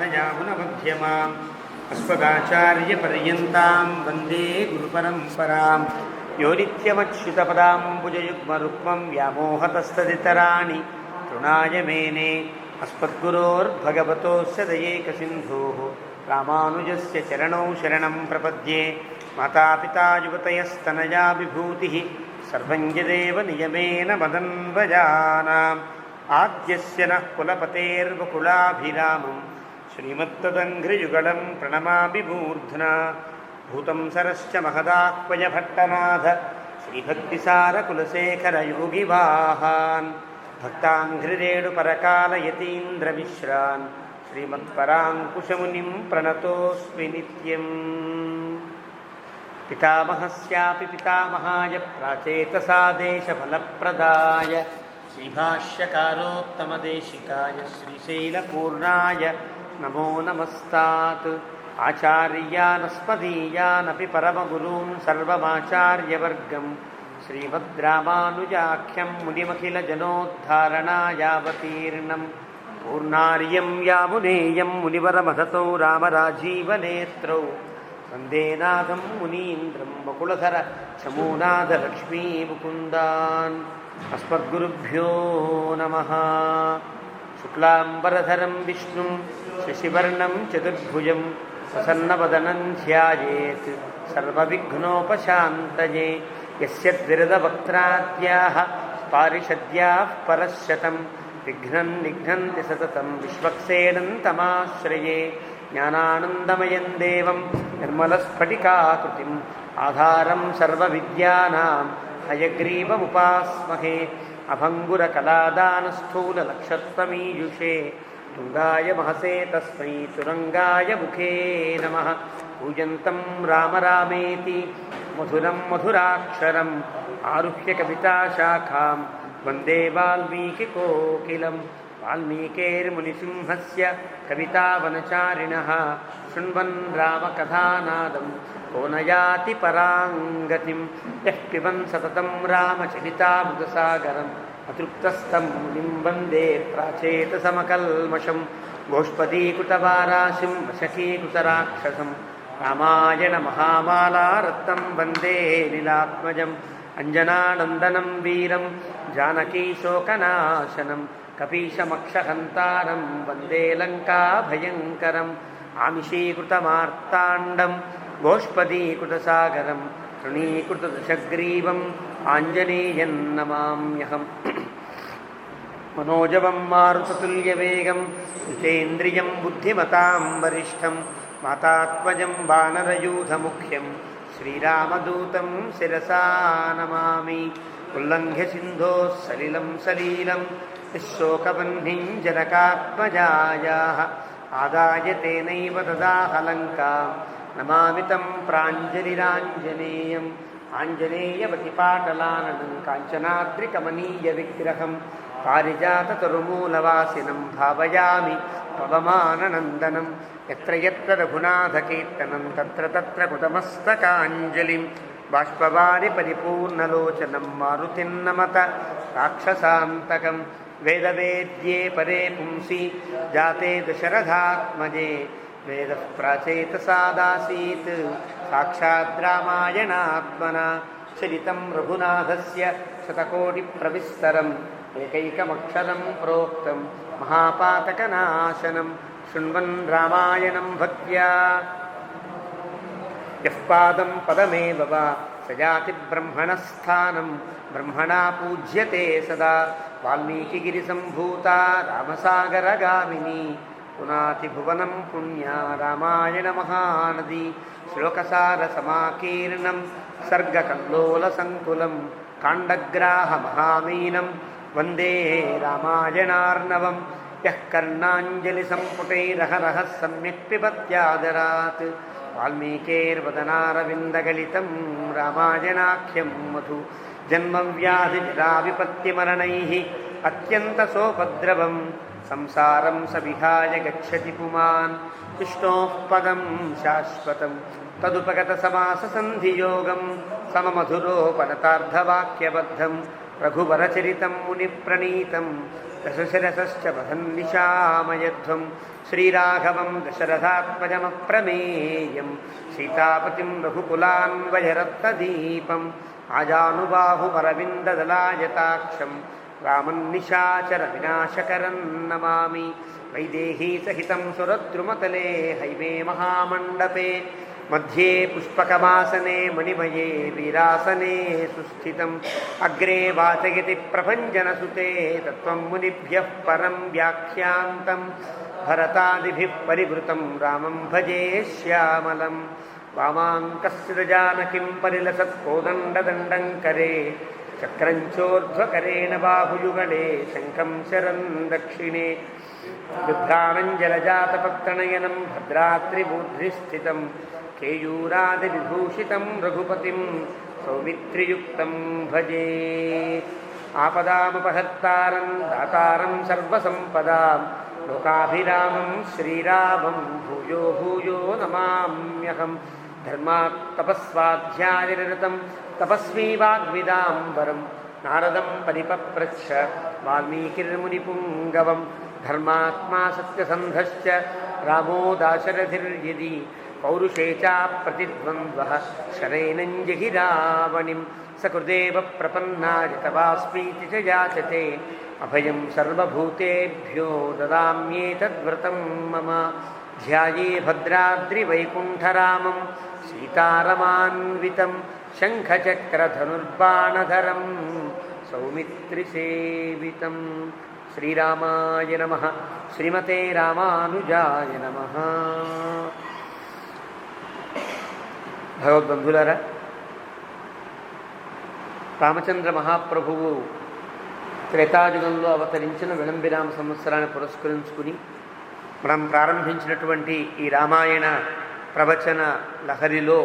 नाथयामुनमध्यमाम् अस्मदाचार्यपर्यन्तां वन्दे गुरुपरम्परां यो नित्यमच्युतपदाम्बुजयुग्मरुक्मं व्यामोहतस्तदितराणि तृणाय मेने अस्मद्गुरोर्भगवतोऽस्य दयेकसिन्धोः रामानुजस्य चरणौ शरणं प्रपद्ये मातापिता युवतयस्तनया विभूतिः सर्वं यदेव नियमेन मदन्वजानाम् आद्यस्य नः कुलपतेर्वकुलाभिरामं श्रीमत्तदङ्घ्रियुगलं प्रणमामि मूर्ध्ना भूतं सरश्च महदाह्वयभट्टनाथ श्रीभक्तिसारकुलशेखरयोगिवाहान् भक्ताङ्घ्रिरेणुपरकालयतीन्द्रमिश्रान् श्रीमत्पराङ्कुशमुनिं प्रणतोऽस्मि नित्यम् पितामहस्यापि पितामहाय प्राचेतसादेशफलप्रदाय श्रीभाष्यकारोत्तमदेशिकाय श्रीशैलपूर्णाय नमो नमस्तात् आचार्यानस्मदीयानपि परमगुरून् सर्वमाचार्यवर्गं श्रीमद्रामानुजाख्यं मुनिमखिलजनोद्धारणायावतीर्णं पूर्णार्यं यामुनेयं मुनिवरमहतौ रामराजीवनेत्रौ वन्दे नाथं मुनीन्द्रं वकुलधर चमूनाथलक्ष्मीमुकुन्दान् अस्मद्गुरुभ्यो नमः। शुक्लाम्बरधरं विष्णुं शशिवर्णं चतुर्भुजं प्रसन्नवदनं ध्यायेत् सर्वविघ्नोपशान्तये यस्य द्विरदवक्त्राद्याः पारिषद्याः परश्शतं विघ्नं निघ्नन्ति सततं विश्वक्सेनं तमाश्रये ज्ञानानन्दमयं देवं निर्मलस्फटिकाकृतिम् आधारं सर्वविद्यानां हयग्रीवमुपास्महे अभङ्गुरकलादानस्थूललक्षत्वमीयुषे तुङ्गाय महसे तस्मै तुरङ्गाय मुखे नमः। पूजन्तं राम रामेति मधुरं मधुराक्षरम् आरुह्य कविताशाखां वन्दे वाल्मीकिकोकिलं वाल्मीकेर्मुनिसिंहस्य कवितावनचारिणः शृण्वन् रामकथानादं को न याति पराङ्गतिं यः पिबन् सततं रामचरितामृतसागरम् अतृप्तस्थं मुनिं वन्दे प्राचेतसमकल्मषं गोष्पदीकृतवाराशिं वशकीकृतराक्षसं रामायणमहामालारत्नं वन्दे लीलात्मजम् अञ्जनानन्दनं वीरं जानकीशोकनाशनं कपीशमक्षहन्तारं वन्दे लङ्काभयङ्करम् आमिषीकृतमार्ताण्डं गोष्पदीकृतसागरं तृणीकृतदशग्रीवम् आञ्जनेयं नमाम्यहम्। मनोजवं मारुततुल्यवेगं जितेन्द्रियं बुद्धिमतां वरिष्ठं मातात्मजं वानरयूथमुख्यं श्रीरामदूतं शिरसा नमामि। उल्लङ्घ्य सिन्धोः सलिलं सलीलं निःशोकवह्निं जनकात्मजायाः आदाय तेनैव ददाह लङ्कां नमामि तं प्राञ्जलिराञ्जनेयम् आञ्जनेयवतिपाटलाननं काञ्चनाद्रिकमनीयविग्रहं पारिजाततरुमूलवासिनं भावयामि पवमाननन्दनं यत्र यत्र रघुनाथकीर्तनं तत्र तत्र कृतमस्तकाञ्जलिं बाष्पवारि परिपूर्णलोचनं मारुतिं नमत राक्षसान्तकं वेदवेद्ये परे पुंसि जाते दशरथात्मजे वेदः प्राचेतसादासीत् साक्षात् रामायणात्मना चरितं रघुनाथस्य शतकोटिप्रविस्तरम् एकैकमक्षरं प्रोक्तं महापातकनाशनं शृण्वन् रामायणं भक्त्या यः पादं पदमेव वा स याति ब्रह्मणस्थानं ब्रह्मणा पूज्यते सदा वाल्मीकिगिरिसम्भूता रामसागरगामिनी पुनाति भुवनं पुण्या रामायणमहानदी श्लोकसारसमाकीर्णं सर्गकल्लोलसङ्कुलं काण्डग्राहमहामीनं वन्दे रामायणार्णवं यः कर्णाञ्जलिसम्पुटैरहरहः सम्यक् पिबत्यादरात् वाल्मीकेर्वदनारविन्दगलितं रामायणाख्यं मधु जन्मव्याधिजराविपत्तिमरणैः अत्यन्तसोपद्रवं संसारं स विहाय गच्छति पुमान् विष्णोः पदं शाश्वतं तदुपगतसमाससन्धियोगं सममधुरोपनतार्धवाक्यबद्धं रघुवरचरितं मुनिप्रणीतं दशशिरसश्च वहन्निशामयध्वं శ్రీరాఘవం దశరథాత్మజమప్రమేయం సీతాపతిం రఘుకులాన్వయరత్నదీపం ఆజానుబాహువరవిందదలాయతాక్షం రామం నిశాచర వినాశకరం నమామి. వైదేహీ సహితం సురద్రుమతలే హైమే మహామండపే మధ్యే పుష్పకమాసనే మణిమయే వీరాసనే సుస్థితం అగ్రే వాచయతి ప్రభంజనసుతే తత్వం మునిభ్యః పరం వ్యాఖ్యాంతం భరతాదిభిః పరివృతం రామం భజే శ్యామలం. వామాంకస్య జానకిం పరిలసత్ కోదండదండం కరే చక్రం చోర్ధ్వకరేణ బాహుయుగళే శంఖం శరం దక్షిణే బిభ్రాణం జలజాతపత్రనయనం భద్రాద్రిబూర్ధ్నిస్థితం కేయూరాదివిభూషితం రఘుపతిం సౌమిత్రియుక్తం భజే. ఆపదామపహర్తారం దాతారం సర్వసంపదాం లోకాభిరామం శ్రీరామం భూయో భూయో నమామ్యహం. ధర్మాత్తపస్వాధ్యాయనిరతం తపస్వీ వాగ్విదాంబరం నారదం పరిపప్రచ్ఛ వాల్మీకిర్మునిపుంగవం. ధర్మాత్మా సత్యసంధశ్చ రామో దాశరథిర్యది పౌరుషే చ ప్రతిద్వంద్వః శరైనం జహి రావణిం. సకృదేవ ప్రపన్నాయ తవాస్మీతి చ యాచతే అభయం సర్వభూతేభ్యో దదామ్యేతద్వ్రతం మమ. ధ్యాయే భద్రాద్రివైకుంఠరామం సీతారమాన్వితం శంఖచక్రధనుర్బాణధరం సౌమిత్రిసేవితం. శ్రీరామాయ నమః. శ్రీమతే రామానుజాయ నమః. భగవద్బంధులారా, రామచంద్ర మహాప్రభువు త్రేతాయుగంలో అవతరించిన విళంబిరామ సంవత్సరాన్ని పురస్కరించుకుని మనం ప్రారంభించినటువంటి ఈ రామాయణ ప్రవచన లహరిలో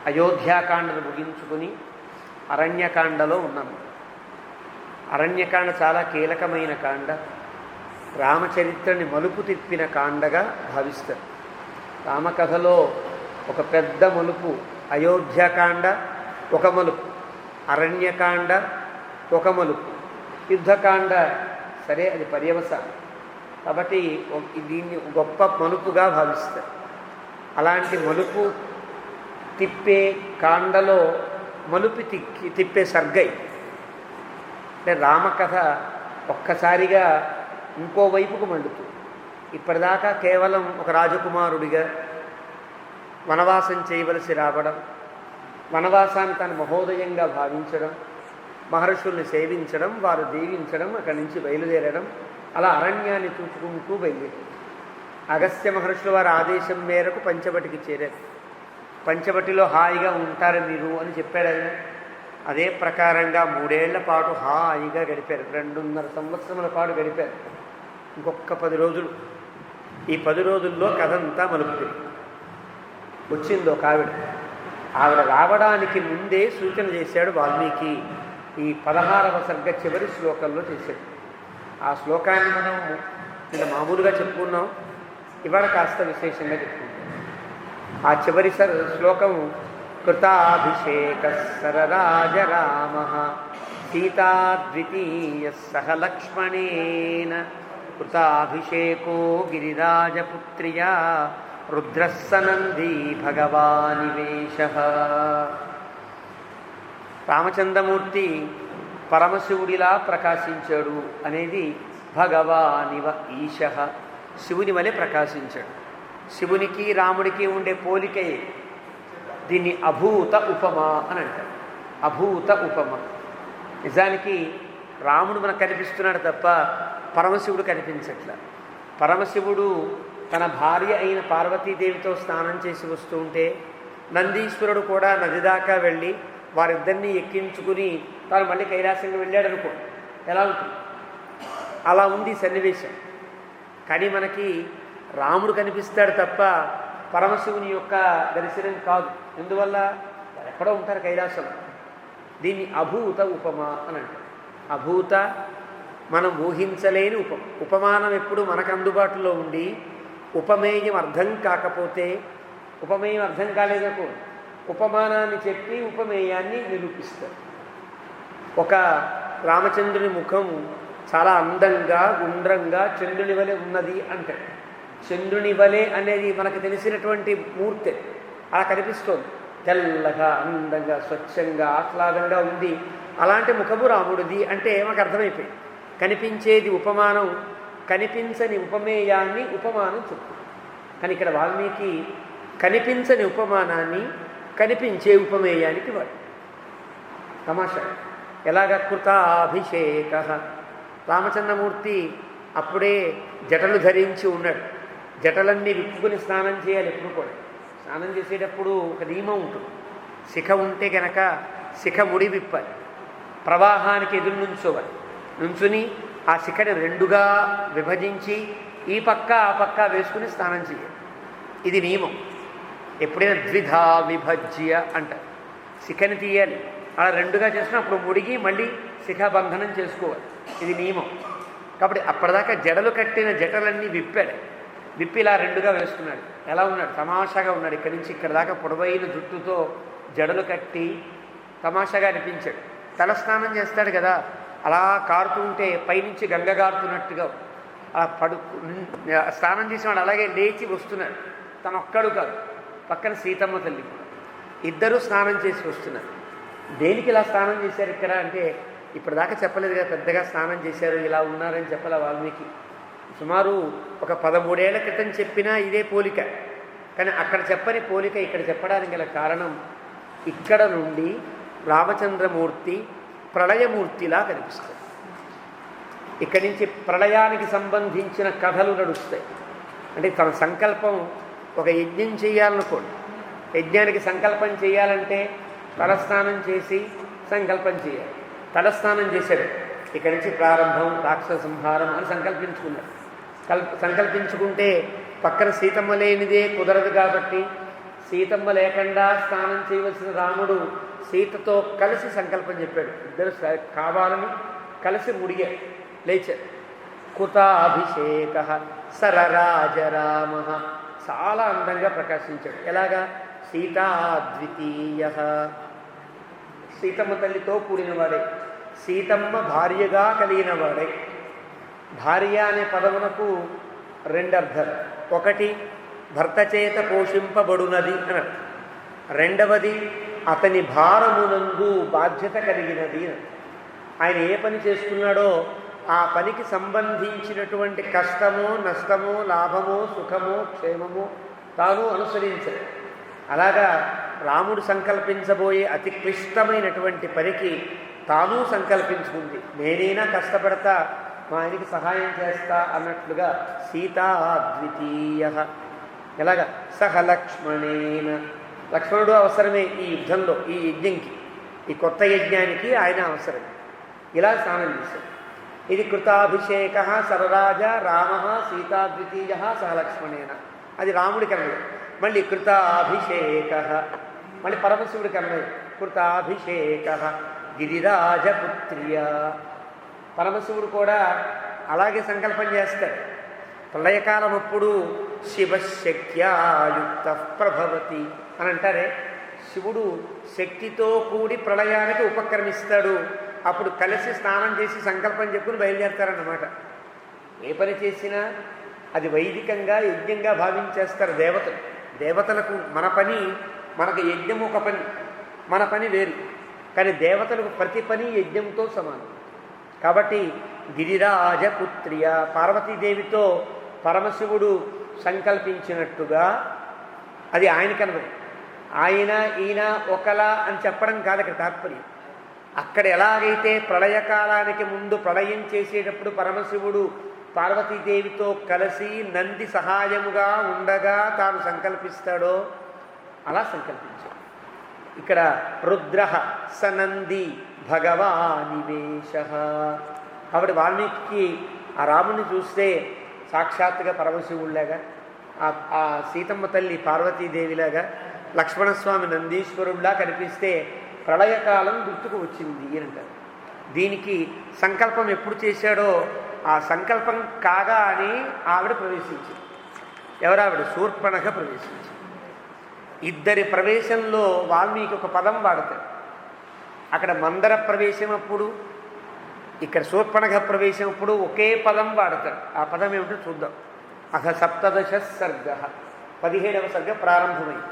అయోధ్యాకాండను ముగించుకుని అరణ్యకాండలో ఉన్నాము. అరణ్యకాండ చాలా కీలకమైన కాండ, రామచరిత్రని మలుపు తిప్పిన కాండగా భావిస్తారు. రామకథలో ఒక పెద్ద మలుపు అయోధ్యాకాండ ఒక మలుపు, అరణ్యకాండ ఒక మలుపు, యుద్ధకాండ సరే అది పర్యవసానం కాబట్టి దీన్ని గొప్ప మలుపుగా భావిస్తారు. అలాంటి మలుపు తిప్పే కాండలో మలుపు తిప్పే సర్గై అంటే రామకథ ఒక్కసారిగా ఇంకోవైపుకు మళ్ళుతుంది. ఇప్పటిదాకా కేవలం ఒక రాజకుమారుడిగా వనవాసం చేయవలసి రావడం, వనవాసాన్ని తన మహోదయంగా భావించడం, మహర్షుల్ని సేవించడం, వారు దీవించడం, అక్కడి నుంచి బయలుదేరడం, అలా అరణ్యాన్ని చూసుకుంటూ బయలుదేరారు. అగస్త్య మహర్షుల వారి ఆదేశం మేరకు పంచవటికి చేరారు. పంచవటిలో హాయిగా ఉంటారు మీరు అని చెప్పారు ఆయన. అదే ప్రకారంగా 3 ఏళ్ల పాటు హాయిగా గడిపారు. 2.5 సంవత్సరముల పాటు గడిపారు. ఇంకొక 10 రోజులు, ఈ 10 రోజుల్లో కథంతా మలుపుతుంది. వచ్చింది ఒక ఆవిడ రావడానికి ముందే సూచన చేశాడు వాల్మీకి. ఈ 16వ సర్గ చివరి శ్లోకంలో చేశాడు. ఆ శ్లోకాన్ని మనం నిన్న మామూలుగా చెప్పుకున్నాం, ఇవాళ కాస్త విశేషంగా చెప్పుకుంటాం. ఆ చివరి శ్లోకం కృతాభిషేక సరరాజరామ సీతా ద్వితీయ సహ లక్ష్మణేన కృతాభిషేకో గిరిరాజపుత్ర్యా రుద్రస్సనందీ భగవానివేశ. రామచంద్రమూర్తి పరమశివుడిలా ప్రకాశించాడు అనేది భగవానివ ఈశ, శివుని వలె ప్రకాశించాడు. శివునికి రాముడికి ఉండే పోలికే. దీన్ని అభూత ఉపమ అని అంటారు. అభూత ఉపమ. నిజానికి రాముడు మనకు కనిపిస్తున్నాడు తప్ప పరమశివుడు కనిపించట్ల. పరమశివుడు తన భార్య అయిన పార్వతీదేవితో స్నానం చేసి వస్తూ ఉంటే నందీశ్వరుడు కూడా నది దాకా వెళ్ళి వారిద్దరినీ ఎక్కించుకుని తాను మళ్ళీ కైలాసంగా వెళ్ళాడు అనుకో, ఎలా ఉంటుంది? అలా ఉంది సన్నివేశం. కానీ మనకి రాముడు కనిపిస్తాడు తప్ప పరమశివుని యొక్క దర్శనం కాదు. ఎందువల్ల ఎక్కడో ఉంటారు కైలాసం. దీన్ని అభూత ఉపమ అని అంటారు. అభూత మనం ఊహించలేని ఉపమానం ఎప్పుడు మనకు అందుబాటులో ఉండి ఉపమేయం అర్థం కాకపోతే, ఉపమేయం అర్థం కాలేదనుకో ఉపమానాన్ని చెప్పి ఉపమేయాన్ని నిరూపిస్తారు. ఒక రామచంద్రుని ముఖం చాలా అందంగా గుండ్రంగా చంద్రుని వలె ఉన్నది అంటాడు. చంద్రుని వలె అనేది మనకు తెలిసినటువంటి మూర్తి అలా కనిపిస్తోంది. తెల్లగా అందంగా స్వచ్ఛంగా ఆహ్లాదంగా ఉంది. అలాంటి ముఖము రాముడిది అంటే మాకు అర్థమైపోయింది. కనిపించేది ఉపమానం, కనిపించని ఉపమేయాన్ని ఉపమానం చెప్తుంది. కానీ ఇక్కడ వాల్మీకి కనిపించని ఉపమానాన్ని కనిపించే ఉపమేయానికి వాడు తమాషా. ఎలాగ కృతాభిషేక, రామచంద్రమూర్తి అప్పుడే జటలు ధరించి ఉన్నాడు. జటలన్నీ విప్పుకుని స్నానం చేయాలి. ఎప్పుడు కూడా స్నానం చేసేటప్పుడు ఒక నియమం ఉంటుంది. శిఖ ఉంటే కనుక శిఖ ముడి విప్పాలి, ప్రవాహానికి ఎదురు నుంచోవాలి. నుంచుని ఆ శిఖని రెండుగా విభజించి ఈ పక్క ఆ పక్క వేసుకుని స్నానం చేయాలి. ఇది నియమం. ఎప్పుడైనా ద్విధా విభజ్య అంటారు. శిఖని తీయాలి, అలా రెండుగా చేసిన అప్పుడు ముడిగి మళ్ళీ శిఖాబంధనం చేసుకోవాలి. ఇది నియమం. కాబట్టి అప్పటిదాకా జడలు కట్టిన జటలన్నీ విప్పాడు. విప్పి ఇలా రెండుగా వేసుకున్నాడు. ఎలా ఉన్నాడు? తమాషాగా ఉన్నాడు. ఇక్కడి నుంచి ఇక్కడ దాకా పొడవైన జుట్టుతో జడలు కట్టి తమాషాగా అనిపించాడు. తలస్నానం చేస్తాడు కదా, అలా కారుతుంటే పైనుంచి గంగ గారుతున్నట్టుగా అలా స్నానం చేసినాడు. అలాగే లేచి వస్తున్నాడు. తను ఒక్కడు కాదు, పక్కన సీతమ్మ తల్లి కూడా, ఇద్దరూ స్నానం చేసి వస్తున్నారు. దేనికి ఇలా స్నానం చేశారు ఇక్కడ అంటే ఇప్పటిదాకా చెప్పలేదు కదా, పెద్దగా స్నానం చేశారు ఇలా ఉన్నారని చెప్పలే వాల్మీకి. సుమారు ఒక 13 ఏళ్ల క్రితం చెప్పినా ఇదే పోలిక. కానీ అక్కడ చెప్పని పోలిక ఇక్కడ చెప్పడానికి గల కారణం, ఇక్కడ నుండి రామచంద్రమూర్తి ప్రళయమూర్తిలా కనిపిస్తుంది. ఇక్కడి నుంచి ప్రళయానికి సంబంధించిన కథలు నడుస్తాయి. అంటే తన సంకల్పం, ఒక యజ్ఞం చేయాలనుకోండి, యజ్ఞానికి సంకల్పం చేయాలంటే తలస్నానం చేసి సంకల్పం చేయాలి. తలస్నానం చేశాడు. ఇక్కడి నుంచి ప్రారంభం రాక్షస సంహారం అని సంకల్పించుకున్నాడు. సంకల్పించుకుంటే పక్కన సీతమ్మ లేనిదే కుదరదు కాబట్టి సీతమ్మ లేకుండా స్నానం చేయవలసిన రాముడు సీతతో కలిసి సంకల్పం చెప్పాడు. ఇద్దరు కావాలని కలిసి ముడిగారు, లేచారు. కృతాభిషేక సరరాజరామ, చాలా అందంగా ప్రకాశించాడు. ఎలాగా? సీతాద్వితీయ, సీతమ్మ తల్లితో కూడినవాడే, సీతమ్మ భార్యగా కలిగినవాడే. భార్య అనే పదమునకు 2 అర్థాలు. ఒకటి భర్త చేత పోషింపబడునది అన్నాడు. రెండవది అతని భారమునందు బాధ్యత కలిగినది అన్నాడు. ఆయన ఏ పని చేస్తున్నాడో ఆ పనికి సంబంధించినటువంటి కష్టమో నష్టమో లాభమో సుఖమో క్షేమమో తాను అనుసరించాడు. అలాగా రాముడు సంకల్పించబోయే అతి క్లిష్టమైనటువంటి పనికి తాను సంకల్పించుకుంది. నేనైనా కష్టపడతా, మా ఆయనకి సహాయం చేస్తా అన్నట్లుగా సీతా ద్వితీయ. ఎలాగా? సహ లక్ష్మణేన, లక్ష్మణుడు అవసరమే ఈ యుద్ధంలో, ఈ యజ్ఞంకి, ఈ కొత్త యజ్ఞానికి ఆయన అవసరం. ఇలా స్నానం చేశాడు. ఇది కృతాభిషేక సరరాజ రామ సీతాద్వితీయ సహ లక్ష్మణేన, అది రాముడికి అన్నది. మళ్ళీ కృతాభిషేక, మళ్ళీ పరమశివుడికి అన్నది. కృతాభిషేక గిరిరాజపుత్ర్య, పరమశివుడు కూడా అలాగే సంకల్పం చేస్తాడు. ప్రళయకాలం అప్పుడు శివశక్త్యాయుక్త ప్రభవతి అని అంటారే, శివుడు శక్తితో కూడి ప్రళయానికి ఉపక్రమిస్తాడు. అప్పుడు కలిసి స్నానం చేసి సంకల్పం చెప్పుకుని బయలుదేరతారన్నమాట. ఏ పని చేసినా అది వైదికంగా యజ్ఞంగా భావించేస్తారు దేవతలు. దేవతలకు మన పని, మనకు యజ్ఞం ఒక పని, మన పని వేరు. కానీ దేవతలకు ప్రతి పని యజ్ఞంతో సమానం. కాబట్టి గిరిరాజపుత్ర్య, పార్వతీదేవితో పరమశివుడు సంకల్పించినట్టుగా అది ఆయనకనబడి, ఆయన ఈయన ఒకలా అని చెప్పడం కాదు అక్కడ తాత్పర్యం. అక్కడ ఎలాగైతే ప్రళయకాలానికి ముందు ప్రళయం చేసేటప్పుడు పరమశివుడు పార్వతీదేవితో కలిసి నంది సహాయముగా ఉండగా తాను సంకల్పిస్తాడో అలా సంకల్పించాడు. ఇక్కడ రుద్ర సనంది భగవానివేశ. కాబట్టి వాల్మీకి ఆ రాముని చూస్తే సాక్షాత్తుగా పరమశివుడిలాగా, ఆ సీతమ్మ తల్లి పార్వతీదేవిలాగా, లక్ష్మణస్వామి నందీశ్వరుడిలా కనిపిస్తే ప్రళయకాలం గుర్తుకు వచ్చింది అని అంటారు. దీనికి సంకల్పం ఎప్పుడు చేశాడో ఆ సంకల్పం కాగా అని ఆవిడ ప్రవేశించింది. ఎవరావిడ? శూర్పణఖ ప్రవేశించింది. ఇద్దరి ప్రవేశంలో వాల్మీకి ఒక పదం వాడతాడు. అక్కడ మందర ప్రవేశం అప్పుడు ఇక్కడ శూర్పణఖ ప్రవేశం అప్పుడు ఒకే పదం వాడతాడు. ఆ పదం ఏమిటో చూద్దాం. అథ సప్తదశ సర్గ, 17వ సర్గ ప్రారంభమైంది.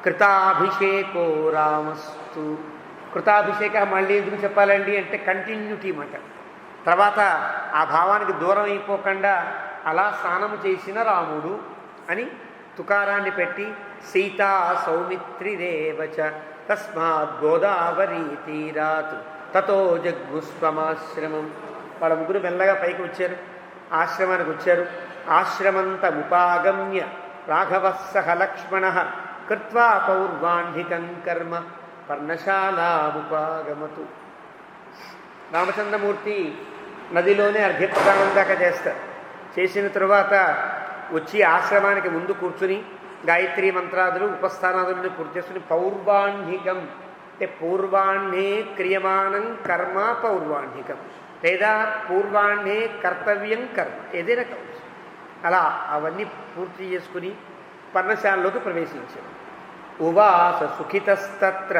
కృతాభిషేకో రామస్తు. కృతాభిషేక మళ్ళీ ఎందుకు చెప్పాలండి అంటే కంటిన్యూటీ మాట. తర్వాత ఆ భావానికి దూరం అయిపోకుండా అలా స్నానము చేసిన రాముడు అని తుకారాన్ని పెట్టి సీతా సౌమిత్రిరేవచ తస్మాత్ గోదావరి తీరాత్ తతో జగ్గుస్వమాశ్రమం. వాళ్ళ ముగ్గురు మెల్లగా పైకి వచ్చారు, ఆశ్రమానికి వచ్చారు. ఆశ్రమంతముపాగమ్య రాఘవ సహ లక్ష్మణ కృత్వా పౌర్వాణ్ణికం కర్మ పర్ణశాలాముపాగమతు. రామచంద్రమూర్తి నదిలోనే అర్ఘ్యప్రదానం దాకా చేస్తారు. చేసిన తరువాత వచ్చి ఆశ్రమానికి ముందు కూర్చుని గాయత్రీ మంత్రాదులు ఉపస్థానాదులను పూర్తి చేసుకుని పౌర్వాణ్ణికం అంటే పూర్వాహ్నే క్రియమాణం కర్మ పౌర్వాహ్నికం, లేదా పూర్వాహ్నే కర్తవ్యం కర్మ, ఏదైనా కావచ్చు. అలా అవన్నీ పూర్తి చేసుకుని పర్ణశాలలోకి ప్రవేశించారు. ఉవాస సుఖితస్తత్ర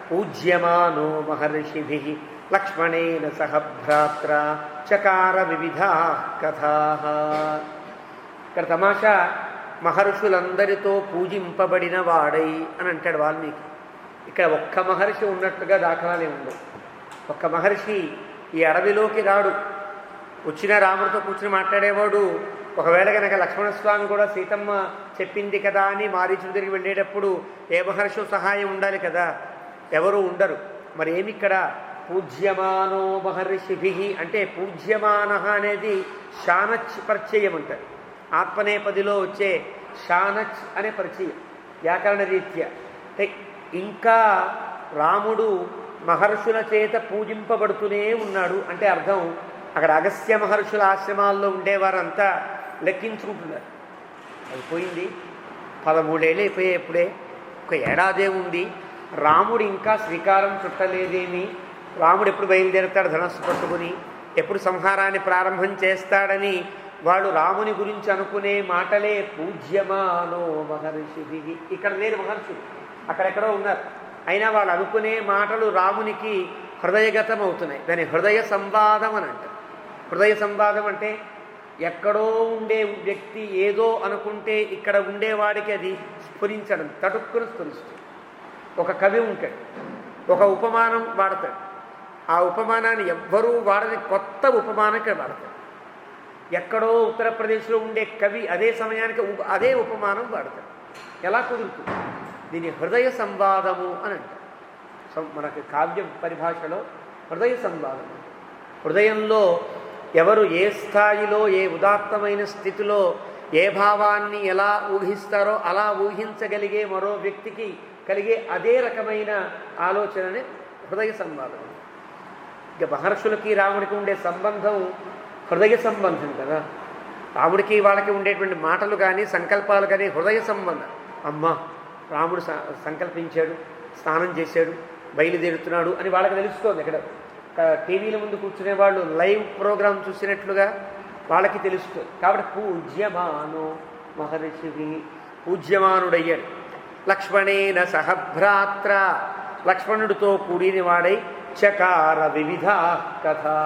పూజ్యమానో మహర్షిభి లక్ష్మణేన సహ భ్రాత్ర చకార వివిధా కథా. ఇక్కడ తమాషా మహర్షులందరితో పూజింపబడిన వాడై అని అంటాడు వాల్మీకి. ఇక్కడ ఒక్క మహర్షి ఉన్నట్టుగా దాఖలాలే ఉండవు. ఒక్క మహర్షి ఈ అడవిలోకి రాడు. వచ్చిన రాముడితో కూర్చుని మాట్లాడేవాడు. ఒకవేళ కనుక లక్ష్మణస్వామి కూడా సీతమ్మ చెప్పింది కదా అని మారీచుడు తిరిగి వెళ్ళేటప్పుడు ఏ మహర్షి సహాయం ఉండాలి కదా, ఎవరు ఉండరు. మరి ఏమిక్కడ పూజ్యమానో మహర్షిభి అంటే పూజ్యమాన అనేది షానచ్ పరిచయం అంటారు. ఆత్మనేపదిలో వచ్చే షానచ్ అనే పరిచయం వ్యాకరణ రీత్యా. అంటే ఇంకా రాముడు మహర్షుల చేత పూజింపబడుతూనే ఉన్నాడు అంటే అర్థం అక్కడ అగస్త్య మహర్షుల ఆశ్రమాల్లో ఉండేవారంతా లెక్కించుకుంటున్నారు. అయిపోయింది 13 ఏళ్ళు అయిపోయాయి, ఎప్పుడే ఒక ఏడాదే ఉంది, రాముడు ఇంకా శ్రీకారం చుట్టలేదేమి, రాముడు ఎప్పుడు బయలుదేరుతాడు ధనస్సు పట్టుకుని, ఎప్పుడు సంహారాన్ని ప్రారంభం చేస్తాడని వాళ్ళు రాముని గురించి అనుకునే మాటలే పూజ్యమానో మహర్షి. ఇక్కడ లేరు మహర్షులు, అక్కడెక్కడో ఉన్నారు. అయినా వాళ్ళు అనుకునే మాటలు రామునికి హృదయగతం అవుతున్నాయి. దాని హృదయ సంవాదం అని అంటారు. హృదయ సంవాదం అంటే ఎక్కడో ఉండే వ్యక్తి ఏదో అనుకుంటే ఇక్కడ ఉండేవాడికి అది స్ఫురించడం, తటుక్కుని స్ఫురిస్తుంది. ఒక కవి ఉంటాడు, ఒక ఉపమానం వాడతాడు. ఆ ఉపమానాన్ని ఎవ్వరూ వాడని కొత్త ఉపమానం ఇక్కడ వాడతాడు. ఎక్కడో ఉత్తరప్రదేశ్లో ఉండే కవి అదే సమయానికి అదే ఉపమానం వాడతాడు. ఎలా కుదురుతుంది? దీని హృదయ సంవాదము అని అంటారు. మనకి కావ్యం పరిభాషలో హృదయ సంవాదం. హృదయంలో ఎవరు ఏ స్థాయిలో ఏ ఉదాత్తమైన స్థితిలో ఏ భావాన్ని ఎలా ఊహిస్తారో అలా ఊహించగలిగే మరో వ్యక్తికి కలిగే అదే రకమైన ఆలోచననే హృదయ సంవాదం. ఇక మహర్షులకి రాముడికి ఉండే సంబంధం హృదయ సంబంధం కదా. రాముడికి వాళ్ళకి ఉండేటువంటి మాటలు కానీ సంకల్పాలు కానీ హృదయ సంబంధం. అమ్మ రాముడు సంకల్పించాడు, స్నానం చేశాడు, బయలుదేరుతున్నాడు అని వాళ్ళకి తెలుస్తోంది. ఇక్కడ టీవీల ముందు కూర్చునే వాళ్ళు లైవ్ ప్రోగ్రాం చూసినట్లుగా వాళ్ళకి తెలుస్తుంది. కాబట్టి పూజ్యమానో మహర్షి, పూజ్యమానుడయ్యాడు. లక్ష్మణేన సహభ్రాత్ర, లక్ష్మణుడితో కూడిన వాడై చకార వివిధ కథా,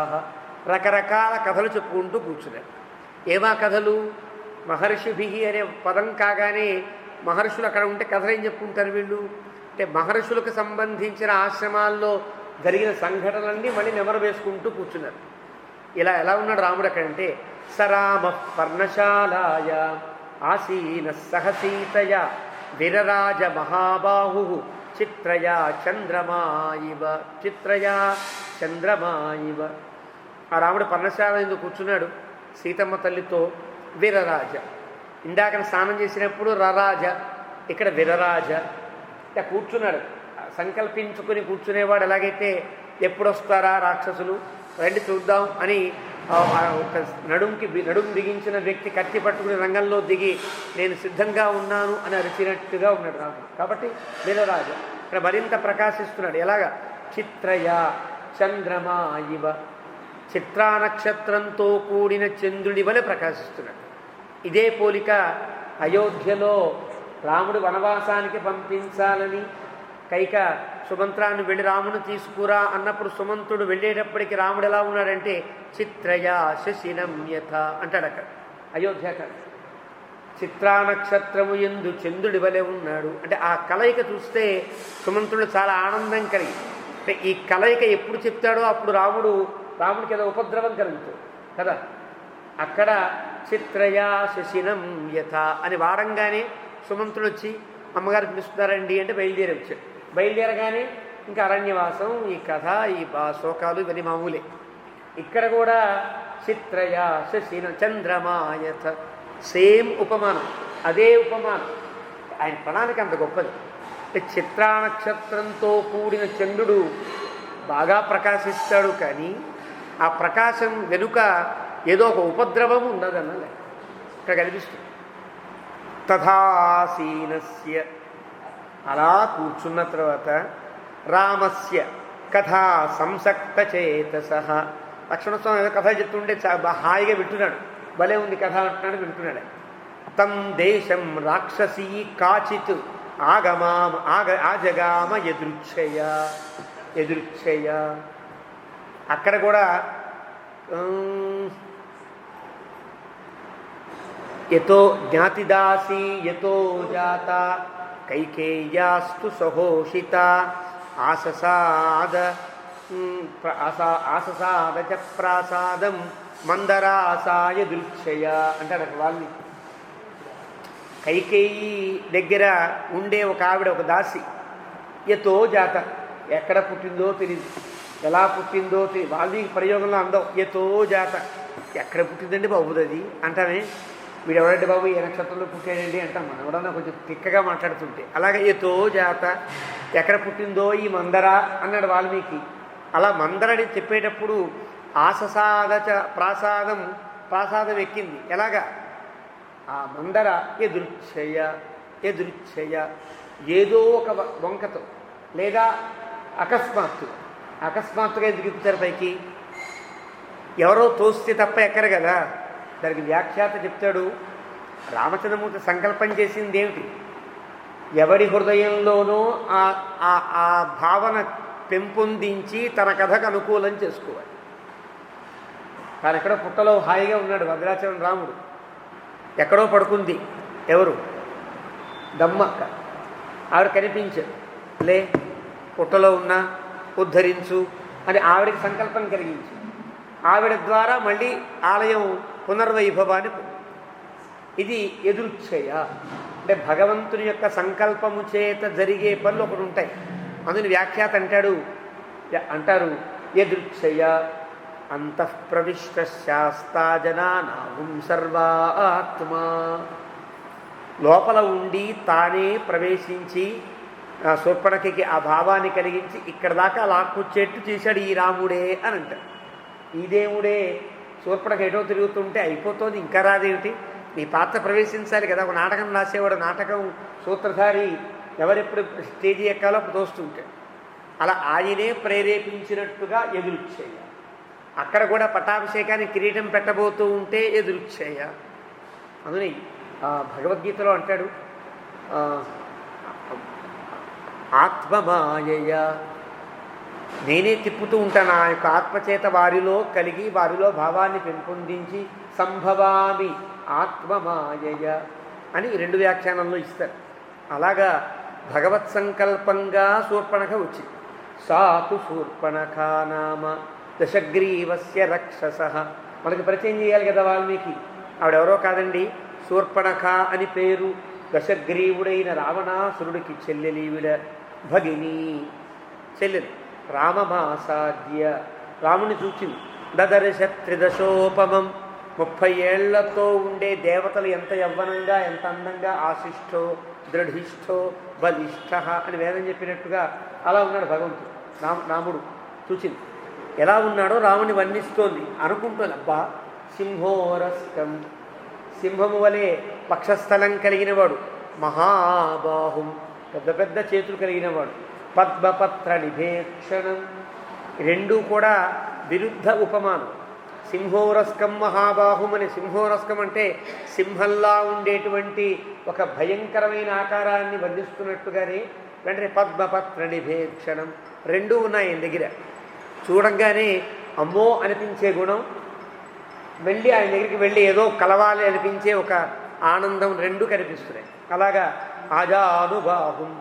రకరకాల కథలు చెప్పుకుంటూ కూర్చున్నాడు. ఏమా కథలు? మహర్షిభి అనే పదం కాగానే మహర్షులు అక్కడ ఉంటే కథలు ఏం చెప్పుకుంటారు వీళ్ళు అంటే మహర్షులకు సంబంధించిన ఆశ్రమాల్లో జరిగిన సంఘటనలన్నీ మళ్ళీ నెమరు వేసుకుంటూ కూర్చున్నారు. ఇలా ఎలా ఉన్నాడు రాముడు అక్కడంటే సరామ పర్ణశాలాయ ఆసీన సహసీతయ విరరాజ మహాబాహు చిత్రయా చంద్రమాయివ, చిత్రయా చంద్రమాయివ. ఆ రాముడు పర్ణశాల ఎందుకు కూర్చున్నాడు సీతమ్మ తల్లితో. విరరాజ, ఇందాక స్నానం చేసినప్పుడు రరాజ, ఇక్కడ విరరాజ. ఇక కూర్చున్నాడు, సంకల్పించుకుని కూర్చునేవాడు. ఎలాగైతే ఎప్పుడు వస్తారా రాక్షసులు రండి చూద్దాం అని ఒక నడుము బిగించిన వ్యక్తి కత్తి పట్టుకుని రంగంలో దిగి నేను సిద్ధంగా ఉన్నాను అని అరిచినట్టుగా ఉన్నాడు రాముడు. కాబట్టి విరరాజ ఇక్కడ మరింత ప్రకాశిస్తున్నాడు. ఎలాగా? చిత్రయ చంద్రమా ఇవ, చిత్రా నక్షత్రంతో కూడిన చంద్రుడి వలె ప్రకాశిస్తున్నాడు. ఇదే పోలిక అయోధ్యలో రాముడు వనవాసానికి పంపించాలని కైక సుమంత్రాన్ని వెళ్ళి రాముని తీసుకురా అన్నప్పుడు సుమంతుడు వెళ్ళేటప్పటికి రాముడు ఎలా ఉన్నాడంటే చిత్రయా శశినం యథ అంటాడు అక్కడ అయోధ్యాకాండ. చిత్రా నక్షత్రము ఎందు చంద్రుడి వలె ఉన్నాడు అంటే ఆ కలయిక చూస్తే సుమంతుడు చాలా ఆనందం కలిగి, అంటే ఈ కలయిక ఎప్పుడు చెప్తాడో అప్పుడు రాముడికి ఏదో ఉపద్రవం కలుగుతుంది కదా. అక్కడ చిత్రయా శశినం యథ అని వాడంగానే సుమంతుడు వచ్చి అమ్మగారు పిలుస్తున్నారండి అంటే బయలుదేరి వచ్చాడు. బయలుదేరగానే ఇంకా అరణ్యవాసం, ఈ కథ, ఈ శోకాలు ఇవన్నీ మామూలే. ఇక్కడ కూడా చిత్రయా శశినం చంద్రమాయథ సేమ్ ఉపమానం, అదే ఉపమానం. ఆయన ప్రణాళిక అంత గొప్పది. అంటే చిత్రా నక్షత్రంతో కూడిన చంద్రుడు బాగా ప్రకాశిస్తాడు, కానీ ఆ ప్రకాశం వెనుక ఏదో ఒక ఉపద్రవము ఉన్నదన్నలే ఇక్కడ కనిపిస్తుంది. తథాసీనస్య అలా కూర్చున్న తర్వాత రామస్య కథా సంసక్త చేతసః లక్ష్మణస్వామి ఏదో కథ చెప్తుంటే హాయిగా వింటున్నాడు, భలే ఉంది కథ అంటున్నాడు, వింటున్నాడు. తం దేశం రాక్షసీ కాచిత్ ఆజగామ ఎదృచ్ఛయ అక్కడ కూడా యతో జ్ఞాతిదాసీ యతో జాత కైకేయ్యాస్తు సహోషిత ఆససాద ప్రాసాదం మందరాసాయ దృక్షయ అంటారు అక్కడ వాళ్ళని. కైకేయి దగ్గర ఉండే ఒక ఆవిడ, ఒక దాసి, యతో జాత ఎక్కడ పుట్టిందో తెలియదు, ఎలా పుట్టిందో తెలియదు. వాళ్ళకి ప్రయోగంలో అందం యతో జాత ఎక్కడ పుట్టిందండి బాబు అది అంటామే. వీడు ఎవరండి బాబు ఏ నక్షత్రంలో పుట్టాడండి అంటాం మనం ఎవడన్నా కొంచెం తిక్కగా మాట్లాడుతుంటే. అలాగే యతో జాత ఎక్కడ పుట్టిందో ఈ మందర అన్నాడు వాల్మీకి. అలా మందరని చెప్పేటప్పుడు ఆససాద ప్రాసాదం ఎక్కింది. ఎలాగా ఆ మందర ఎదృచ్ఛయ ఏదో ఒక వంకతో లేదా అకస్మాత్తుగా ఎందుకు ఎక్కుతారు పైకి? ఎవరో తోస్తే తప్ప ఎక్కరు కదా. దానికి వ్యాఖ్యాత చెప్తాడు, రామచంద్రమూర్తి సంకల్పం చేసింది ఏమిటి? ఎవడి హృదయంలోనూ ఆ భావన పెంపొందించి తన కథకు అనుకూలం చేసుకోవాలి. తాను ఎక్కడో పుట్టలో హాయిగా ఉన్నాడు భద్రాచలం రాముడు, ఎక్కడో పడుకుంది ఎవరు? దమ్మక్క. ఆవిడ కనిపించాడు, లే పుట్టలో ఉన్నా ఉద్ధరించు అని ఆవిడకి సంకల్పం కలిగించి ఆవిడ ద్వారా మళ్ళీ ఆలయం పునర్వైభవాన్ని ఇది ఎదురుచ్ఛయ అంటే భగవంతుని యొక్క సంకల్పము చేత జరిగే పనులు ఒకటి ఉంటాయి. అందుని వ్యాఖ్యాత అంటారు ఎదురుచ్ఛయ అంతఃప్రవిష్ట శాస్తా జనానాహం సర్వాత్మా లోపల ఉండి తానే ప్రవేశించి శూర్పణఖకి ఆ భావాన్ని కలిగించి ఇక్కడ దాకా లాక్కొచ్చేట్టు చేశాడు ఈ రాముడే అని అంటారు. ఈ దేవుడే శూర్పణఖ ఎటో తిరుగుతుంటే అయిపోతుంది, ఇంకా రాదేమిటి? నీ పాత్ర ప్రవేశించాలి కదా. ఒక నాటకం రాసేవాడు నాటకం సూత్రధారి ఎవరెప్పుడు స్టేజీ ఎక్కాలో అప్పుడు తోస్తుంటాడు. అలా ఆయనే ప్రేరేపించినట్టుగా ఎదురుచ్ఛయ. అక్కడ కూడా పట్టాభిషేకానికి కిరీటం పెట్టబోతూ ఉంటే ఎదురుచ్ఛయ. అందుని భగవద్గీతలో అంటాడు, ఆత్మమాయయ నేనే తిప్పుతూ ఉంటాను ఆ యొక్క ఆత్మచేత వారిలో కలిగి వారిలో భావాన్ని పెంపొందించి సంభవామి ఆత్మమాయయ అని 2 వ్యాఖ్యానంలో ఇస్తారు. అలాగా భగవత్ సంకల్పంగా శూర్పణఖ వచ్చింది. సాతు శూర్పణఖ నామ దశగ్రీవస్య రక్షస. మనకి పరిచయం చేయాలి కదా వాల్మీకి. ఆవిడెవరో కాదండి, శూర్పణఖ అని పేరు. దశగ్రీవుడైన రావణాసురుడికి చెల్లెలీవిడ భగిని, చెల్లెలు. రామమాసాద్య రాముని చూచింది. దదర్శ త్రిదశోపమం 30 ఏళ్లతో ఉండే దేవతలు ఎంత యవ్వనంగా ఎంత అందంగా ఆశిష్టో దృఢిష్టో బలిష్ట అని వేదం చెప్పినట్టుగా అలా ఉన్నాడు భగవంతుడు. రాముడు చూచింది ఎలా ఉన్నాడో రాముని వర్ణిస్తోంది. అనుకుంటోంది, అబ్బా సింహోరస్కం సింహము వలె పక్షస్థలం కలిగినవాడు, మహాబాహుం పెద్ద పెద్ద చేతులు కలిగినవాడు, పద్మపత్ర నిభేక్షణం 2 కూడా విరుద్ధ ఉపమానం. సింహోరస్కం మహాబాహుం అని సింహోరస్కం అంటే సింహంలా ఉండేటువంటి ఒక భయంకరమైన ఆకారాన్ని వర్ణిస్తున్నట్టుగానే వెంటనే పద్మపత్ర నిభేక్షణం రెండూ ఉన్నాయి ఆయన దగ్గర. చూడంగానే అమ్మో అనిపించే గుణం, వెళ్ళి ఆయన దగ్గరికి వెళ్ళి ఏదో కలవాలి అనిపించే ఒక ఆనందం రెండూ కనిపిస్తున్నాయి. అలాగా ఆజానుబాహుం,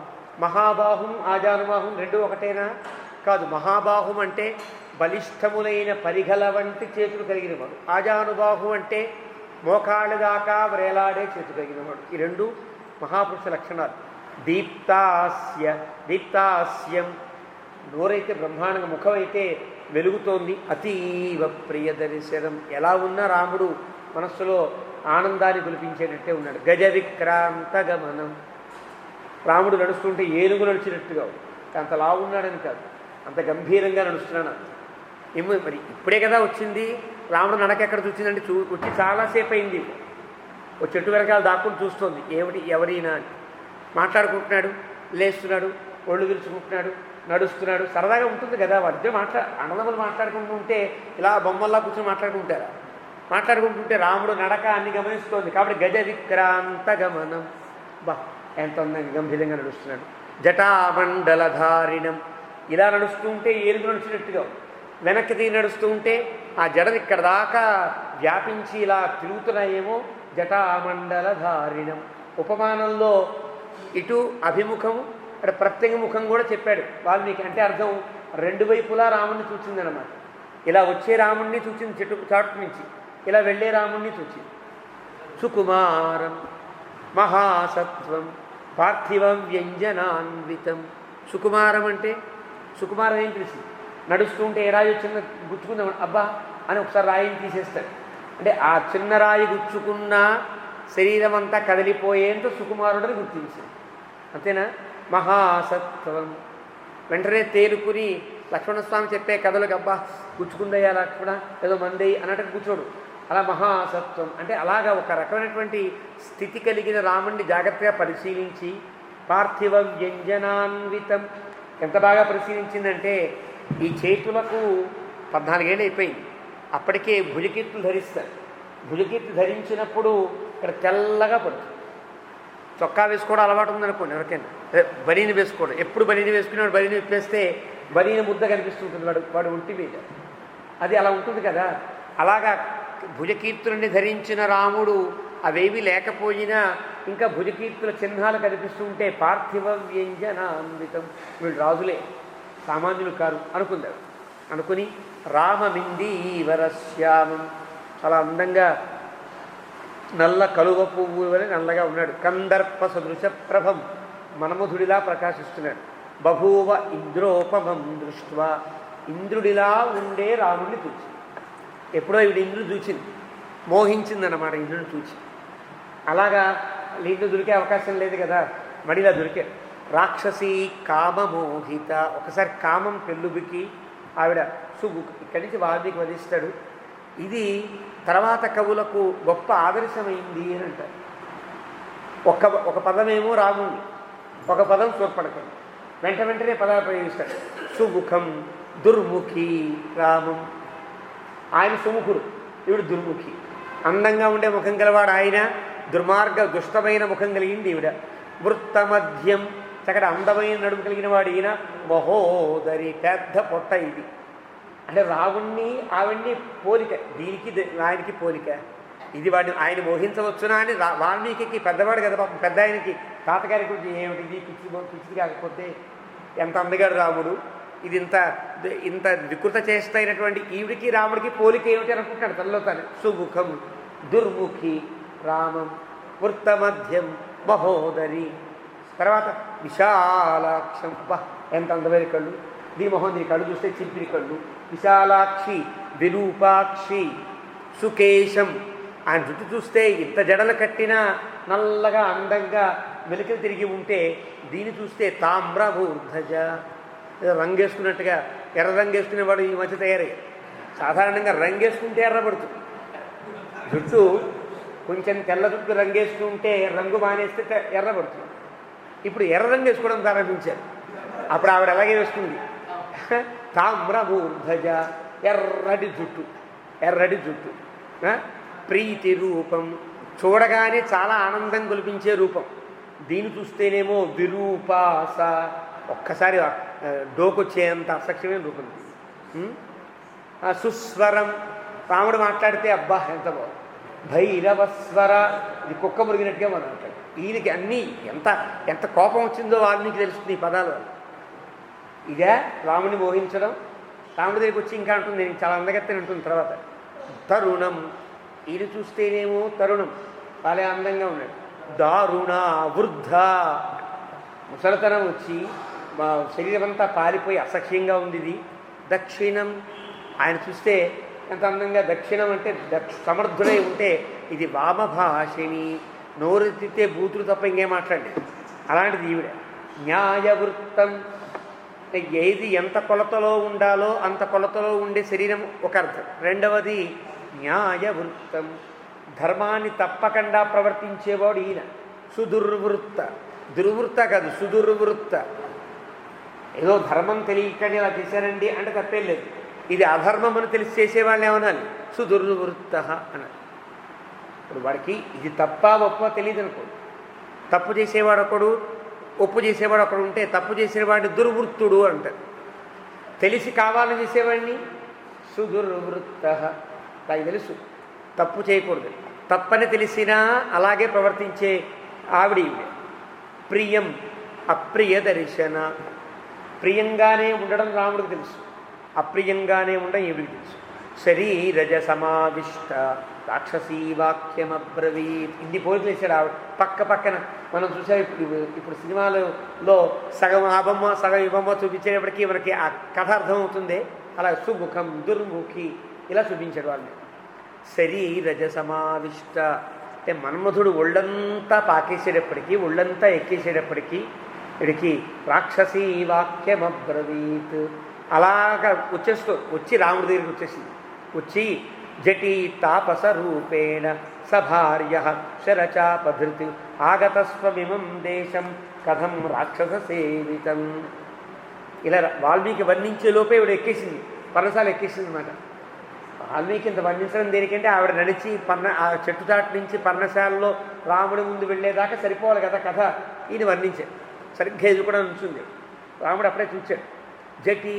మహాబాహుం ఆజానుబాహుం రెండూ ఒకటేనా? కాదు. మహాబాహుం అంటే బలిష్టములైన పరిగల వంటి చేతులు కలిగినవాడు. ఆజానుబాహు అంటే మోకాళ్ళ దాకా వ్రేలాడే చేతులు కలిగినవాడు. ఈ రెండు మహాపురుష లక్షణాలు. దీప్తాస్యం నోరైతే బ్రహ్మాండంగా, ముఖం అయితే వెలుగుతోంది. అతీవ ప్రియ దర్శనం. ఎలా ఉన్నా రాముడు మనస్సులో ఆనందాన్ని కులిపించేటట్టే ఉన్నాడు. గజ విక్రాంత గమనం. రాముడు నడుస్తుంటే ఏనుగు నడిచినట్టుగా, అంత లావు ఉన్నాడని కాదు, అంత గంభీరంగా నడుస్తున్నాడు. ఏమో మరి ఇప్పుడే కదా వచ్చింది రాముడు నడక ఎక్కడ చూసిందంటే వచ్చి చాలాసేపు అయింది. ఓ చెట్టు వెనకాల దాక్కుని చూస్తోంది, ఏమిటి ఎవరైనా అని. మాట్లాడుకుంటున్నాడు, లేస్తున్నాడు, ఒళ్ళు విరుచుకుంటున్నాడు, నడుస్తున్నాడు. సరదాగా ఉంటుంది కదా వాడిద్దరు. అన్నదమ్ములు మాట్లాడుకుంటూ ఉంటే ఇలా బొమ్మల్లా కూర్చొని మాట్లాడుకుంటుంటే రాముడు నడక అన్ని గమనిస్తోంది. కాబట్టి గజ విక్రాంత గమనం. బా ఎంత అందంగా గంభీరంగా నడుస్తున్నాడు. జటామండలధారిణం. ఇలా నడుస్తుంటే ఏనుగు నడిచినట్టుగా, వెనక్కి తిరిగి నడుస్తూ ఉంటే ఆ జడలు ఇక్కడ దాకా వ్యాపించి ఇలా తిరుగుతున్నాయేమో. జటామండలధారిణం. ఉపమానంలో ఇటు అభిముఖము, అక్కడ ప్రత్యేక ముఖం కూడా చెప్పాడు వాల్మీకి. అంటే అర్థం రెండు వైపులా రాముణ్ణి చూచిందనమాట. ఇలా వచ్చే రాముణ్ణి చూచింది చెట్టు చాటు నుంచి, ఇలా వెళ్ళే రాముణ్ణి చూచింది. సుకుమారం మహాసత్వం పార్థివం వ్యంజనాన్వితం. సుకుమారం అంటే సుకుమారం ఏం తెలిసి నడుస్తుంటే ఏ రాయి చిన్న గుచ్చుకుందాం అబ్బా అని ఒకసారి రాయిని తీసేస్తాడు. అంటే ఆ చిన్న రాయి గుచ్చుకున్న శరీరం అంతా కదిలిపోయేంత సుకుమారుడని గుర్తించింది. అంతేనా? మహాసత్వం. వెంటనే తేలుకుని లక్ష్మణస్వామి చెప్పే కథలకు అబ్బా గుచ్చుకుందయ్యా లక్ష్మణ ఏదో మంది అన్నట్టు కూర్చోడు. అలా మహాసత్వం అంటే అలాగా ఒక రకమైనటువంటి స్థితి కలిగిన రాముణ్ణి జాగ్రత్తగా పరిశీలించి పార్థివ వ్యంజనాన్వితం. ఎంత బాగా పరిశీలించిందంటే ఈ చేతులకు 14 ఏళ్ళు అయిపోయింది. అప్పటికే భుజకీర్తులు ధరిస్తారు. భుజకీర్తి ధరించినప్పుడు ఇక్కడ తెల్లగా పడుతుంది. చొక్కా వేసుకోవడం అలవాటు ఉందనుకోండి ఎవరికైనా, బనీని వేసుకోవడం. ఎప్పుడు బనీని వేసుకునేవాడు బనీని విప్పేస్తే బనీని ముద్ద కనిపిస్తుంటుంది వాడు ఒంటి మీద. అది అలా ఉంటుంది కదా. అలాగా భుజకీర్తులని ధరించిన రాముడు అవేవి లేకపోయినా ఇంకా భుజకీర్తుల చిహ్నాలు కనిపిస్తుంటే పార్థివ వ్యంజనాన్వితం. వీళ్ళు రాజులే, సామాన్యులు కారు అనుకుందారు. అనుకుని రామమిందీవరశ్యామం. చాలా అందంగా నల్ల కలువ పువ్వు వలె నల్లగా ఉన్నాడు. కందర్ప సదృశ ప్రభం. మన్మధుడిలా ప్రకాశిస్తున్నాడు. బభూవ ఇంద్రోపమం దృష్ట్వా. ఇంద్రుడిలా ఉండే రాముడిని చూసి, ఎప్పుడో ఇవి ఇంద్రుడు చూసింది, మోహించిందన్నమాట ఇంద్రుడిని చూసి. అలాగా ఇంద్రుడు దొరికే అవకాశం లేదు కదా, మడిలా దొరికాడు. రాక్షసి కామమోహిత. ఒకసారి కామం పెళ్ళుబికి ఆవిడ ఇక్కడి నుంచి వాల్మీకి వధిస్తాడు. ఇది తర్వాత కవులకు గొప్ప ఆదర్శమైంది అని అంటారు. ఒక పదమేమో రాముణ్ణి, ఒక పదం శూర్పణఖని. వెంటనే పదాలు ప్రయోగిస్తాడు. సుముఖం దుర్ముఖి రామం. ఆయన సుముఖుడు, ఈవిడ దుర్ముఖి. అందంగా ఉండే ముఖం గలవాడు ఆయన, దుష్టమైన ముఖం కలిగింది ఈవిడ. వృత్తమధ్యం, చక్కటి అందమైన నడుము కలిగిన వాడు ఈయన. మహోదరి, పెద్ద పొట్ట ఇది. అంటే రావుణ్ణి ఆవిడ్ని పోలిక, దీనికి ఆయనకి పోలిక. ఇది ఆయన మోహించవచ్చునా అని వాల్మీకి పెద్దవాడు కదా పాపం, పెద్ద ఆయనకి తాతగారి గురించి ఏమిటిది పిచ్చిది కాకపోతే ఎంత అందగాడు రాముడు, ఇది ఇంత వికృత చేష్ట అయినటువంటి ఈవిడికి రాముడికి పోలిక ఏమిటి అనుకుంటాడు తనలో తాను. సుముఖం దుర్ముఖి రామం వృత్తమధ్యం మహోదరి. తర్వాత విశాలాక్షం. ఎంత అందమైన కళ్ళు, దీని మొహం దీని కళ్ళు చూస్తే చింపిరి కళ్ళు. విశాలాక్షి విరూపాక్షి సుకేశం. ఆయన జుట్టు చూస్తే ఇంత జడలు కట్టినా నల్లగా అందంగా మెలికలు తిరిగి ఉంటే, దీన్ని చూస్తే తామ్రభూర్ధజ. రంగేసుకున్నట్టుగా ఎర్ర రంగేసుకునేవాడు ఈ మధ్య తయారయ్యారు. సాధారణంగా రంగేసుకుంటే ఎర్రబడుతుంది జుట్టు. కొంచెం తెల్ల జుట్టు రంగేసుకుంటే రంగు మానేస్తే ఎర్రబడుతుంది. ఇప్పుడు ఎర్ర రంగు వేసుకోవడం ప్రారంభించారు. అప్పుడు ఆవిడ అలాగే వేసుకుంది. తామ్రభూర్ధజ, ఎర్రటి జుట్టు. ప్రీతి రూపం, చూడగానే చాలా ఆనందం కల్పించే రూపం. దీన్ని చూస్తేనేమో విరూపాస, ఒక్కసారి డోకొచ్చేంత అసఖ్యమైన రూపం. సుస్వరం, రాముడు మాట్లాడితే అబ్బా ఎంత బాగు. భైరవస్వర, ఇది కుక్క మురిగినట్టుగా మనం మాట్లాడు. ఈయనకి అన్నీ ఎంత ఎంత కోపం వచ్చిందో వాల్మీకి తెలుస్తుంది ఈ పదాలు. ఇదే రాముడిని మోహించడం. రాముడి దగ్గరికి వచ్చి ఇంకా అంటుంది, నేను చాలా అందగత్తని అంటుంది తర్వాత. తరుణం, ఈయన చూస్తేనేమో తరుణం, చాలా అందంగా ఉన్నాడు. దారుణ వృద్ధ, ముసలితనం వచ్చి మా శరీరం అంతా పారిపోయి అసఖ్యంగా ఉంది ఇది. దక్షిణం, ఆయన చూస్తే ఎంత అందంగా, దక్షిణం అంటే సమర్థుడై ఉంటే ఇది వామభాషిణి, నోరెత్తితే బూతులు తప్ప ఇంకేం మాట్లాడలేదు, అలాంటిది ఈవిడ. న్యాయవృత్తం, ఏది ఎంత కొలతలో ఉండాలో అంత కొలతలో ఉండే శరీరం ఒక అర్థం. రెండవది న్యాయవృత్తం, ధర్మాన్ని తప్పకుండా ప్రవర్తించేవాడు ఈయన. సుదుర్వృత్త, దుర్వృత్త కాదు సుదుర్వృత్త, ఏదో ధర్మం తెలియకండి ఇలా చేశారండి అంటే తప్పేం లేదు, ఇది అధర్మం అని తెలిసి చేసేవాళ్ళు ఏమనాలి, సుదుర్వృత్త అనాలి. ఇప్పుడు వాడికి ఇది తప్ప ఒప్ప తెలియదు అనుకో, తప్పు చేసేవాడు ఒకడు ఒప్పు చేసేవాడు ఒకడు ఉంటే తప్పు చేసేవాడిని దుర్వృత్తుడు అంటారు, తెలిసి కావాలని చేసేవాడిని సుదుర్వృత్త. నాకు తెలుసు తప్పు చేయకూడదు, తప్పని తెలిసినా అలాగే ప్రవర్తించే ఆవిడ ఈవిడ. ప్రియం అప్రియ దర్శన, ప్రియంగానే ఉండడం రాముడికి తెలుసు, అప్రియంగానే ఉండడం ఈవిడికి తెలుసు. శరీరజ సమావిష్ట రాక్షసీ వాక్యమబ్రవీత్, ఇన్ని పోలికలు వేసాడు ఆవిడ. పక్క పక్కన మనం చూసాం. ఇప్పుడు సినిమాలలో సగం ఆ బొమ్మ సగం ఈ బొమ్మ చూపించేటప్పటికీ మనకి ఆ కథ అర్థమవుతుంది. అలా సుముఖం దుర్ముఖి ఇలా చూపించాడు వాళ్ళని. శరీరజ సమావిష్ట అంటే మన్మధుడు ఒళ్ళంతా పాకేసేటప్పటికీ, ఒళ్ళంతా ఎక్కేసేటప్పటికీ వీడికి రాక్షసీ వాక్యమబ్రవీత్ అలాగా వచ్చి రాముడి దగ్గరికి వచ్చేసింది. వచ్చి జటీ తాపస రూపేణ సభార్య శరచాపధృతి ఆగతస్వమిమం దేశం కథం రాక్షస సేవితం. ఇలా వాల్మీకి వర్ణించే లోపే ఇవిడ ఎక్కేసింది, పర్ణశాల ఎక్కేసింది అనమాట. వాల్మీకి ఇంత వర్ణించడం దేనికంటే ఆవిడ నడిచి ఆ చెట్టు చాటు నుంచి పర్ణశాలలో రాముడి ముందు వెళ్ళేదాకా సరిపోవాలి కదా కథ. ఈయన వర్ణించాడు, సరిగ్గా ఇది కూడా నుంచుంది. రాముడు అప్పుడే చూచాడు. జటి,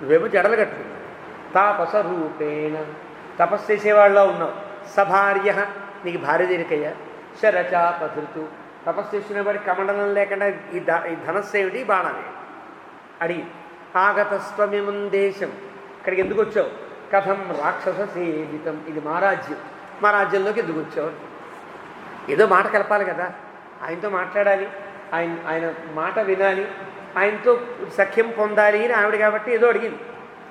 నువ్వేమో జడలు కట్టుకున్నావు. తాపస రూపేణ, తపస్సు చేసేవాళ్ళలో ఉన్నావు. సభార్య, నీకు భార్య దేనికయ్యా. శరచాపధృతు, తపస్సు చేసిన వాడికి కమండలం లేకుండా ఈ ధనస్సు ఏమిటి, బాణమే అడిగి. ఆగతస్వమిమం దేశం, ఇక్కడికి ఎందుకు వచ్చావు. కథం రాక్షస సేవితం, ఇది మా రాజ్యం, మా రాజ్యంలోకి ఎందుకు వచ్చావు. ఏదో మాట కలపాలి కదా, ఆయనతో మాట్లాడాలి, ఆయన మాట వినాలి, ఆయనతో సఖ్యం పొందాలి అని ఆవిడ కాబట్టి ఏదో అడిగింది.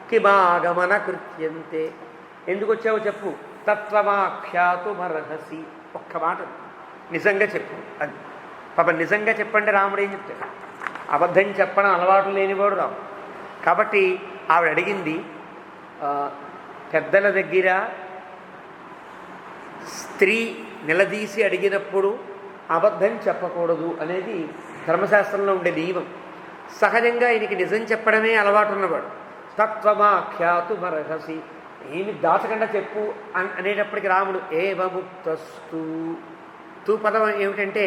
కిమాగమన కృత్యంతే, ఎందుకు వచ్చావో చెప్పు. తత్వమాఖ్యాతుమర్హసి, ఒక్క మాట నిజంగా చెప్పు అది. పాప నిజంగా చెప్పండి రాముడు ఏం చెప్తాడు. అబద్ధం చెప్పడం అలవాటు లేనివాడు రాముడు. కాబట్టి ఆవిడ అడిగింది, పెద్దల దగ్గర స్త్రీ నిలదీసి అడిగినప్పుడు అబద్ధం చెప్పకూడదు అనేది ధర్మశాస్త్రంలో ఉండే నియమం. సహజంగా ఈయనకి నిజం చెప్పడమే అలవాటు ఉన్నవాడు. తత్వమాఖ్యాతుమర్హసి, ఏమి దాచకుండా చెప్పు అనేటప్పటికి రాముడు ఏవముక్తస్తు, తూ పదం ఏమిటంటే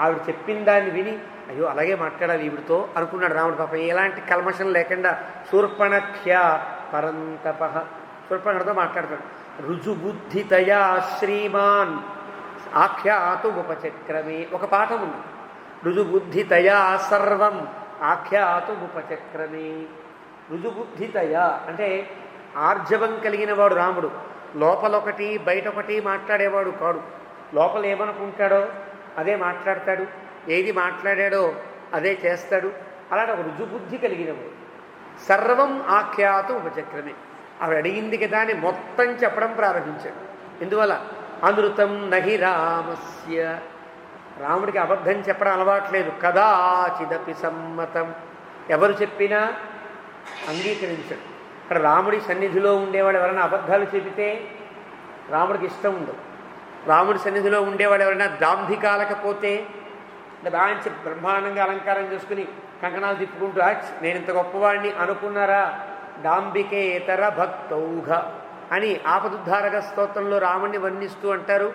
ఆవిడ చెప్పిన దాన్ని విని అయ్యో అలాగే మాట్లాడాలి ఈవిడితో అనుకున్నాడు రాముడు. పాపం ఎలాంటి కల్మషం లేకుండా శూర్పణఖ్య పరంతప, శూర్పణతో మాట్లాడతాడు. రుజుబుద్ధితయా శ్రీమాన్ ఆఖ్యాతుముపచక్రమే, ఒక పాఠం ఉంది. రుజుబుద్ధితయా సర్వం ఆఖ్యాతుముపచక్రమే. రుజుబుద్ధితయా అంటే ఆర్జవం కలిగిన వాడు రాముడు. లోపలొకటి బయటొకటి మాట్లాడేవాడు కాడు. లోపల ఏమనుకుంటాడో అదే మాట్లాడతాడు, ఏది మాట్లాడాడో అదే చేస్తాడు. అలాంటి ఒక రుజుబుద్ధి కలిగినవాడు. సర్వం ఆఖ్యాతు ఉపచక్రమే, ఆవిడ అడిగింది కదా అని మొత్తం చెప్పడం ప్రారంభించాడు. ఎందువల్ల అనృతం నహి రామస్య, రాముడికి అబద్ధం చెప్పడం అలవాట్లేదు. కదాచిదపి సమ్మతం, ఎవరు చెప్పినా అంగీకరించాడు. ఇక్కడ రాముడి సన్నిధిలో ఉండేవాడు ఎవరైనా అబద్ధాలు చెబితే రాముడికి ఇష్టం ఉండదు. రాముడి సన్నిధిలో ఉండేవాడు ఎవరైనా దాంభికాలకపోతే, దాంచి బ్రహ్మాండంగా అలంకారం చేసుకుని కంకణాలు తిప్పుకుంటూ నేను ఇంత గొప్పవాడిని అనుకున్నారా, డాంబికేతర భక్తౌఘ అని ఆపదుద్ధారక స్తోత్రంలో రాముడిని వర్ణిస్తూ అంటారు.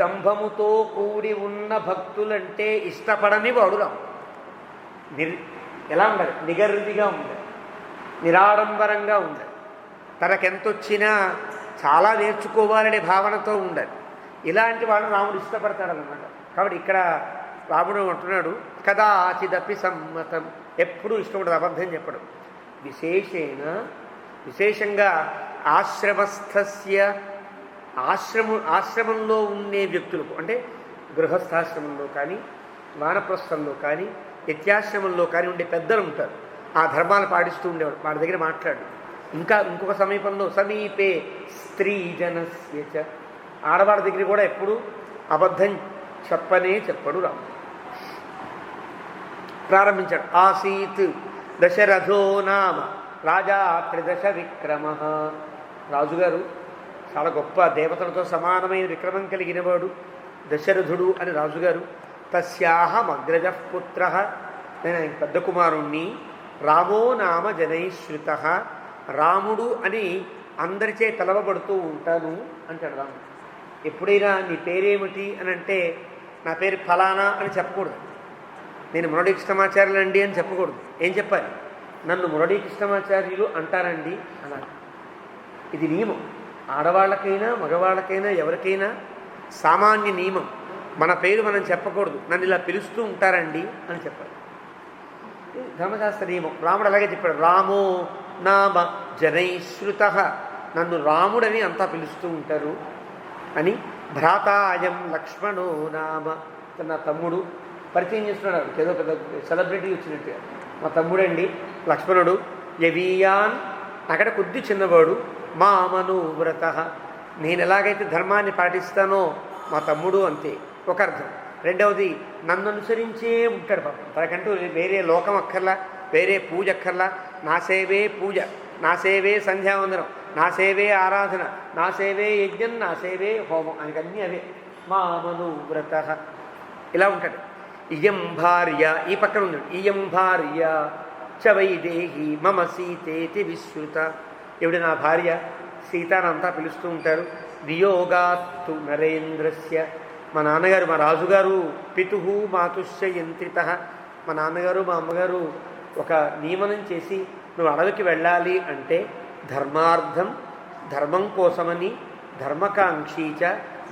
దంభముతో కూడి ఉన్న భక్తులంటే ఇష్టపడని వాడు రాముడు. ఎలా ఉండాలి? నిగర్విగా ఉండాలి, నిరాడంబరంగా ఉండాలి, తనకెంతొచ్చినా చాలా నేర్చుకోవాలనే భావనతో ఉండాలి. ఇలాంటి వాడు రాముడు ఇష్టపడతాడనమాట. కాబట్టి ఇక్కడ రాముడు అంటున్నాడు కదాచిదపి సమ్మతం, ఎప్పుడూ ఇష్టపడదు అబద్ధం చెప్పడం. విశేషంగా ఆశ్రమస్థస్య ఆశ్రమంలో ఉండే వ్యక్తులకు, అంటే గృహస్థాశ్రమంలో కానీ వానప్రస్థంలో కానీ నిత్యాశ్రమంలో కానీ ఉండే పెద్దలు ఉంటారు, ఆ ధర్మాలు పాటిస్తూ ఉండేవాడు. వాడి దగ్గర మాట్లాడు. ఇంకొక సమీపే స్త్రీజనస్య చ, ఆడవాడి దగ్గర కూడా ఎప్పుడు అబద్ధం చెప్పడు రాముడు. ప్రారంభించాడు. ఆసీత్ దశరథో నామ రాజా త్రిదశ విక్రమ. రాజుగారు చాలా గొప్ప, దేవతలతో సమానమైన విక్రమం కలిగినవాడు దశరథుడు అని రాజుగారు. తస్యాహమగ్రజ పుత్ర, నేను ఆయన పెద్ద కుమారుణ్ణి. రామో నామ జనైశ్రుత, రాముడు అని అందరిచే పిలవబడుతూ ఉంటాను అంటాడు రాముడు. ఎప్పుడైనా నీ పేరేమిటి అని అంటే నా పేరు ఫలానా అని చెప్పకూడదు. నేను మురళీ కృష్ణమాచార్యులండి అని చెప్పకూడదు. ఏం చెప్పాలి? నన్ను మురళీ కృష్ణమాచార్యులు అంటారండి అనాలి. ఇది నియమం. ఆడవాళ్ళకైనా మగవాళ్ళకైనా ఎవరికైనా సామాన్య నియమం. మన పేరు మనం చెప్పకూడదు. నన్ను ఇలా పిలుస్తూ ఉంటారండి అని చెప్పాలి. ధర్మశాస్త్ర నియమం. రాముడు అలాగే చెప్పాడు. రామో నామ జనైశ్రుత, నన్ను రాముడని అంతా పిలుస్తూ ఉంటారు అని. భ్రాతాయం లక్ష్మణో నామ, నా తమ్ముడు పరిచయం చేస్తున్నాడు. ఏదో పెద్ద సెలబ్రిటీ వచ్చినట్టుగా, మా తమ్ముడండి లక్ష్మణుడు. యవీయాన్, అక్కడ కొద్ది చిన్నవాడు. మామనువ్రత, నేను ఎలాగైతే ధర్మాన్ని పాటిస్తానో మా తమ్ముడు అంతే, ఒక అర్థం. రెండవది, నన్ను అనుసరించే ఉంటాడు పాపం. తనకంటూ వేరే లోకం అక్కర్లా, వేరే పూజ అక్కర్లా. నా సేవే పూజ, నా సేవే సంధ్యావందనం, నా సేవే ఆరాధన, నా సేవే యజ్ఞం, నా సేవే హోమం, ఆయనకన్నీ అవే. మామనువ్రత ఇలా ఉంటాడు. ఇయం భార్య, ఈ పక్కన ఉంది, ఇయం భార్య చ వైదేహి మమ సీతేతి విశ్రుత, ఎవడు నా భార్య సీతానంతా పిలుస్తూ ఉంటారు. వియోగాత్తు నరేంద్రస్య, మా నాన్నగారు మా రాజుగారు పితు మాతుశ్చ యంత్రిత, మా నాన్నగారు మా అమ్మగారు ఒక నియమనం చేసి నువ్వు అడవికి వెళ్ళాలి అంటే ధర్మార్థం, ధర్మం కోసమని, ధర్మకాంక్షీచ,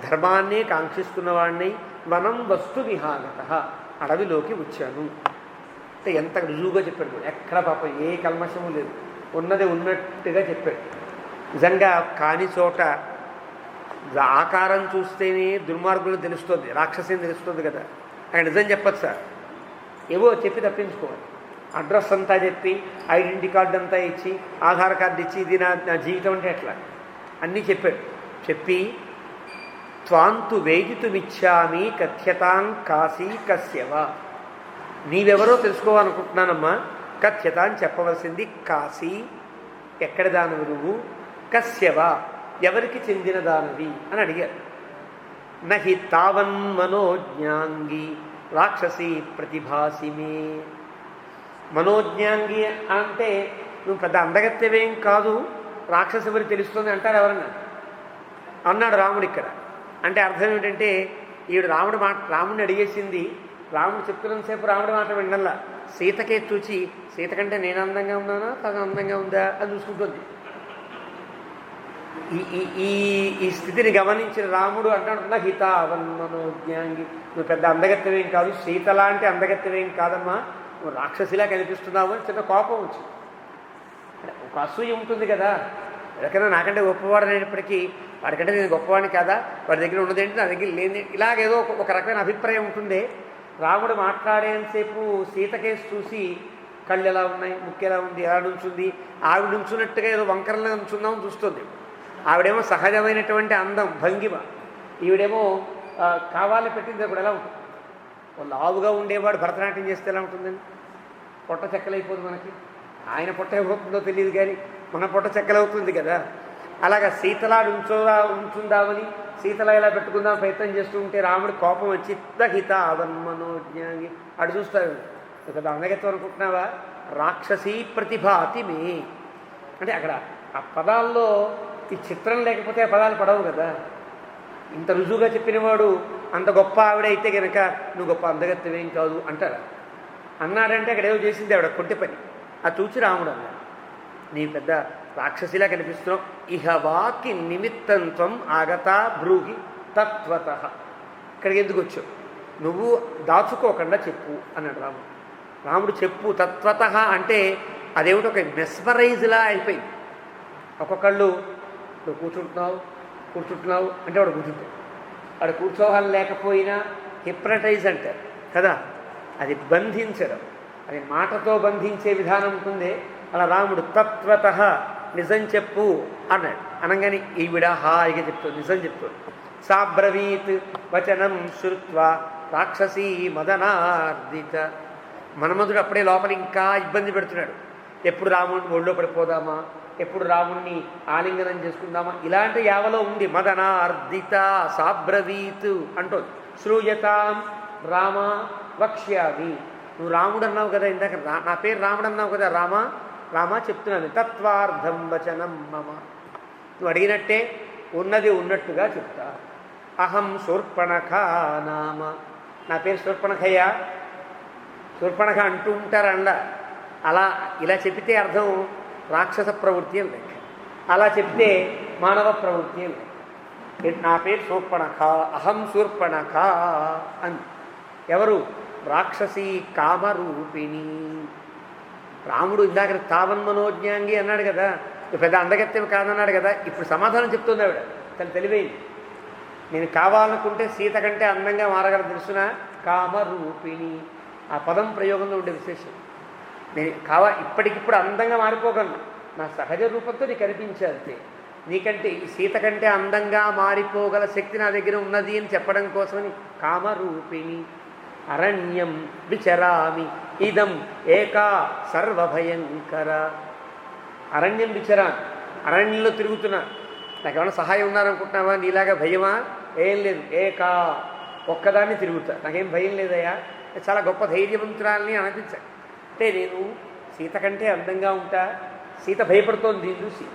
ధర్మాన్నే కాంక్షిస్తున్నవాడిని, వనం వస్తు విహాగత, అడవిలోకి వచ్చాను అంటే ఎంత రుజువుగా చెప్పాడు. ఎక్కడ పాపం ఏ కల్మషము లేదు, ఉన్నది ఉన్నట్టుగా చెప్పాడు. నిజంగా కాని చోట ఆకారం చూస్తేనే దుర్మార్గులు తెలుస్తుంది, రాక్షసిని తెలుస్తుంది కదా. ఆయన నిజం చెప్పచ్చు సార్, ఏవో చెప్పి తప్పించుకోవాలి. అడ్రస్ అంతా చెప్పి, ఐడెంటిటీ కార్డు అంతా ఇచ్చి, ఆధార్ కార్డు ఇచ్చి, ఇది నా జీవితం అంటే ఎట్లా అన్నీ చెప్పాడు. చెప్పి త్వాంతు వేదితుమిచ్చామి కథ్యతాం కాశీ కశ్యవ, నీవెవరో తెలుసుకోవాలనుకుంటున్నానమ్మా. కథ్యతాం చెప్పవలసింది, కాశీ ఎక్కడ దానవి నువ్వు, కశ్యవ ఎవరికి చెందిన దానవి అని అడిగారు. నహి తావన్ మనోజ్ఞాంగి రాక్షసి ప్రతిభాసిమే. మనోజ్ఞాంగి అంటే నువ్వు పెద్ద అందగత్తెవేం కాదు, రాక్షసి ఎవరికి తెలుస్తుంది అంటారు ఎవరన్నా అన్నాడు రాముడు ఇక్కడ. అంటే అర్థం ఏమిటంటే ఈవిడ రాముడిని అడిగేసింది. రాముడు చెప్తున్నంతసేపు రాముడి మాట వినల్లా, సీతకే చూచి సీత కంటే నేను అందంగా ఉన్నానా తను అందంగా ఉందా అని చూసుకుంటుంది. ఈ స్థితిని గమనించిన రాముడు అంటున్నా హితావన్ మనోజ్ఞాంగి, నువ్వు పెద్ద అందగత్తెవేం కాదు, సీత లాంటి అందగత్తెవేం కాదమ్మా, నువ్వు రాక్షసిలా కనిపిస్తున్నావు అని చిన్న కోపం వచ్చింది. ఒక అసూయ ఉంటుంది కదా, ఎవరికైనా నాకంటే గొప్పవాడు అనేటప్పటికీ వాడికంటే నేను గొప్పవాడిని కాదా, వాడి దగ్గర ఉన్నదేంటి నా దగ్గర లేని, ఇలాగేదో ఒక రకమైన అభిప్రాయం ఉంటుంది. రాముడు మాట్లాడేంతసేపు సీతకేసి చూసి కళ్ళు ఎలా ఉన్నాయి, ముక్కు ఎలా ఉంది, ఎలా నుంచుంది, ఆవిడ నుంచున్నట్టుగా ఏదో వంకరలో నుంచుందామని చూస్తుంది. ఆవిడేమో సహజమైనటువంటి అందం భంగిమ, ఈవిడేమో కావాలి పెట్టింది కూడా ఎలా ఉంటుంది. వాళ్ళు ఆవుగా ఉండేవాడు భరతనాట్యం చేస్తే ఎలా ఉంటుందండి, పొట్ట చెక్కలైపోతుంది మనకి. ఆయన పొట్ట ఏమవుతుందో తెలియదు కానీ మన పొట్ట చెక్కలవుతుంది కదా. అలాగా సీతలా ఉంచుందామని సీతలా ఇలా పెట్టుకుందాం ప్రయత్నం చేస్తూ ఉంటే రాముడి కోపం వచ్చి హిత అవన్మనోజ్ఞాంగి అడు చూస్తాడు. కదా అందగత్వం అనుకుంటున్నావా, రాక్షసీ ప్రతిభాతి మే అంటే అక్కడ ఆ పదాల్లో ఈ చిత్రం లేకపోతే ఆ పదాలు పడవు కదా. ఇంత రుజువుగా చెప్పినవాడు అంత గొప్ప ఆవిడైతే కనుక నువ్వు గొప్ప అందగత్తవేం కాదు అంటారా? అన్నాడంటే అక్కడ ఏదో చేసింది ఆవిడ కొంటె పని. అది చూచి రాముడు అన్నాడు, నీ పెద్ద రాక్షసిలా కనిపిస్తున్నావు. ఇహ వాకి నిమిత్తంత్వం ఆగతా బ్రూహి తత్వత. ఇక్కడికి ఎందుకు వచ్చావు? నువ్వు దాచుకోకుండా చెప్పు అన్నాడు రాముడు. రాముడు చెప్పు తత్వత అంటే అదేమిటి ఒక మెస్మరైజ్లా అయిపోయింది. ఒక్కొక్కళ్ళు నువ్వు కూర్చుంటున్నావు అంటే వాడు కూర్చుంటాడు. వాడు కూర్చోవాలి లేకపోయినా హిప్నటైజ్ అంటారు కదా, అది బంధించడం, అది మాటతో బంధించే విధానం ఉంటుంది. అలా రాముడు తత్వత నిజం చెప్పు అన్నాడు. అనగానే ఈవిడ హాయిగా చెప్తుంది, నిజం చెప్తుంది. సాబ్రవీత్ వచనం శ్రుత్వా రాక్షసీ మదనార్దిత. మన్మధుడు అప్పుడే లోపల ఇంకా ఇబ్బంది పెడుతున్నాడు. ఎప్పుడు రాముడిని ఒళ్ళో పడిపోదామా, ఎప్పుడు రాముణ్ణి ఆలింగనం చేసుకుందామా, ఇలాంటి యావలో ఉంది. మదనార్దిత సాబ్రవీత్ అంటోంది. శ్రూయతాం రామ వక్ష్యామి. నువ్వు రాముడు అన్నావు కదా ఇందాక, నా పేరు రాముడు అన్నావు కదా, రామా చెప్తున్నాను. తత్వార్థం వచనం మమ. నువ్వు అడిగినట్టే ఉన్నది ఉన్నట్టుగా చెప్తా. అహం శూర్పణఖ నామ. నా పేరు శూర్పణఖయ్య. శూర్పణఖ అంటూ ఉంటారండ. అలా ఇలా చెప్తే అర్థం రాక్షస ప్రవృత్తి అని లెక్క, అలా చెప్తే మానవ ప్రవృత్తి అని లెక్క. నా పేరు శూర్పణఖ, అహం శూర్పణఖ అని. ఎవరు? రాక్షసీ కామరూపిణి. రాముడు ఇందాక తావన్మనోజ్ఞాంగి అన్నాడు కదా, పెద్ద అందగత్యం కాదన్నాడు కదా. ఇప్పుడు సమాధానం చెప్తుంది ఆవిడ, తను తెలివైంది. నేను కావాలనుకుంటే సీత కంటే అందంగా మారగల తెలుసున కామరూపిణి. ఆ పదం ప్రయోగంలో ఉండే విశేషం. నేను ఇప్పటికిప్పుడు అందంగా మారిపోగలను, నా సహజ రూపంతో నీకు కనిపించాలి. నీకంటే ఈ సీత కంటే అందంగా మారిపోగల శక్తి నా దగ్గర ఉన్నది అని చెప్పడం కోసమని కామరూపిణి. అరణ్యం విచరామి ఇదం ఏకా సర్వభయంకర. అరణ్యం విచరామి, అరణ్యంలో తిరుగుతున్నా. నాకేమైనా సహాయం ఉన్నారనుకుంటున్నావా? నీలాగా భయమా? ఏం లేదు. ఏకా, ఒక్కదాన్ని తిరుగుతా, నాకేం భయం లేదయ్యా. చాలా గొప్ప ధైర్యవంతురాలని అనిపించాను. అంటే నేను సీత కంటే అందంగా ఉంటా. సీత భయపడుతోంది దీన్ని చూసి,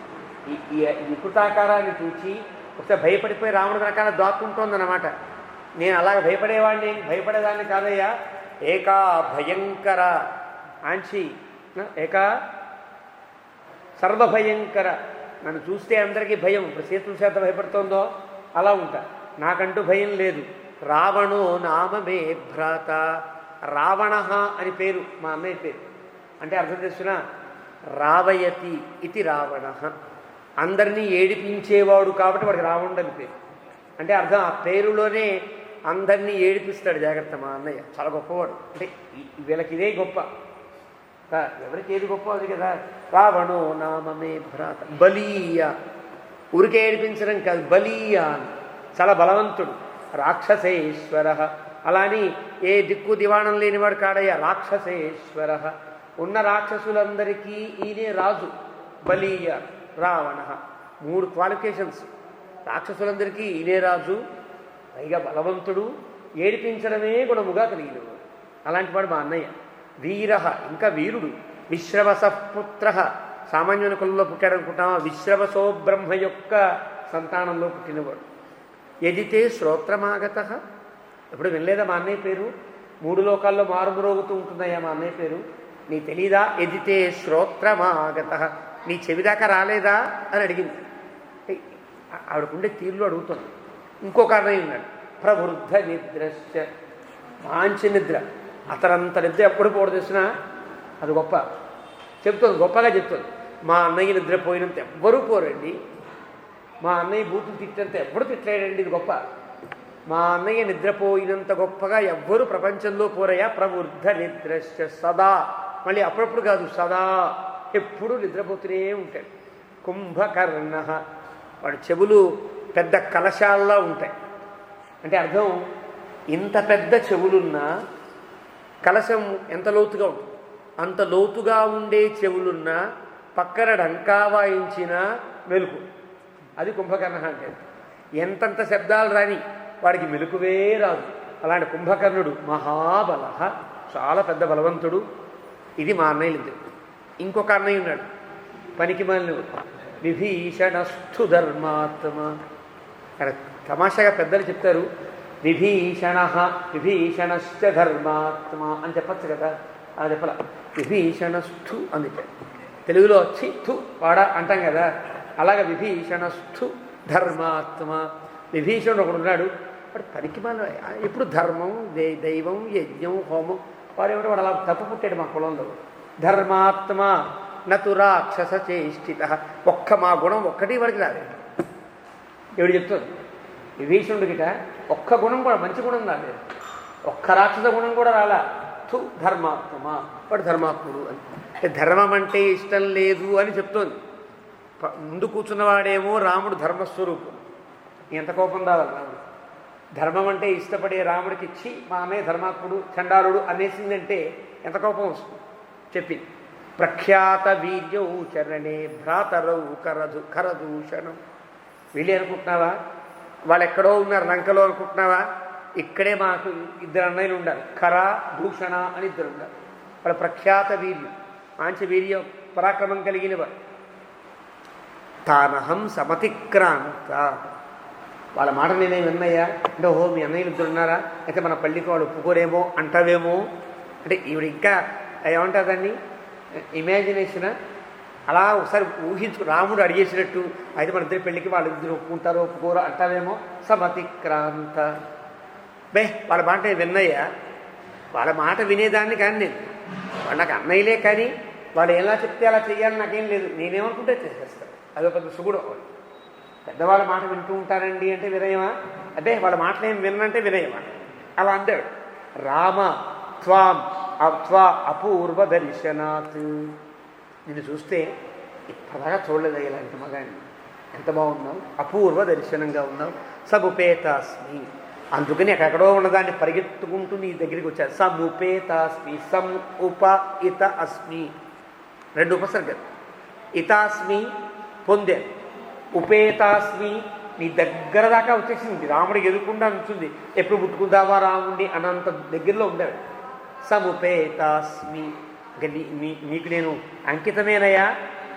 ఈ వికృతాకారాన్ని చూసి ఒకసారి భయపడిపోయి రాముడి రకాల దాక్కుంటోందన్నమాట. నేను అలాగ భయపడేవాడిని, భయపడేదాన్ని కాదయ్యా. ఏకా భయంకర ఆంచి, ఏకా సర్వభయంకర. నన్ను చూస్తే అందరికీ భయం. ఇప్పుడు సీతల చేత భయపడుతోందో అలా ఉంటా, నాకంటూ భయం లేదు. రావణో నామమే భ్రాత. రావణ అని పేరు మా అన్నయ్య పేరు. అంటే అర్థం చేస్తున్నా, రావయతి ఇది రావణ. అందరినీ ఏడిపించేవాడు కాబట్టి వాడికి రావణుడు అని పేరు. అంటే అర్థం ఆ పేరులోనే అందరినీ ఏడిపిస్తాడు. జాగ్రత్త, మా అన్నయ్య చాలా గొప్పవాడు. అంటే వీళ్ళకి ఇదే గొప్ప, ఎవరికి ఏది గొప్ప అది కదా. రావణో నామమే భ్రాత. బలీయ, ఊరికే ఏడిపించడం కాదు, బలీయ చాలా బలవంతుడు. రాక్షసేశ్వర, అలాని ఏ దిక్కు దివాణం లేనివాడు కాడయ్యా. రాక్షసేశ్వర, ఉన్న రాక్షసులందరికీ ఈయనే రాజు. బలీయ రావణ, 3 క్వాలిఫికేషన్స్. రాక్షసులందరికీ ఈయనే రాజు, పైగా బలవంతుడు, ఏడిపించడమే గుణముగా కలిగినవాడు. అలాంటి వాడు మా అన్నయ్య. వీర, ఇంకా వీరుడు. విశ్రవసపుత్ర, సామాన్యుని కులంలో పుట్టాడు అనుకుంటామా? విశ్రవసో బ్రహ్మ యొక్క సంతానంలో పుట్టినవాడు. ఎదితే శ్రోత్రమాగత. ఎప్పుడు వినలేదా మా అన్నయ్య పేరు? 3 లోకాల్లో మారుమ్రోగుతూ ఉంటుందయ్యా మా అన్నయ్య పేరు. నీ తెలీదా? ఎదితే శ్రోత్రమాగత, నీ చెవిదాకా రాలేదా అని అడిగింది. ఆవిడకుండే తీరులో అడుగుతుంది. ఇంకొక అన్నయ్య ఉన్నాడు, ప్రవృద్ధ నిద్రశ్చ. మంచి నిద్ర, అతనంత నిద్ర ఎప్పుడు పోడు తెచ్చినా అది గొప్ప చెప్తుంది, గొప్పగా చెప్తుంది. మా అన్నయ్య నిద్రపోయినంత ఎవ్వరూ పోరండి, మా అన్నయ్య బూతులు తిట్టినంత ఎవ్వరు తిట్టలేడండి, ఇది గొప్ప. మా అన్నయ్య నిద్రపోయినంత గొప్పగా ఎవ్వరూ ప్రపంచంలో పోరయ్యా. ప్రవృద్ధ నిద్రశ్చ సదా, మళ్ళీ అప్పుడప్పుడు కాదు, సదా ఎప్పుడూ నిద్రపోతూనే ఉంటాడు. కుంభకర్ణ, వాడు చెవులు పెద్ద కలశాల్లా ఉంటాయి. అంటే అర్థం, ఇంత పెద్ద చెవులున్నా కలశం ఎంత లోతుగా ఉంటుంది, అంత లోతుగా ఉండే చెవులున్నా పక్కన డంకా వాయించిన మెలుకు, అది కుంభకర్ణ అంటే. ఎంతంత శబ్దాలు రాని వాడికి మెలుకువే రాదు. అలాంటి కుంభకర్ణుడు మహాబల, చాలా పెద్ద బలవంతుడు. ఇది మా అన్నయ్యలు. ఇంకొక అన్నయ్య ఉన్నాడు, పనికి మాలినవాడు. విభీషణస్థు ధర్మాత్మ. తమాషాగా పెద్దలు చెప్తారు, విభీషణ విభీషణశ్చ ధర్మాత్మ అని చెప్పచ్చు కదా, అలా చెప్పాల, విభీషణస్థు అని చెప్పారు. తెలుగులో వచ్చి థు వాడా అంటాం కదా, అలాగే విభీషణస్థు ధర్మాత్మ. విభీషణుడు ఒకడు ఉన్నాడు, వాడు పనికి మన ఎప్పుడు ధర్మం దైవం యజ్ఞం హోమం వాడు ఏమిటో వాడు అలా తప్పు పుట్టాడు మా కులంలో. ధర్మాత్మ నతు రాక్షస చేష్టిత. ఒక్క మా గుణం ఒక్కటి వాడికి రాలేదు. ఎవడు చెప్తుంది విభీషణుడికిట ఒక్క గుణం కూడా మంచి గుణం రాలేదు, ఒక్క రాక్షస గుణం కూడా రాలా. తు ధర్మాత్మ, వాడు ధర్మాత్ముడు అని. ధర్మం అంటే ఇష్టం లేదు అని చెప్తోంది. ముందు కూర్చున్నవాడేమో రాముడు ధర్మస్వరూపం, ఎంత కోపం రావాలి రాముడు. ధర్మం అంటే ఇష్టపడే రాముడికి ఇచ్చి మా అన్నయ్య ధర్మాత్ముడు చండాలుడు అనేసిందంటే ఎంత కోపం వస్తుంది చెప్పింది. ప్రఖ్యాత వీర్యౌ చరణే భ్రాతరౌ కరదూషణం. వీళ్ళే అనుకుంటున్నావా, వాళ్ళు ఎక్కడో ఉన్నారు లంకలో అనుకుంటున్నావా, ఇక్కడే మాకు ఇద్దరు అన్నయ్యలు ఉండాలి, ఖర భూషణ అని ఇద్దరు ఉండాలి. వాళ్ళ ప్రఖ్యాత వీర్యం, మంచి వీర్యం పరాక్రమం కలిగిన వారు. తానహం సమతిక్రాంత. వాళ్ళ మాట నేనేమి విన్నయ్యా అంటే, ఓహో మీ అన్నయ్యలు ఇద్దరు ఉన్నారా, అయితే మన పల్లికి వాళ్ళు ఒప్పుకోరేమో అంటావేమో అంటే ఈవిడ ఇంకా ఏమంటారు దాన్ని ఇమాజినేషన్ అలా ఒకసారి ఊహించుకు రాముడు అడిగేసినట్టు, అయితే మన ఇద్దరి పెళ్ళికి వాళ్ళు ఇద్దరు ఒప్పుకుంటారో ఒప్పుకోరో అంటావేమో. సమతిక్రాంత. బే వాళ్ళ మాట నేను విన్నయ్యా, వాళ్ళ మాట వినేదాన్ని కానీ నేను, వాళ్ళు నాకు అన్నయ్యలే కానీ వాళ్ళు ఎలా చెప్తే అలా చేయాలని నాకేం లేదు, నేనేమనుకుంటే చేసేస్తాను. అదో పెద్ద సుగుడు. పెద్దవాళ్ళ మాట వింటూ ఉంటారండి అంటే వినయమా, అదే వాళ్ళ మాటలు ఏం వినంటే వినయమా, అలా అంటాడు. రామ త్వాం అపూర్వ దర్శనాత్. నిన్ను చూస్తే ఇప్పటిదాకా చూడలేదు ఇలాంటి మగాన్ని, ఎంత బాగున్నావు, అపూర్వ దర్శనంగా ఉన్నావు. సముపేతాస్మి. అందుకని ఎక్కడో ఉన్నదాన్ని పరిగెత్తుకుంటూ నీ దగ్గరికి వచ్చారు. సముపేతాస్మి, ఉప ఇత అస్మి, రెండు ఉపసర్గలు. ఇతాస్మి పొందాను, ఉపేతాస్మి నీ దగ్గర దాకా వచ్చేసింది, రాముడికి ఎదుర్కొండా ఉంచుంది, ఎప్పుడు పుట్టుకుందావా రాముడిని అనంత దగ్గరలో ఉండాడు. సముపేతాస్మి, నీకు నేను అంకితమేనయా.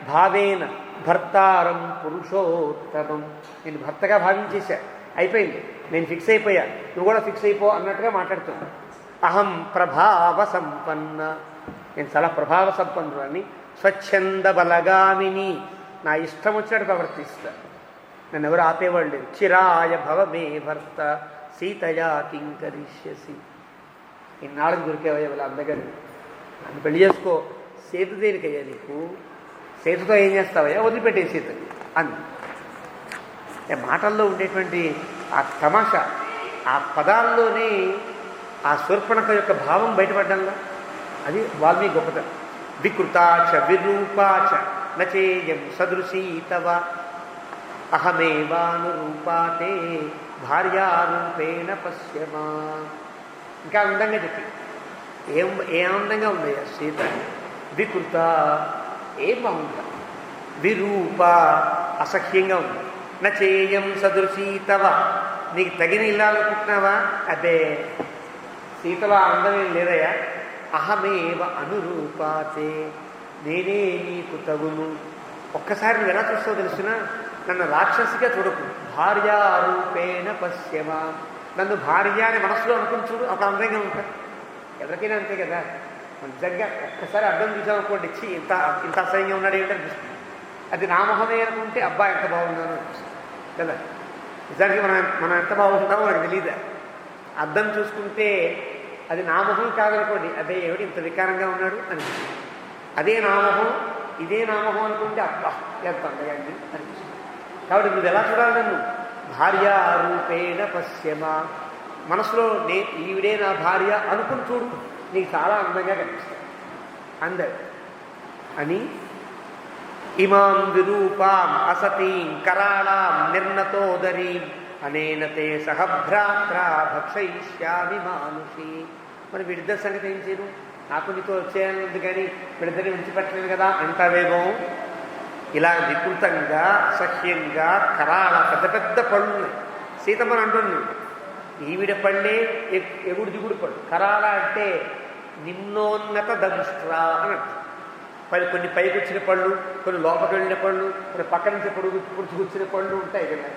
భావేన భర్తారం పురుషోత్తమం. నేను భర్తగా భావించేశా, అయిపోయింది, నేను ఫిక్స్ అయిపోయా, నువ్వు కూడా ఫిక్స్ అయిపో అన్నట్టుగా మాట్లాడుతున్నా. అహం ప్రభావ సంపన్న, నేను చాలా ప్రభావ సంపన్నురాన్ని. స్వచ్ఛంద బలగామిని, నా ఇష్టం వచ్చినట్టు ప్రవర్తిస్తా, నన్ను ఎవరు ఆపేవాళ్ళు లేదు. చిరాయ భవమే భర్త సీతయా కింకరిష్యసి. ఇన్నాళ్ళకి దొరికేవయ్యా వాళ్ళ అందగారు, నన్ను పెళ్లి చేసుకో. సీత దేనికయ్యా నీకు, సీతతో ఏం చేస్తావయ్యా, వదిలిపెట్టే సీతని అంది. మాటల్లో ఉండేటువంటి ఆ తమాషా, ఆ పదాల్లోనే ఆ శూర్పణఖ యొక్క భావం బయటపడ్డంగా, అది వాల్మీకి గొప్పతనం. వికృతాచ విరూపాచ నచేయం సదృశీతవ అహమేవానురూపాతే భార్యారూపేణ పశ్యమా. ఇంకా అందంగా చెప్పి ఏ ఆనందంగా ఉందయ్యా సీత. వికృత ఏం బాగుందా, విరూప అసహ్యంగా ఉంది. నచేయం సదృశీతవ, నీకు తగిన ఇల్లాలనుకుంటున్నావా, అదే సీతలో అందమేం లేదయ్యా. అహమేవ అనురూపాతే, నేనే నీకు తగును. ఒక్కసారి నువ్వు ఎలా చూస్తావు తెలుసిన, నన్ను రాక్షసిగా చూడకు, భార్యారూపేణ పశ్యమా, నన్ను భార్య అని మనసులో అనుకుని చూడు, అప్పుడు అందంగా ఉంటా. ఎవరికైనా అంతే కదా, నిజంగా ఒక్కసారి అర్థం చూసామనుకోండి, ఇచ్చి ఇంత ఇంత అసహ్యంగా ఉన్నాడు ఏంటో అనిపిస్తుంది. అది నా మొహమే అనుకుంటే అబ్బా ఎంత బాగున్నాను అనిపిస్తుంది కదా. నిజానికి మనం ఎంత బాగుంటామో మనకు తెలియదా. అర్థం చూసుకుంటే అది నా మొహం కాదనుకోండి, అదే ఏమిటి ఇంత వికారంగా ఉన్నాడు అనిపిస్తుంది. అదే నా మొహం, ఇదే నా మొహం అనుకుంటే అబ్బా ఎంత అందగా అనిపిస్తుంది. కాబట్టి నువ్వు ఎలా చూడాలి, నన్ను భార్యారూపేణ పశ్యమా, మనసులో ఈవిడే నా భార్య అనుకుని చూడు, నీకు చాలా అందంగా కనిపిస్తుంది అందరు అని. ఇమాం విరూపాం అసతీం కరాళాం నిర్ణతోదరీం అనేన తే సహభ్రాత్రా భక్షయిష్యామి మానుషి. మరి వీడిద్దరి సంగతి ఏం చేయను, నాకు నీతో వచ్చేయాలి కానీ వీడిద్దరిని విడిచిపెట్టలేదు కదా అంటావేమో. ఇలా వికృతంగా అసహ్యంగా కరాళ పెద్ద పెద్ద పళ్ళు ఉన్నాయి. సీతమ్మని అంటుంది, ఈవిడ పళ్ళే ఎగుడు దిగుడు పళ్ళు. కరాళ అంటే నిమ్నోన్నత దంష్ట్రా అని అర్థం. కొన్ని పైకి వచ్చిన పళ్ళు, కొన్ని లోపలికి వెళ్ళిన పళ్ళు, కొన్ని పక్క నుంచి పొడుచుకొచ్చిన పళ్ళు ఉంటాయి కదా.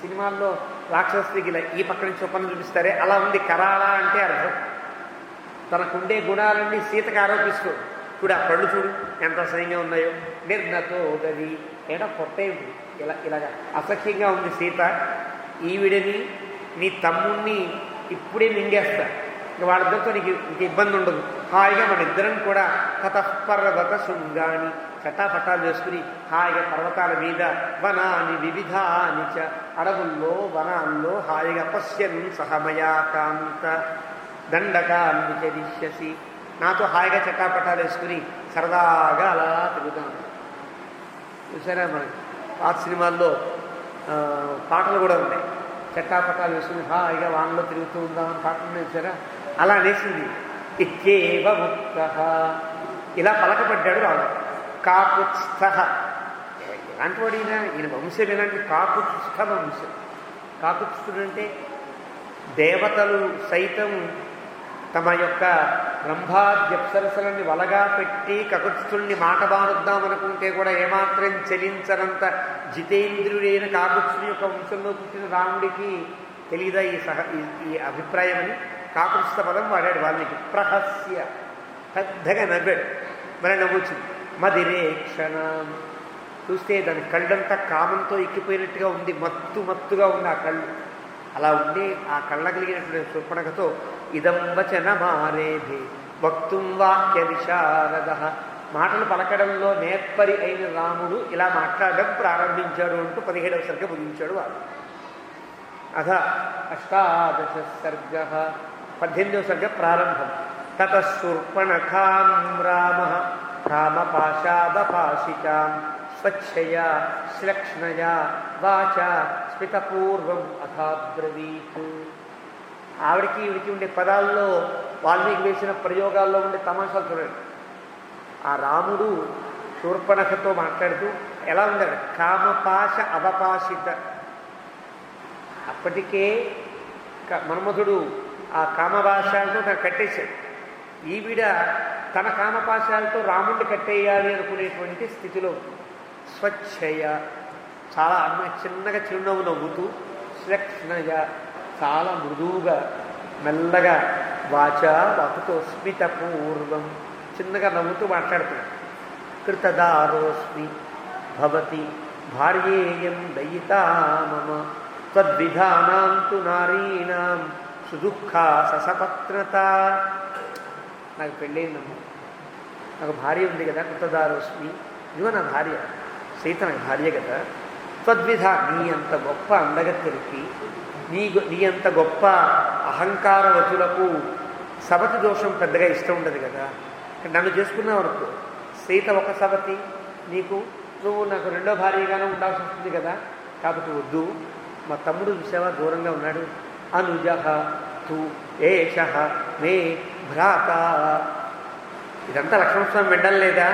సినిమాల్లో రాక్షసుడికి ఇలా ఈ పక్క నుంచి చొప్పని చూపిస్తారే అలా ఉంది కరాళ అంటే అర్థం. తనకుండే గుణాలన్నీ సీతకు ఆరోపిస్తూ చూడు ఆ పళ్ళు చూడు ఎంత అసహ్యంగా ఉన్నాయో. నిర్ణతో గది ఏటో కొత్త ఏమిటి ఇలాగా అసఖ్యంగా ఉంది సీత. ఈవిడని నీ తమ్ముణ్ణి ఇప్పుడే మింగేస్తా, ఇంక వాళ్ళిద్దరితో నీకు ఇంక ఇబ్బంది ఉండదు. హాయిగా మన ఇద్దరం కూడా తతఃపర్వత శృంగాని చట్టాపట్టాలు చేసుకుని హాయిగా పర్వతాల మీద వనాని వివిధాని చ అడవుల్లో వనాల్లో హాయిగా పశ్యన్ సహమయా కాంత దండకాన్ని చరిష్యసి, నాతో హాయిగా చట్టాపట్టాలు వేసుకుని సరదాగా అలా తిరుగుతాను. చూసారా మనకి పాత సినిమాల్లో పాటలు కూడా ఉన్నాయి, చట్టాపట్టాలు వేసుకుని హాయిగా వానలో తిరుగుతూ ఉందామని పాటలు ఉన్నాయి చూసారా. అలా అనేసింది. ఇత్యేవ ముక్త ఇలా పలకబడ్డాడు రాముడు. కాకుత్స్థ ఎలాంటి వాడు ఈయన వంశం ఎలాంటి కాకుత్స్థ వంశం. కాకుత్స్థుడు అంటే దేవతలు సైతం తమ యొక్క బ్రహ్మాద్యప్సరసలని వలగా పెట్టి కకుత్స్థుల్ని మాట బారుద్దామనుకుంటే కూడా ఏమాత్రం చలించనంత జితేంద్రుడైన కాకుత్స్థుడి యొక్క వంశంలో పుట్టిన రాముడికి తెలియదా ఈ అభిప్రాయం అని కాకుత్స్థ పదం వాడాడు వాల్మీకి. ప్రహస్య పెద్దగా నవ్వాడు. మరి నవ్వొచ్చింది. మదిరేక్షణం చూస్తే దాని కళ్ళంతా కామంతో ఎక్కిపోయినట్టుగా ఉంది, మత్తుగా ఉంది ఆ కళ్ళు. అలా ఉండి ఆ కళ్ళ కలిగినటువంటి శూర్పణఖతో ఇదం వచన మారేభి వక్తుం వాక్య విశారద, మాటలు పలకడంలో నేర్పరి అయిన రాముడు ఇలా మాట్లాడడం ప్రారంభించాడు అంటూ 17వ సర్గ ముగించాడు వాడు. అథ 18 సర్గ 18వ సర్గ ప్రారంభం. తతః శూర్పణఖాం రామః కామపాశాదపాశితాం స్వచ్ఛయా శ్లక్ష్ణయా వాచా స్మితపూర్వం అథాబ్రవీత్. ఆవిడికి ఈవిడికి ఉండే పదాల్లో వాల్మీకి వేసిన ప్రయోగాల్లో ఉండే తమాషాలు చూడండి. ఆ రాముడు శూర్పణఖతో మాట్లాడుతూ ఎలా ఉండాడు, కామపాశ అవపాశిత. అప్పటికే మన్మధుడు ఆ కామపాశాలతో తను కట్టేశాడు. ఈవిడ తన కామపాశాలతో రాముడిని కట్టేయాలి అనుకునేటువంటి స్థితిలో స్వచ్ఛయ చాలా చిన్నగా చిరునవ్వు నవ్వుతూ, శ్లక్ష్ణయ చాలా మృదువుగా మెల్లగా, వాచ వాకుతో స్మితపూర్వం చిన్నగా నవ్వుతూ మాట్లాడుతున్నాడు. కృతదారోస్మి భవతి భార్యేయం దయితా మమ తద్విధానాం తు నారీణాం సుదుఃఖా ససపత్నత. నాకు పెళ్ళయిందమ్మా, నాకు భార్య ఉంది కదా, కృతదారోస్మి, ఇదిగో నా భార్య సీత నాకు భార్య కదా. తద్విధ నీ అంత గొప్ప అందగత్తెరికి, నీ అంత గొప్ప అహంకారవతులకు సవతి దోషం పెద్దగా ఇష్టం ఉండదు కదా. నన్ను చేసుకున్నావు అనుకో, సీత ఒక సవతి, నువ్వు నాకు రెండో భార్యగానే ఉండాల్సి వస్తుంది కదా. కాబట్టి వద్దు. మా తమ్ముడు చూసావా దూరంగా ఉన్నాడు. అనుజః తు ఏషః మే భ్రాత. ఇదంతా లక్ష్మణస్వామి వినడం లేదా?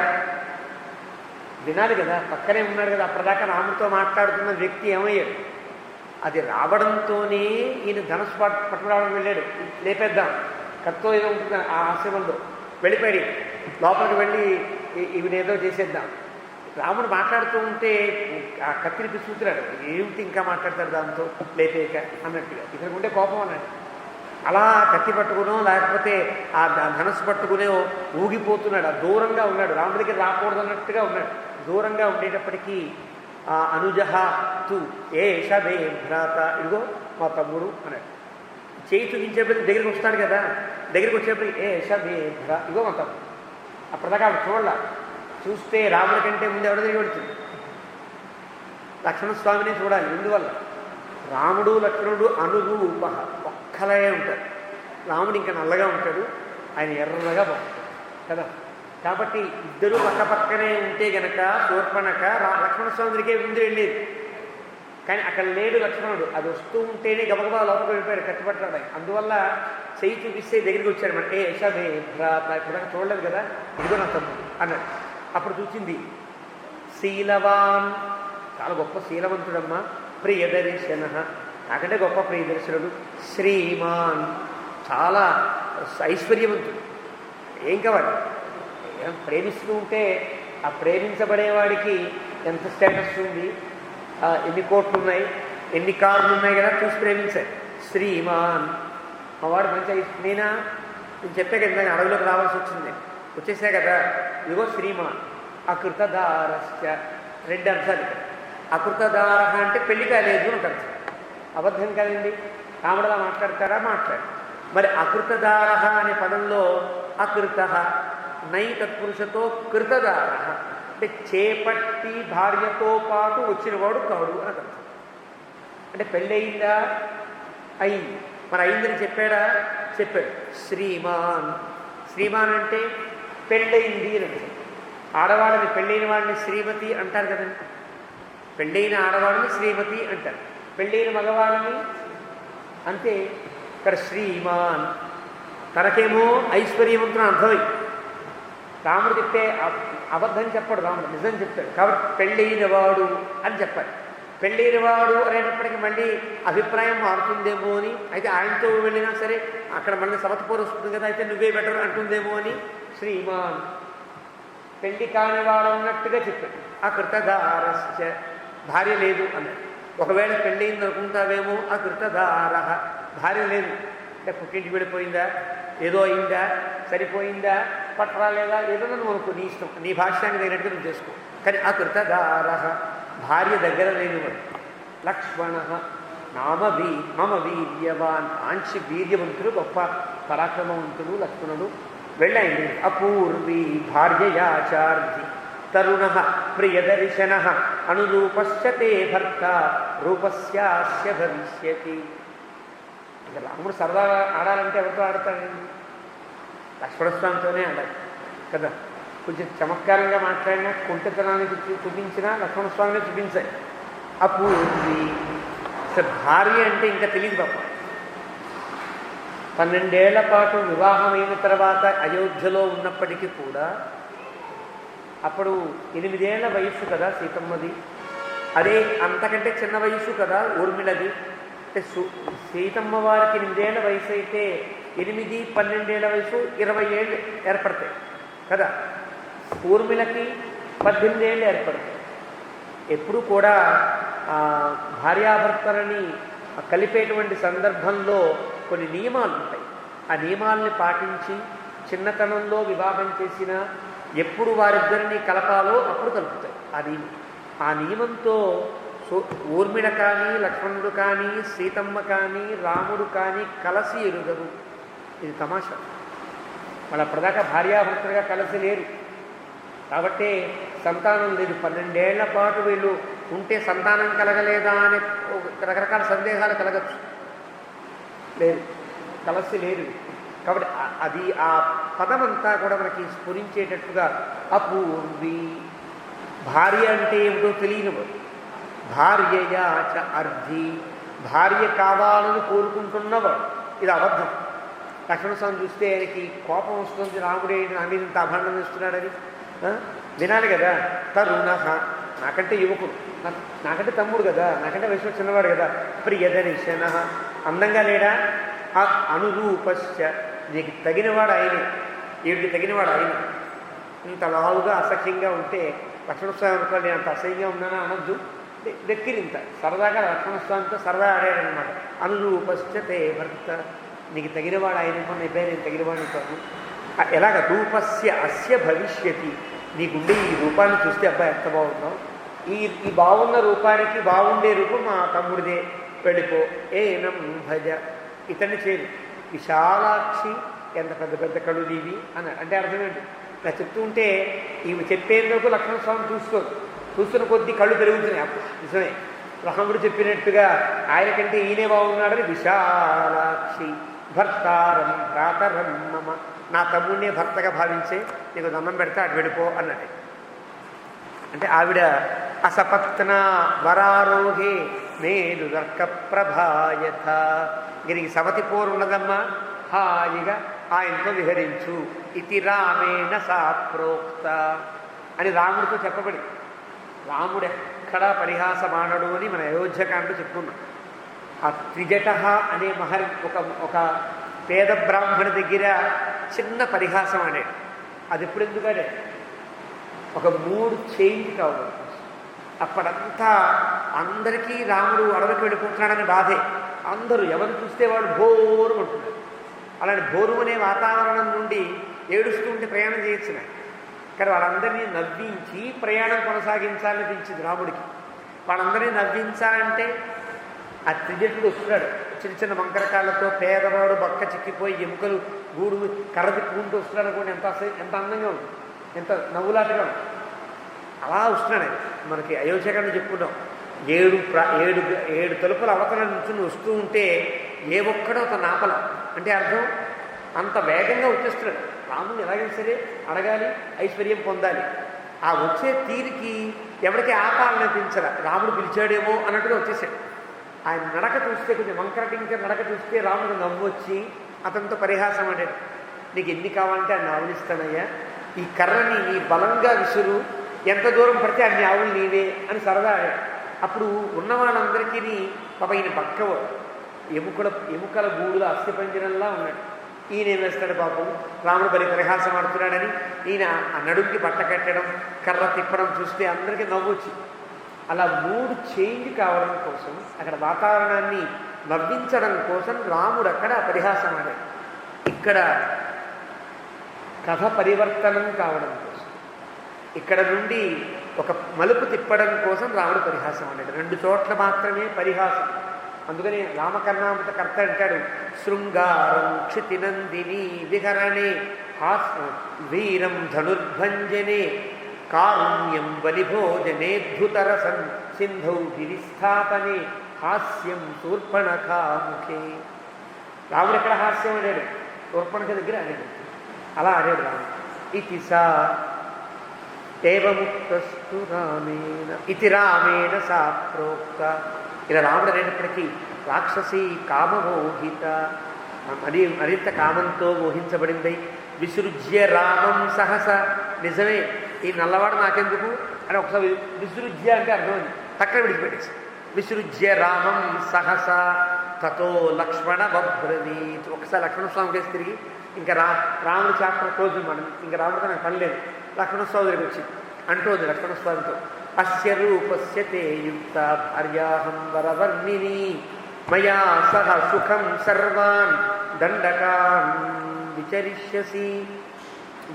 వినాలి కదా, పక్కనే ఉన్నాడు కదా. అప్పటిదాకా రాముడితో మాట్లాడుతున్న వ్యక్తి ఏమయ్యాడు? అది రావడంతోనే ఈయన ధనుసు పట్టుకురావడం వెళ్ళాడు. లేపేద్దాం కత్తో ఏదో ఉంటుంది ఆ ఆశ్రమంలో వెళ్ళిపోయాడు. లోపలికి వెళ్ళి ఈవినేదో చేసేద్దాం. రాముడు మాట్లాడుతూ ఉంటే ఆ కత్తిని పిసుకుతున్నాడు. ఏమిటి ఇంకా మాట్లాడతాడు దాంతో లేపేక అన్నట్టుగా. ఇతనికి ఉండే కోపం అన్నాడు. అలా కత్తి పట్టుకునో లేకపోతే ఆ ధనస్సు పట్టుకునే ఊగిపోతున్నాడు. ఆ దూరంగా ఉన్నాడు, రాముడి దగ్గర రాకూడదు అన్నట్టుగా ఉన్నాడు. దూరంగా ఉండేటప్పటికీ అనుజః తు ఏష మే భ్రాత, ఇదిగో మా తమ్ముడు అన్నాడు. చేయి చూపించేప్పటికి దగ్గరికి వస్తాడు కదా, దగ్గరికి వచ్చేప్పటికి ఏష మే భ్రా, ఇదిగో మా తమ్ముడు. అప్పటిదాకా ఆవిడ చూడాల. చూస్తే రాముడి కంటే ముందు ఎవడ దగ్గర పడుతుంది? లక్ష్మణస్వామిని చూడాలి. ఎందువల్ల? రాముడు లక్ష్మణుడు అనురూప ఒక్కలాగే ఉంటారు. రాముడు ఇంకా నల్లగా ఉంటాడు, ఆయన ఎర్రగా బాగుంటాడు కదా. కాబట్టి ఇద్దరూ పక్క పక్కనే ఉంటే గనక శూర్పణఖ లక్ష్మణస్వామి దగ్గరికే ముందు వెళ్ళేది. కానీ అక్కడ లేడు లక్ష్మణుడు. అది వస్తూ ఉంటేనే గబగబా లోపలికి వెళ్ళిపోయాడు కట్టుబట్టాడు. అందువల్ల చెయ్యి చూపిస్తే దగ్గరికి వచ్చాడు. మన ఏషమే భ్రాత, ఇప్పుడు చూడలేదు కదా, ఇదిగో నా తమ్ముడు అన్నాడు. అప్పుడు చూసింది శీలవాన్, చాలా గొప్ప శీలవంతుడమ్మా. ప్రియదర్శన, నాకంటే గొప్ప ప్రియదర్శనుడు. శ్రీమాన్, చాలా ఐశ్వర్యవంతుడు. ఏం కావాలి? ప్రేమిస్తూ ఉంటే ఆ ప్రేమించబడేవాడికి ఎంత స్టేటస్ ఉంది, ఎన్ని కోట్లు ఉన్నాయి, ఎన్ని కార్లు ఉన్నాయి కదా చూసి ప్రేమించాయి. శ్రీమాన్ మా వాడు మంచిగా నేను చెప్పే కదా నేను అడవిలోకి రావాల్సి వచ్చింది, వచ్చేసా కదా, ఇదిగో శ్రీమాన్. అకృతదారశ్చ 2 అర్థాలు ఇక్కడ. అకృతదార అంటే పెళ్లి కాలేదు అని అర్థం, అబద్ధం కదండి. రాముడులా మాట్లాడతారా? మాట్లాడు. మరి అకృతదార అనే పదంలో అకృత నై తత్పురుషతో కృతదార అంటే చేపట్టి భార్యతో పాటు వచ్చినవాడు కాడు అని అర్థం. అంటే పెళ్ళి అయిందా? అయింది. మరి అయిందని చెప్పాడా? చెప్పాడు. శ్రీమాన్, శ్రీమాన్ అంటే పెళ్ళయింది అని అర్థం. ఆడవాళ్ళని పెళ్ళైన వాడిని శ్రీమతి అంటారు కదండి. పెళ్ళైన ఆడవాళ్ళని శ్రీమతి అంటారు, పెళ్ళైన మగవాళ్ళని అంతే. ఇక్కడ శ్రీమాన్ తనకేమో ఐశ్వర్యవంతుని అర్థమై. రాముడు చెప్తే అబద్ధం చెప్పాడు, రాముడు నిజం చెప్తాడు. కాబట్టి పెళ్ళైనవాడు అని చెప్పాలి. పెళ్ళైనవాడు అనేటప్పటికీ మళ్ళీ అభిప్రాయం మారుతుందేమో అని, అయితే ఆయనతో వెళ్ళినా సరే అక్కడ మళ్ళీ సమతపూర్ వస్తుంది కదా, అయితే నువ్వే బెటర్ అంటుందేమో అని శ్రీమాన్. పెళ్లి కానివాడు అన్నట్టుగా చెప్పాడు. అకృతదారశ్చ భార్య లేదు అన్నాడు. ఒకవేళ పెళ్ళయింది అనుకుంటావేమో అకృతదార భార్య లేదు అంటే పుట్టింటికి వెళ్ళిపోయిందా, ఏదో అయిందా, సరిపోయిందా, పట్టరాలేదా, ఏదో నువ్వు అనుకో, నీ ఇష్టం, నీ భాష్యాన్ని తగినట్టుగా నువ్వు చేసుకో. కానీ అకృతదార భార్య దగ్గర లేనివాడు. లక్ష్మణ మమ వీర్యవాన్ ఆంచి వీర్యవంతుడు, గొప్ప పరాక్రమవంతుడు లక్ష్మణుడు. వెళ్ళండి. అపూర్వీ భార్యయాచార్జి తరుణ ప్రియదర్శన అనురూపశ్చ తే భర్త రూపస్యాస్య భవిష్యతి. ఇక రాముడు సరదాగా ఆడాలంటే ఎవరితో ఆడతాడండి? లక్ష్మణస్వామితోనే ఆడాలి కదా. కొంచెం చమత్కారంగా మాట్లాడినా, కుంటితనానికి చూపించినా లక్ష్మణస్వామినే చూపించాయి. అపూర్వి అసలు భార్య అంటే ఇంకా తెలియదు పాప. 12 ఏళ్ల పాటు వివాహమైన తర్వాత అయోధ్యలో ఉన్నప్పటికీ కూడా, అప్పుడు 8 ఏళ్ల వయస్సు కదా సీతమ్మది, అదే అంతకంటే చిన్న వయస్సు కదా ఊర్మిళది. అంటే సీతమ్మ వారికి 8 ఏళ్ల వయసు అయితే 8, 12 ఏళ్ల వయసు 20 ఏళ్ళు ఏర్పడతాయి కదా. ఊర్మిళకి 18 ఏళ్ళు ఏర్పడతాయి. ఎప్పుడు కూడా భార్యాభర్తలని కలిపేటువంటి సందర్భంలో కొన్ని నియమాలు ఉంటాయి. ఆ నియమాలని పాటించి చిన్నతనంలో వివాహం చేసినా ఎప్పుడు వారిద్దరిని కలపాలో అప్పుడు కలుపుతాయి. ఆ నియమంతో ఊర్మిళ కానీ, లక్ష్మణుడు కానీ, సీతమ్మ కానీ, రాముడు కానీ కలిసి ఎరుగరు. ఇది తమాషా. వాళ్ళ అప్పటిదాకా భార్యాభర్తలుగా కలిసి లేరు కాబట్టి సంతానం లేదు. 12 ఏళ్ల పాటు వీళ్ళు ఉంటే సంతానం కలగలేదా అనే రకరకాల సందేహాలు కలగచ్చు. లేదు, కలిసి లేరు. కాబట్టి అది ఆ పదమంతా కూడా మనకి స్ఫురించేటట్టుగా అపూర్వి. భార్య అంటే ఏమిటో తెలియనివాడు. భార్యయాచ అర్ధి, భార్య కావాలని కోరుకుంటున్నవాడు. ఇది అబద్ధం. లక్ష్మణస్వామి చూస్తే ఆయనకి కోపం వస్తుంది, రాముడే నా మీద ఇంత అభండం ఇస్తున్నాడని. వినాలి కదా. తరుణ నాకంటే యువకుడు, నాకంటే తమ్ముడు కదా, నాకంటే వయసులో చిన్నవాడు కదా. ప్రియదర్శన అందంగా లేడా? అనురూపశ్చ నీకు తగినవాడు ఆయనే, వీడికి తగినవాడు ఆయన. ఇంత లావుగా అసహ్యంగా ఉంటే లక్ష్మణస్వామి అనుకోండి, అంత అసహ్యంగా ఉన్నానా అనొద్దు, వెక్కిరింత సరదాగా లక్ష్మణస్వామితో సరదా ఆడాడనమాట. అనురూపశ్చ తే భర్త, నీకు తగినవాడు ఆయన, నీ పేరు నేను తగినవాడిని కాదు. ఎలాగ రూపస్య అస్య భవిష్యతి, నీకుండే ఈ రూపాన్ని చూస్తే అబ్బాయి ఎంత బాగున్నావు, ఈ బాగున్న రూపానికి బాగుండే రూపం మా తమ్ముడిదే, వెళ్ళిపో. ఏనం భజ, ఇతన్ని చేరు. విశాలాక్షి, ఎంత పెద్ద పెద్ద కళ్ళు నీవి అన్నాడు. అంటే అర్థమేంటి? ఇలా చెప్తూ ఉంటే ఇవి చెప్పేందుకు లక్ష్మణస్వామి చూస్తున్న కొద్దీ కళ్ళు పెరుగుతున్నాయి. అప్పుడు నిజమే రాముడు చెప్పినట్టుగా ఆయన కంటే ఈయనే బాగున్నాడని. విశాలాక్షి భర్తారం భ్రాతరం మమ, నా తమ్ముడినే భర్తగా భావించే నీకు దండం పెడితే అటు వెళ్ళిపో అన్నది. అంటే ఆవిడ అసపత్న వరారోహే మేలు దర్క ప్రభాయత, దీనికి సవతి పోరు ఉన్నదమ్మా, హాయిగా ఆయనతో విహరించు. ఇది రామేణ సా ప్రోక్త అని రాముడితో చెప్పబడి. రాముడు ఎక్కడా పరిహాసమానడు అని మన అయోధ్యకాండలో చెప్పుకున్నాం. ఆ త్రిజట అనే ఒక పేద బ్రాహ్మణ దగ్గర చిన్న పరిహాసం అనేది. అది ఎప్పుడు ఎందుకంటే ఒక 3 చేంజ్ కావాలి. అప్పుడంతా అందరికీ రాముడు అడవికి వెళ్ళిపోతున్నాడని బాధే. అందరూ ఎవరు చూస్తే వాళ్ళు బోరు ఉంటున్నారు. అలాంటి బోరు అనే వాతావరణం నుండి ఏడుస్తూ ఉంటే ప్రయాణం చేయొచ్చిన. కానీ వాళ్ళందరినీ నవ్వించి ప్రయాణం కొనసాగించాలనిపించింది రాముడికి. వాళ్ళందరినీ నవ్వించాలంటే ఆ త్రిజటుడు వస్తున్నాడు చిన్న చిన్న వంకరకాళ్ళతో, పేదవాడు బక్క చిక్కిపోయి ఎముకలు గూడు కర్ర తిప్పుకుంటూ వస్తున్నాడు అనుకోండి, ఎంత అందంగా ఉంది, ఎంత నవ్వులాటగా ఉంది. అలా వస్తున్నాడు. మనకి అయోధ్యకాండ చెప్పుకున్నాం, ఏడు తలుపుల అవతల నుంచి వస్తూ ఉంటే ఏ ఒక్కడో తన ఆపల. అంటే అర్థం అంత వేగంగా వచ్చేస్తున్నాడు. రాముడు ఎలాగైనా సరే అడగాలి, ఐశ్వర్యం పొందాలి. ఆ వచ్చే తీరికి ఎవరికి ఆపాలనిపించరా, రాముడు పిలిచాడేమో అన్నట్టుగా వచ్చేసాడు. ఆయన నడక చూస్తే కొంచెం వంకరటింక నడక చూస్తే రాముడు నవ్వు వచ్చి అతనితో పరిహాసం అడాడు. నీకు ఎన్ని కావాలంటే అన్ని ఆవులిస్తానయ్యా, ఈ కర్రని నీ బలంగా విసురు, ఎంత దూరం పడితే అన్ని ఆవులు నీవే అని సరదా. అప్పుడు ఉన్న వాళ్ళందరికీ పాప ఈయన బక్కవ ఎముకల గూడుల అస్థిపంజరంలా ఉన్నాడు. ఈయన ఏం వేస్తాడు పాపం, రాముడు బలి పరిహాసం ఆడుతున్నాడని ఈయన ఆ నడుంకి బట్ట కట్టడం, కర్ర తిప్పడం చూస్తే అందరికీ నవ్వొచ్చి. అలా మూడు చేంజ్ కావడం కోసం, అక్కడ వాతావరణాన్ని నవ్వించడం కోసం రాముడు అక్కడ పరిహాసం ఆడాడు. ఇక్కడ కథ పరివర్తనం కావడం కోసం, ఇక్కడ నుండి ఒక మలుపు తిప్పడం కోసం రాముడు పరిహాసం ఆడాడు. 2 చోట్ల మాత్రమే పరిహాసం. అందుకని రామకర్ణామృత కర్త అంటాడు, శృంగారం క్షితినందిని విహరణే వీరం ధనుర్భంజనే కారుణ్యం బలిభోజనేద్భుతరసం సింధౌ గిరిస్థాపనే హాస్యం శూర్పణఖాముఖే. రాముడు ఎక్కడ హాస్యం ఆడాడు, శూర్పణఖ దగ్గర ఆడాడు. అలా ఆడాడు రాముడు. ఇతి సా ఏవముక్తస్తు రామేణ ఇతి రామేణ సా ప్రోక్త. ఇలా రాముడు అనేటప్పటికీ రాక్షసి కామమోహిత, మరింత కామంతో మోహించబడింది. విసృజ్య రామం సహస, నిజమే ఈ నల్లవాడు నాకెందుకు అని ఒకసారి విసృజ్య అంటే అర్థమైంది, పక్కన విడిచిపెట్టేసి విసృజ్య రామం సహస తతో లక్ష్మణ బభ్రవీత్. ఒకసారి లక్ష్మణస్వామి కేసి తిరిగి ఇంకా రాముడు చాప్టర్ క్లోజ్ మనం, ఇంకా రాముడితో నాకు పని లేదు, లక్ష్మణస్వామి దగ్గరికి వచ్చి అంటోంది లక్ష్మణస్వామితో, అస్య రూపస్య తే యుక్త భార్యాహం వరవర్ణిని మయా సహ సుఖం సర్వాన్ దండకాన్ విచరిష్యసి.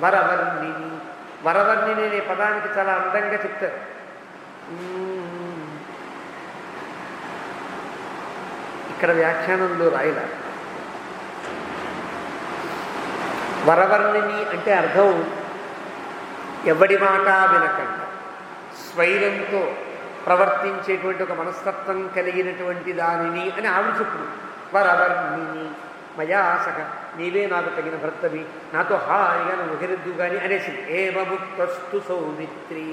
వరవర్ణిని, వరవర్ణిని అనే పదానికి చాలా అందంగా చెప్తారు. ఇక్కడ వ్యాఖ్యానంలో రాయల. వరవర్ణిని అంటే అర్థం ఎవడి మాట వినకుండా స్వైరంతో ప్రవర్తించేటువంటి ఒక మనస్తత్వం కలిగినటువంటి దానిని అని ఆవిడ చెప్పుడు. వరవర్ణిని మయా సహ, నీవే నాకు తగిన భర్తవి, నాతో హాయిగా నువ్వు విహరిద్దు కానీ అనేసింది. ఏమముక్తస్తు సౌమిత్రి.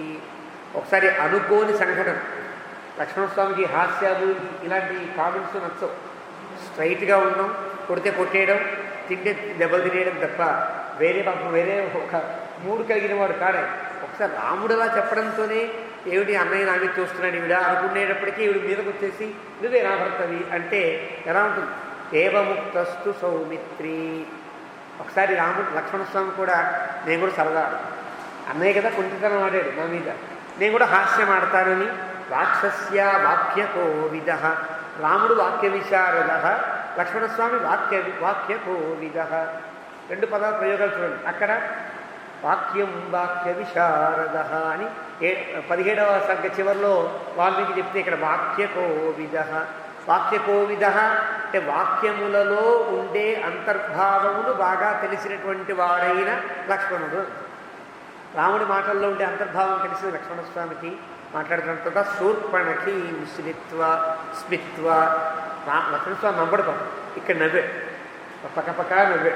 ఒకసారి అనుకోని సంఘటన, లక్ష్మణస్వామికి హాస్యాలు ఇలాంటి కామెంట్స్ నచ్చవు. స్ట్రైట్గా ఉండడం, కొడితే కొట్టేయడం, తింటే దెబ్బలు తినేయడం తప్ప వేరే పాపం వేరే ఒక మూడు కలిగిన వాడు కాడే. ఒకసారి రాముడులా చెప్పడంతోనే ఏమిటి అన్నయ్య నా మీద చూస్తున్నాడు ఈవిడ అనుకునేటప్పటికీ ఈవిడ మీదకి వచ్చేసి నువ్వే నా భర్తవి అంటే ఎలా ఉంటుంది? ఏవముక్తస్తు సౌమిత్రి. ఒకసారి లక్ష్మణస్వామి కూడా నేను కూడా సరదా అన్నయ్య కదా కుంటితనం ఆడాడు నా మీద, నేను కూడా హాస్యం ఆడతానని రాక్షస్య వాక్యకోవిద. రాముడు వాక్య విశారద, లక్ష్మణస్వామి వాక్యకోవిద. 2 పదాల ప్రయోగాలు చూడండి. అక్కడ వాక్యం వాక్య విశారద అని 17వ సర్గ చివరిలో వాల్మీకి చెప్తే ఇక్కడ వాక్యకోవిద. వాక్యకోవిద అంటే వాక్యములలో ఉండే అంతర్భావములు బాగా తెలిసినటువంటి వాడైన లక్ష్మణుడు. రాముడి మాటల్లో ఉండే అంతర్భావం తెలిసిన లక్ష్మణస్వామికి మాట్లాడుతున్న శూర్పణకి స్మిత్వ. లక్ష్మణస్వామి నవ్వడతాడు, ఇక్కడ నవ్వాడు, పక్కపక్క నవ్వాడు.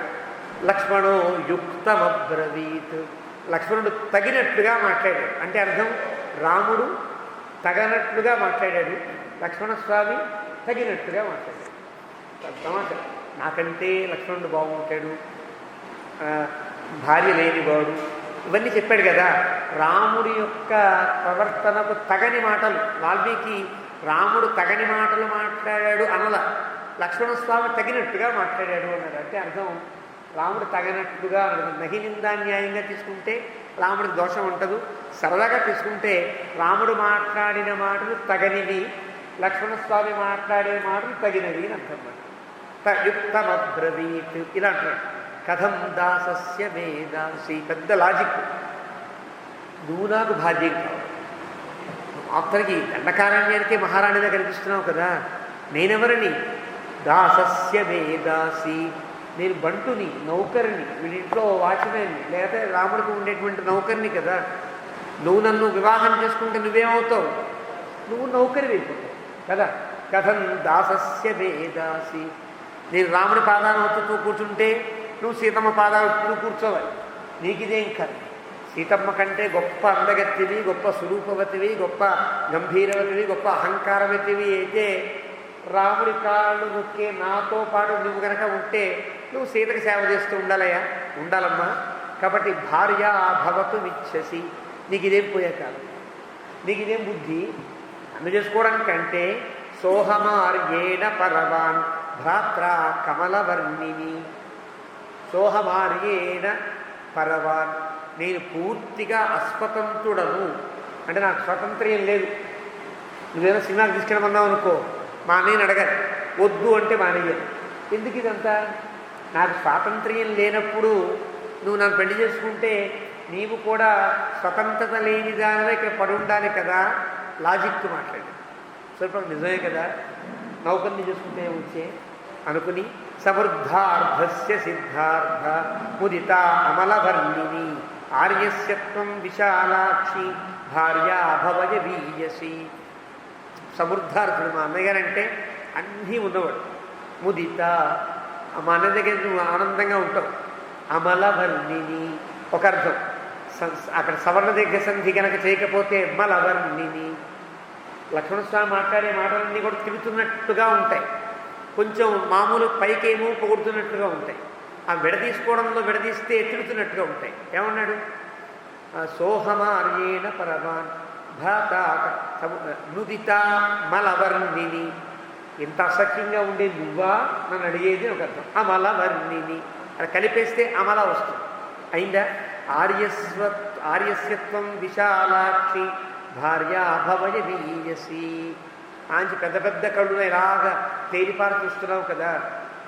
లక్ష్మణో యుక్తమబ్రవీత్. లక్ష్మణుడు తగినట్లుగా మాట్లాడాడు అంటే అర్థం రాముడు తగనట్లుగా మాట్లాడాడు, లక్ష్మణస్వామి తగినట్టుగా మాట్లాడాడు. సమాచారం నాకంటే లక్ష్మణుడు బాగుంటాడు, భార్య లేనివాడు, ఇవన్నీ చెప్పాడు కదా. రాముడి యొక్క ప్రవర్తనకు తగని మాటలు వాల్మీకి రాముడు తగని మాటలు మాట్లాడాడు అనల, లక్ష్మణస్వామి తగినట్టుగా మాట్లాడాడు అన్నాడు. అంటే అర్థం రాముడు తగినట్టుగా అన్నాడు. నహినిందాన్యాయంగా తీసుకుంటే రాముడికి దోషం ఉండదు. సరదాగా తీసుకుంటే రాముడు మాట్లాడిన మాటలు తగనివి, లక్ష్మణస్వామి మాట్లాడే మాటలు తగినవి అని అర్థం. యుక్తమబ్రవీత్ ఇలా అంటున్నాడు. కథం దాసస్య మే దాసి, పెద్ద లాజిక్. నువ్వు నాకు భాగ్యం కావాలి. అతనికి దండకారణ్యానికే మహారాణిగా కనిపిస్తున్నావు కదా, నేనెవరిని? దాసస్య మే దాసి, నేను బంటుని, నౌకరిని, వీడింట్లో వాచ్మెన్ని, లేకపోతే రాముడికి ఉండేటువంటి నౌకరిని కదా. నువ్వు నన్ను వివాహం చేసుకుంటే నువ్వేమవుతావు? నువ్వు నౌకరి అయిపోతావు కదా. కథం దాసస్య మే దాసి, నేను రాముడి పాదాలు ఒత్తుతూ కూర్చుంటే నువ్వు సీతమ్మ పాదాలు ఒత్తుతూ కూర్చోవాలి. నీకిదేం కర్మ? సీతమ్మ కంటే గొప్ప అందగత్తివి, గొప్ప స్వరూపవతివి, గొప్ప గంభీరవతివి, గొప్ప అహంకారవతివి అయితే రాముడి కాళ్ళు నొక్కే నాతో పాటు నువ్వు కనుక ఉంటే నువ్వు సీతకి సేవ చేస్తూ ఉండాలయ్యా, ఉండాలమ్మా. కాబట్టి భార్య భవతు మిచ్చసి, నీకు ఇదేం పోయే కాలం, నీకు ఇదేం బుద్ధి? అన్ను చేసుకోవడానికంటే సోహమార్యేణ పరవాన్ భ్రాత్ర కమలవర్ణిని, సోహమార్యేణ పరవాన్, నేను పూర్తిగా అస్వతంత్రుడను, అంటే నాకు స్వాతంత్ర్యం లేదు. నువ్వేదో సినిమాకి తీసుకెళ్ళమన్నావు అనుకో, మా అన్నయ్యని అడగాలి, వద్దు అంటే మానేయాలి. ఎందుకు ఇదంతా? నాకు స్వాతంత్ర్యం లేనప్పుడు నువ్వు నన్ను పెళ్లి చేసుకుంటే నీవు కూడా స్వతంత్రత లేని దానిలో ఇక్కడ పడి ఉండాలి కదా. లాజిక్ మాట్లాడి స్వల్పం నిజమే కదా. నౌకర్ని చేసుకుంటే వచ్చే అనుకుని సమృద్ధార్థస్య సిద్ధార్థ ముదిత అమలవర్ణిని ఆర్యస్యత్వం విశాలాక్షి భార్యా భవజ వీయసి. సమృద్ధార్థుడు మా అన్నయ్యగారంటే అన్నీ ఉన్నవాడు. ముదిత, మా అన్న దగ్గర నువ్వు ఆనందంగా ఉంటావు. అమలవర్ణిని ఒక అర్థం. అక్కడ సవర్ణ దగ్గర సంధి కనుక చేయకపోతే మలవర్ణిని. లక్ష్మణస్వామి మాట్లాడే మాటలన్నీ కూడా తిరుగుతున్నట్టుగా ఉంటాయి, కొంచెం మామూలు పైకేమో పొగుడుతున్నట్టుగా ఉంటాయి. ఆ విడదీసుకోవడంలో విడదీస్తే తిరుగుతున్నట్టుగా ఉంటాయి. ఏమన్నాడు? సోహమార్యేణ పరవాన్ భ్రాత నుదిత మలవర్ణిని. ఇంత అసఖ్యంగా ఉండే నువ్వా నన్ను అడిగేది ఒక అర్థం. అమలవర్ణిని అది కలిపేస్తే అమల వస్తుంది. అయిందా? ఆర్యస్యత్వం విశాలాక్షి భార్యా భవజ వీయసి. ఆంచి పెద్ద పెద్ద కళ్ళు ఇలాగా తేలిపారు చూస్తున్నావు కదా,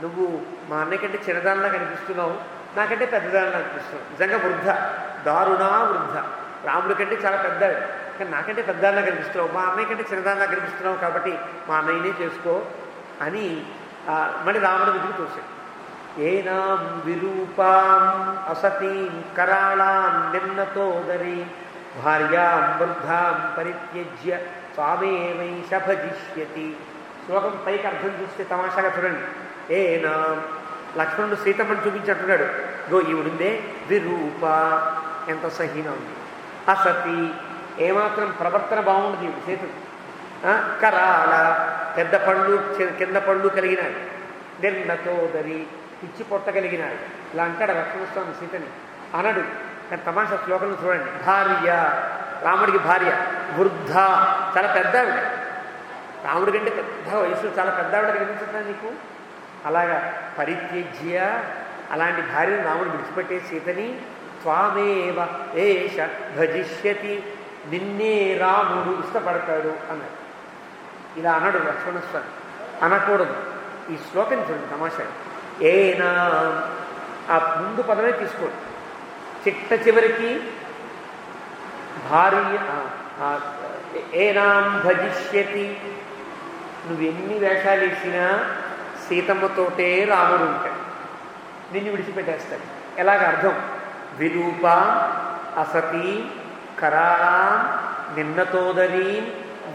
నువ్వు మా అన్నయ్య కంటే చిన్నదానిలా కనిపిస్తున్నావు, నాకంటే పెద్దదానిలా అనిపిస్తున్నావు. నిజంగా వృద్ధ, దారుణా వృద్ధ. రాముడి కంటే చాలా పెద్దవాడు, కానీ నాకంటే పెద్దదానిలా కనిపిస్తున్నావు, మా అన్నయ్య కంటే చిన్నదానిలా కనిపిస్తున్నావు, కాబట్టి మా అన్నయ్యనే చేసుకో అని మళ్ళీ రాముడి విధికి తోసాడు. ఏనాం విరూపాం అసతీం కరాళాం నిన్నతోదరీ భార్యాం వృద్ధాం పరిత్యజ్య స్వామేవైష భజిష్యతి. శ్లోకం పైకి అర్థం చూస్తే తమాషాగా చూడండి. ఏనా లక్ష్మణుడు సీతమ్మని చూపించట్టున్నాడు. గో ఈవిడుందే విరూప, ఎంత సహీనం ఉంది. అసతి, ఏమాత్రం ప్రవర్తన బాగుండదు ఈవిడ సీతకు. కరాళ, పెద్ద పళ్ళు కింద పళ్ళు కలిగినాడు. నిర్ణతోదరి, పిచ్చి పొట్ట కలిగినాడు. ఇలా అంటాడు లక్ష్మణస్వామి సీతని అనడు. కానీ తమాషా శ్లోకంలో చూడండి. భార్య, రాముడికి భార్య. వృద్ధ, చాలా పెద్ద ఆవిడ. రాముడి కంటే పెద్ద వయసు, చాలా పెద్ద ఆవిడ కనిపించుందా నీకు? అలాగా పరిత్యజ్య, అలాంటి భార్యను రాముడు విడిచిపెట్టే సీతని త్వామేవ ఏష భజిష్యతి, నిన్నే రాముడు ఇష్టపడతాడు అన్నాడు. ఇలా అనడు లక్ష్మణస్వామి, అనకూడదు. ఈ శ్లోకం చూడండి తమాషా. ఏనా, ఆ ముందు పదమే తీసుకోండి. చిట్ట చివరికి భార్య, ఏనాం భజిష్యతి, నువ్వెన్ని వేషాలు వేసినా సీతమ్మతోటే రాముడు ఉంటాడు, నిన్ను విడిచిపెట్టేస్తాడు. ఎలాగ అర్థం? విరూప అసతి కరాళాం నిన్నతోదరీ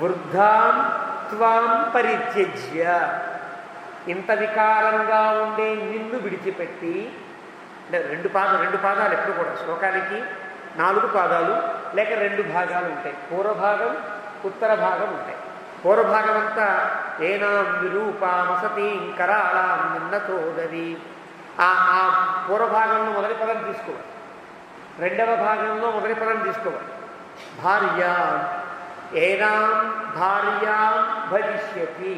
వృద్ధాం త్వాం పరిత్యజ్య. ఇంత వికారంగా ఉండే నిన్ను విడిచిపెట్టి, అంటే రెండు పాదాలు ఎప్పుడు కూడా శ్లోకానికి 4 పాదాలు లేక 2 భాగాలు ఉంటాయి. పూర్వభాగం, ఉత్తర భాగం ఉంటాయి. పూర్వభాగం అంతా ఏనాం విరూపామసతీం కరాళాం నిన్నతోదరీ. ఆ పూర్వభాగంలో మొదటి పదం తీసుకోవాలి, రెండవ భాగంలో మొదటి పదం తీసుకోవాలి. భార్య, ఏనాం భార్యాం భజిష్యతి.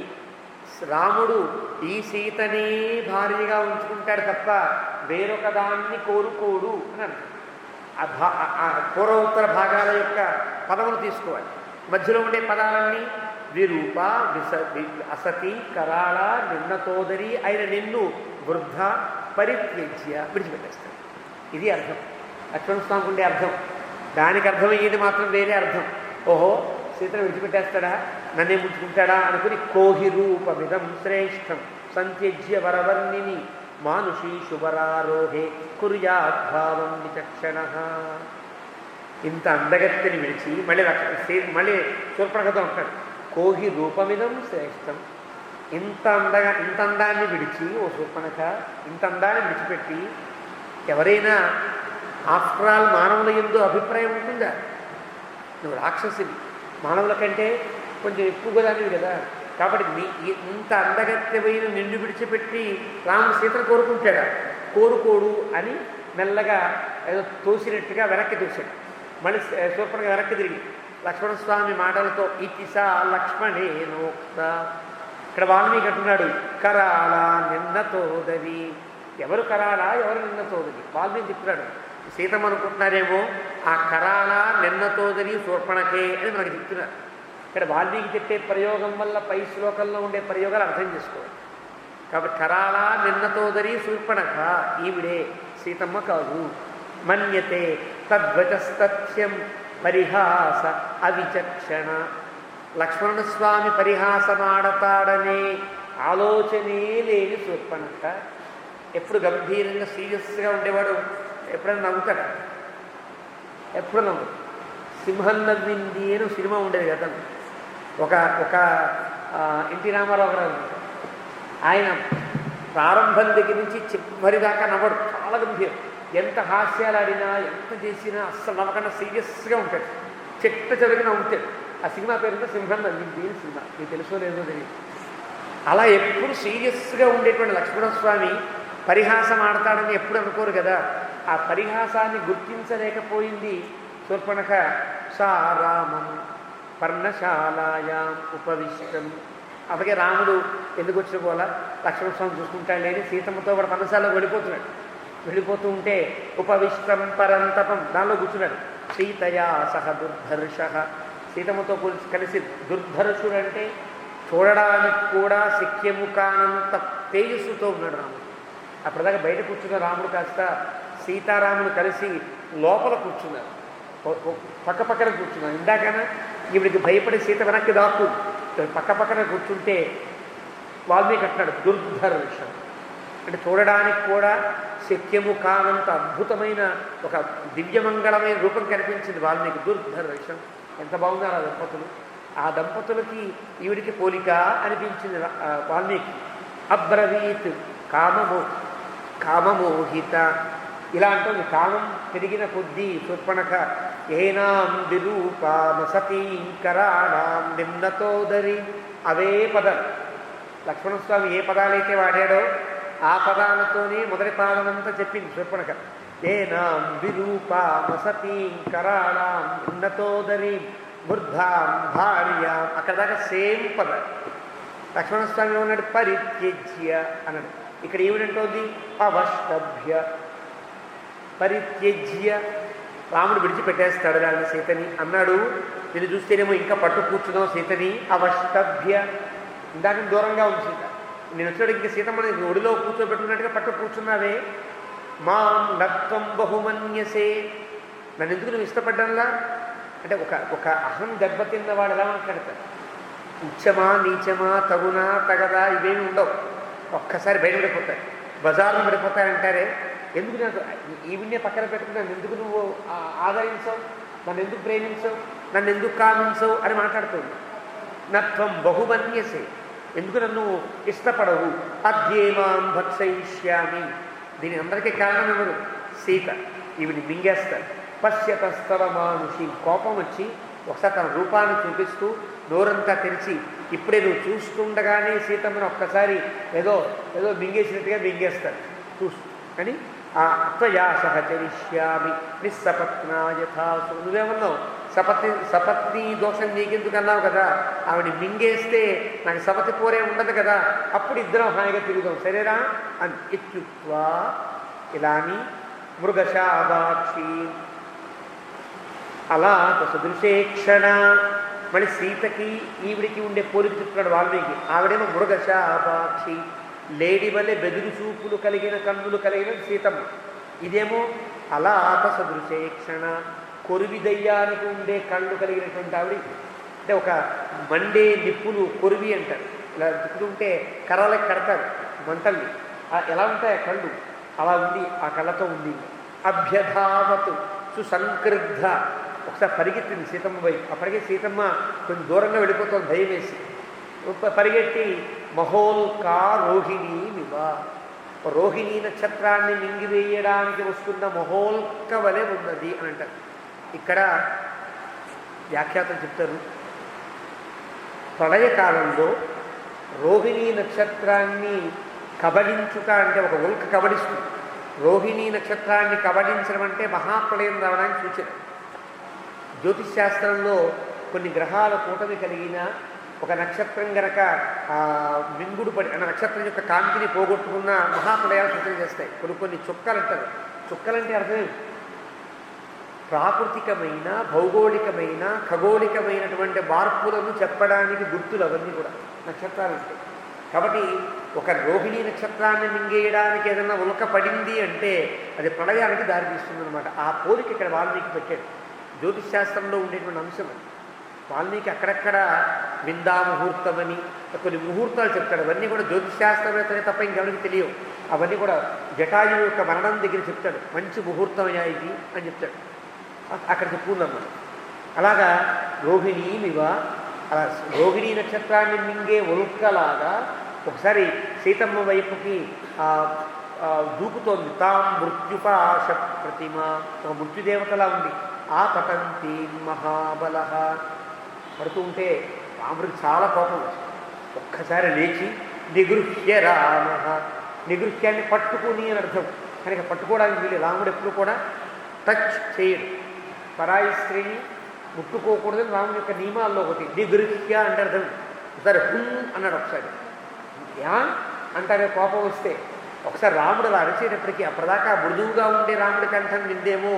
రాముడు ఈ సీతనే భార్యగా ఉంచుకుంటాడు తప్ప వేరొక దాన్ని కోరుకోడు అని అర్థం. పూర్వోత్తర భాగాల యొక్క పదములు తీసుకోవాలి. మధ్యలో ఉండే పదాలన్నీ విరూప, అసతి, కరాళ, నిన్నతోదరి అయిన నిన్ను వృద్ధ పరిత్యజ్య విడిచిపెట్టేస్తాడు. ఇది అర్థం, లక్ష్మణస్వామికి ఉండే అర్థం. దానికి అర్థమయ్యేది మాత్రం వేరే అర్థం. ఓహో, సీతను విడిచిపెట్టేస్తాడా, నన్నే ముంచుకుంటాడా అనుకుని కోహి రూపమిదం శ్రేష్టం సంత్యజ్య వరవర్ణిని మానుషీ శుభరారోహే కుర్యాద్భావం విచక్షణ. ఇంత అందగత్తిని విడిచి మళ్ళీ శూర్పణఖతో ఉంటాడు. కోహి రూపమిదం శ్రేష్టం, ఇంత అందాన్ని విడిచి, ఓ శూర్పణఖ ఇంత అందాన్ని విడిచిపెట్టి, ఎవరైనా ఆఫ్టర్ ఆల్ మానవుల యందు అభిప్రాయం ఉంటుందా? నువ్వు రాక్షసివి, మానవుల కంటే కొంచెం ఎక్కువగా దానివి కదా, కాబట్టి ఇంత అందగత్యమైన నిన్ను విడిచిపెట్టి రాముడు సీతను కోరుకుంటాడా? కోరుకోడు అని మెల్లగా ఏదో తోసినట్టుగా వెనక్కి తోశాడు. మళ్ళీ శూర్పణఖ వెనక్కి తిరిగి లక్ష్మణస్వామి మాటలతో ఇతిసా లక్ష్మణేనోక్త. ఇక్కడ వాల్మీకి అంటున్నాడు కరాళ నిన్నతోదవి. ఎవరు కరాళ, ఎవరు నిన్నతోదవి? వాల్మీకి చెప్తున్నాడు. సీతమ్మ అనుకుంటున్నారేమో ఆ కరాళ నిన్నతోదరి శూర్పణఖే అని మనకి చెప్తున్నారు. ఇక్కడ వాల్మీకి చెప్పే ప్రయోగం వల్ల పై శ్లోకంలో ఉండే ప్రయోగాలు అర్థం చేసుకోవాలి. కాబట్టి కరాళ నిన్నతోదరి శూర్పణఖ ఈవిడే, సీతమ్మ కాదు. మన్యతే తద్వచస్తథ్యం పరిహాస అవిచక్షణ. లక్ష్మణస్వామి పరిహాసమాడతాడనే ఆలోచనే లేని శూర్పణఖ. ఎప్పుడు గంభీరంగా సీరియస్గా ఉండేవాడు ఎప్పుడైనా నవ్వుతాడు? ఎప్పుడు నవ్వు. సింహం నవ్వింది అని సినిమా ఉండేది కదా. ఒక ఎన్టీ రామారావు గారు, ఆయన ప్రారంభం దగ్గర నుంచి చివరి దాకా నవ్వడు, చాలా గంభీరం. ఎంత హాస్యాలు ఆడినా ఎంత చేసినా అస్సలు నవ్వకుండా సీరియస్గా ఉంటాడు. చెట్ట చెవికి నవ్వుతాడు. ఆ సినిమా పేరుతో సింహం నవ్వింది అని సినిమా, మీకు తెలుసో లేదో తెలియదు. అలా ఎప్పుడు సీరియస్గా ఉండేటువంటి లక్ష్మణస్వామి పరిహాసం ఆడతాడని ఎప్పుడు అనుకోరు కదా. ఆ పరిహాసాన్ని గుర్తించలేకపోయింది శూర్పణఖ. సా రామం పర్ణశాలాయాం ఉపవిష్టం. అలాగే రాముడు ఎందుకు వచ్చిన పోలా లక్ష్మణస్వామి చూసుకుంటాడు లేని సీతమ్మతో కూడా పర్ణశాలలో వెళ్ళిపోతూ ఉంటే ఉపవిష్టం పరంతపం దానిలో కూర్చున్నాడు. సీతయా సహ దుర్ధర్ష. సీతమ్మతో కలిసి దుర్ధర్షుడు అంటే చూడడానికి కూడా శక్యము కానంత తేజస్సుతో ఉన్నాడు రాముడు. అప్పటిదాకా బయట కూర్చున్న రాముడు కాస్త సీతారాముడు కలిసి లోపల కూర్చున్నారు, పక్కన కూర్చున్నారు. ఇందాకైనా ఈవిడికి భయపడి సీత వెనక్కి దాక్కు పక్కన కూర్చుంటే వాల్మీకి అంటున్నాడు దుర్ధర్షం అంటే చూడడానికి కూడా శక్యము కానంత అద్భుతమైన ఒక దివ్యమంగళమైన రూపం కనిపించింది వాల్మీకి. దుర్ధర్షం ఎంత బాగున్నారు ఆ దంపతులు. ఆ దంపతులకి ఈవిడికి పోలిక అనిపించింది వాల్మీకి. అబ్రవీత్ కామమోహిత. ఇలా అంటుంది. కామం పెరిగిన కొద్దీ శూర్పణఖ ఏనాం విరూపామసతీం కరాణాం నిమ్నతోదరి. అవే పదాలు లక్ష్మణస్వామి ఏ పదాలైతే వాడాడో ఆ పదాలతోనే మొదటి పాదమంతా చెప్పింది శూర్పణఖ. ఏనాం విరూపామసతీం కరాణాం నిమ్నతోదరి వృద్ధాం భార్యాం. అక్కడ దాకా సేమ్ పదాలు. లక్ష్మణస్వామి ఏమన్నాడు? పరిత్యజ్య అన్నాడు. ఇక్కడ ఏమిటంటోంది? అవష్టభ్య. పరిత్యజ్య రాముడు విడిచిపెట్టేస్తాడు దాన్ని సీతని అన్నాడు. నేను చూస్తేనేమో ఇంకా పట్టు కూర్చున్నావు సీతని. అవష్టభ్య ఇందాక దూరంగా ఉంది సీత. నేను వచ్చాడు ఇంక సీతమ్మని ఒడిలో కూర్చోబెట్టుకున్నట్టుగా పట్టు కూర్చున్నావే. మాం నత్వం బహుమన్యసే. నన్ను ఎందుకు నువ్వు ఇష్టపడ్డంలా అంటే ఒక అహం దెబ్బతిన్నవాడు ఎలా మాట్లాడతాడు? ఉచ్చమా నీచమా తగునా తగదా ఇవేమి ఉండవు. ఒక్కసారి బయట పడిపోతాయి, బజార్లో పడిపోతాయంటారే. ఎందుకు నాకు ఈవిడ్నే పక్కన పెట్టుకుని నన్ను ఎందుకు నువ్వు ఆదరించవు, నన్ను ఎందుకు ప్రేమించవు, నన్ను ఎందుకు కామించవు అని మాట్లాడుతుంది. నత్వం బహుమన్యసే. ఎందుకు నన్ను ఇష్టపడవు. అధ్యేమాం భక్షయిష్యామి. దీని అందరికీ కారణం ఎవరు? సీత. ఈవిని మింగేస్తాడు. పశ్యతస్తవ మానుషి. కోపం వచ్చి ఒకసారి తన రూపాన్ని చూపిస్తూ నోరంతా తెరిచి ఇప్పుడే నువ్వు చూస్తుండగానే సీతమ్మను ఒక్కసారి ఏదో మింగేసినట్టుగా మింగేస్తాడు చూస్తూ. అని ఆ త్వయా సహచరిష్యామి నిస్సపత్నా యథాసు. నువ్వేమన్నావు? సపత్ని దోషం నీకెందుకు అన్నావు కదా. ఆవిడ మింగేస్తే నాకు సపతి పోరే ఉండదు కదా, అప్పుడు ఇద్దరం హాయిగా తిరుగుదాం సరేనా అని ఇత్యుక్త్వా ఇలాని మృగశాభాక్షి. అలా సదృశేక్షణ. మళ్ళీ సీతకి ఈవిడికి ఉండే పోలిక చెప్తున్నాడు వాల్మీకి. ఆవిడేమో మృగశాపాక్షి, లేడి వల్లే బెదురు చూపులు కలిగిన కన్నులు కలిగిన సీతమ్మ. ఇదేమో అలాత సదృశేక్షణ, కొరివి దయ్యానికి ఉండే కళ్ళు కలిగినటువంటి ఆవిడ. అంటే ఒక మండే నిప్పులు కొరివి అంటారు. ఇలా దిక్కుతుంటే కర్రలకు కడతారు మంటల్ని, ఎలా ఉంటాయి కళ్ళు, అలా ఉంది, ఆ కళ్ళతో ఉంది. అభ్యధావతు సుసంక్రుద్ధ, ఒకసారి పరిగెత్తింది సీతమ్మ వైపు. అప్పటికే సీతమ్మ కొంచెం దూరంగా వెళ్ళిపోతుంది భయం వేసి. పరిగెట్టి మహోల్కా రోహిణీ వివ, రోహిణీ నక్షత్రాన్ని మింగివేయడానికి వస్తున్న మహోల్క వలె ఉన్నది అని అంటారు. ఇక్కడ వ్యాఖ్యాతలు చెప్తారు, ప్రళయకాలంలో రోహిణీ నక్షత్రాన్ని కబళించుట అంటే ఒక ఉల్క కబడిస్తుంది. రోహిణీ నక్షత్రాన్ని కబళించడం అంటే మహాప్రళయం రావడానికి సూచన. జ్యోతిష్శాస్త్రంలో కొన్ని గ్రహాల కూటమి కలిగిన ఒక నక్షత్రం గనక మింగుడు పడి అన్న నక్షత్రం యొక్క కాంతిని పోగొట్టుకున్న మహాప్రళయాలు సూచన చేస్తాయి. కొన్ని చుక్కలు అంటారు. చుక్కలంటే అర్థం ప్రాకృతికమైన, భౌగోళికమైన, ఖగోళికమైనటువంటి మార్పులను చెప్పడానికి గుర్తులు అవన్నీ కూడా నక్షత్రాలు ఉంటాయి. కాబట్టి ఒక రోహిణీ నక్షత్రాన్ని మింగేయడానికి ఏదైనా ఉల్క పడింది అంటే అది ప్రళయానికి దారితీస్తుంది అనమాట. ఆ పోలిక ఇక్కడ వాల్మీకి పెట్టాడు. జ్యోతిష్శాస్త్రంలో ఉండేటువంటి అంశం వాల్మీకి అక్కడక్కడ విందా ముహూర్తమని కొన్ని ముహూర్తాలు చెప్తాడు. అవన్నీ కూడా జ్యోతిష్శాస్త్రవేత్తనే తప్ప ఇంకెవరికి తెలియవు. అవన్నీ కూడా జటాయువు యొక్క మరణం దగ్గర చెప్తాడు. మంచి ముహూర్తమయ్యా ఇది అని చెప్తాడు. అక్కడ చెప్పుకుందన్నమాట. అలాగా రోహిణీమివ, అలా రోహిణీ నక్షత్రాన్ని మింగే ఉల్కలాగా ఒకసారి సీతమ్మ వైపుకి దూకుతోంది. తాం మృత్యుపాశ ప్రతిమ, ఒక మృత్యుదేవతలా ఉంది. ఆ పతంతి మహాబల, పడుతూ ఉంటే రాముడికి చాలా కోపం వచ్చింది. ఒక్కసారి లేచి నిగృహ్య రామ, నిగృహ్యాన్ని పట్టుకుని అని అర్థం. కనుక పట్టుకోవడానికి వీళ్ళు రాముడు ఎప్పుడు కూడా టచ్ చేయడు, పరాయి స్త్రీని ముట్టుకోకూడదని రాముడి యొక్క నియమాల్లో ఒకటి. నిగృహ్య అంటే అర్థం. ఒకసారి అన్నాడు, ఒకసారి యా అంటారే కోపం వస్తే. ఒకసారి రాముడు అలా అరిచేటప్పటికీ అప్పటిదాకా మృదువుగా ఉండే రాముడి కంఠం విందేమో,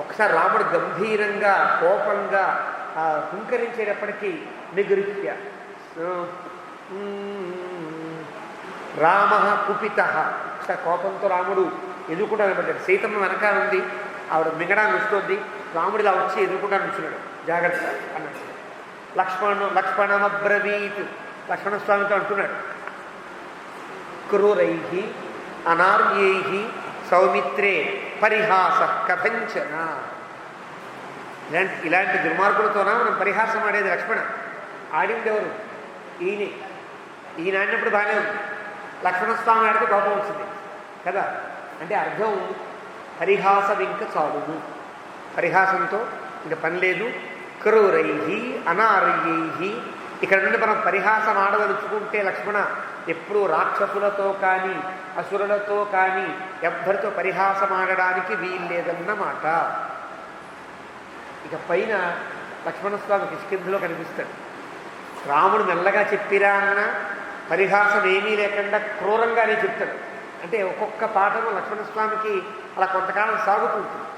ఒకసారి రాముడు గంభీరంగా కోపంగా హుంకరించేటప్పటికీ నిగృహ్య రామ కుపిత. ఒకసారి కోపంతో రాముడు ఎదుర్కొంటా నిలబడ్డాడు. సీతమ్మ వెనకాల ఉంది, ఆవిడ మింగడానికి వస్తుంది. రాముడు ఇలా వచ్చి ఎదుర్కొంటా నుంచున్నాడు. జాగ్రత్త అన్నాడు. లక్ష్మణమబ్రవీత్, లక్ష్మణస్వామితో అంటున్నాడు, క్రూరై అనార్యై సౌమిత్రే పరిహాస కథంచన. ఇలాంటి దుర్మార్గులతోనా మనం పరిహాసం ఆడేది? లక్ష్మణ ఆడిందెవరు? ఈయన ఆడినప్పుడు బాగానే ఉంది. లక్ష్మణస్వామి ఆడితే కోపం వచ్చింది కదా. అంటే అర్థం పరిహాసం ఇంకా చాలును, పరిహాసంతో ఇంకా పని లేదు. క్రూరై అనార్యై, ఇక్కడ నుండి మనం పరిహాసం ఆడదలుచుకుంటే లక్ష్మణ ఎప్పుడూ రాక్షసులతో కానీ అసురులతో కానీ ఎవ్వరితో పరిహాసం ఆడడానికి వీల్లేదన్నమాట. ఇక పైన లక్ష్మణస్వామి కిష్కింధలో కనిపిస్తాడు. రాముడు మెల్లగా చెప్పిరా అన్న పరిహాసం ఏమీ లేకుండా క్రూరంగానే చెప్తాడు. అంటే ఒక్కొక్క పాఠము లక్ష్మణస్వామికి అలా కొంతకాలం సాగుతుంటుంది.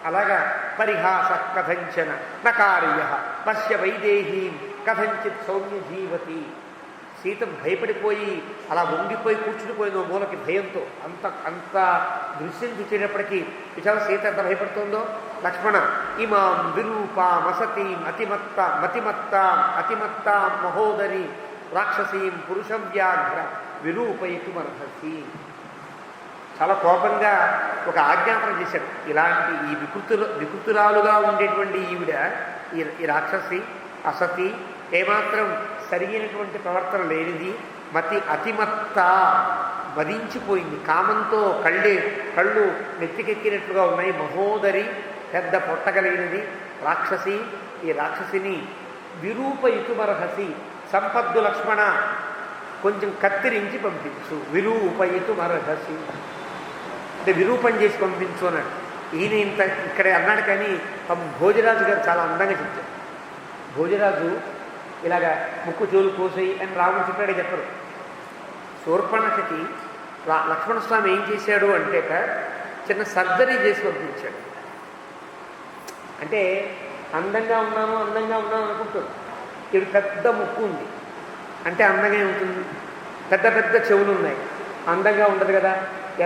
అలాగా పరిహాస కథంచన నకార్య పశ్య వైదేహీం కథంచిత్ సౌమ్య జీవతి. సీత భయపడిపోయి అలా వంగిపోయి కూర్చునిపోయిందో మూలకి భయంతో. అంత దృశ్యం చూసేటప్పటికీ విచార సీత ఎంత భయపడుతుందో. లక్ష్మణ ఇమాం విరూపాం అసతీం అతిమత్తాం మహోదరి రాక్షసీం పురుషం వ్యాఘ్ర విరూపయితుమర్హసి. చాలా కోపంగా ఒక ఆజ్ఞాపన చేశాడు. ఇలాంటి ఈ వికృతురాలుగా ఉండేటువంటి ఈవిడ, ఈ రాక్షసి అసతి, ఏమాత్రం సరైనటువంటి ప్రవర్తన లేనిది, అతిమత్త మదించిపోయింది, కామంతో కళ్ళు నెత్తికెక్కినట్లుగా ఉన్నాయి. మహోదరి పెద్ద పొట్టగలిగినది రాక్షసి. ఈ రాక్షసిని విరూపయితుమర్హసి, సంపద్దు లక్ష్మణ కొంచెం కత్తిరించి పంపించు. విరూపయితుమర్హసి అంటే విరూపం చేసి పంపించు అన్నాడు. ఈయన ఇక్కడ అన్నాడు. కానీ భోజరాజు గారు చాలా అందంగా చెప్తారు. భోజరాజు ఇలాగా ముక్కు చెవులు కోసేయి అని రాముడు చెప్పాడే చెప్పరు. శూర్పణఖకి లక్ష్మణస్వామి ఏం చేశాడు అంటే చిన్న సర్జరీ చేసి పంపించాడు. అంటే అందంగా ఉన్నాను అనుకుంటుంది. ఇవి పెద్ద ముక్కు ఉంది అంటే అందంగా ఉంటుంది. పెద్ద పెద్ద చెవులు ఉన్నాయి, అందంగా ఉండదు కదా.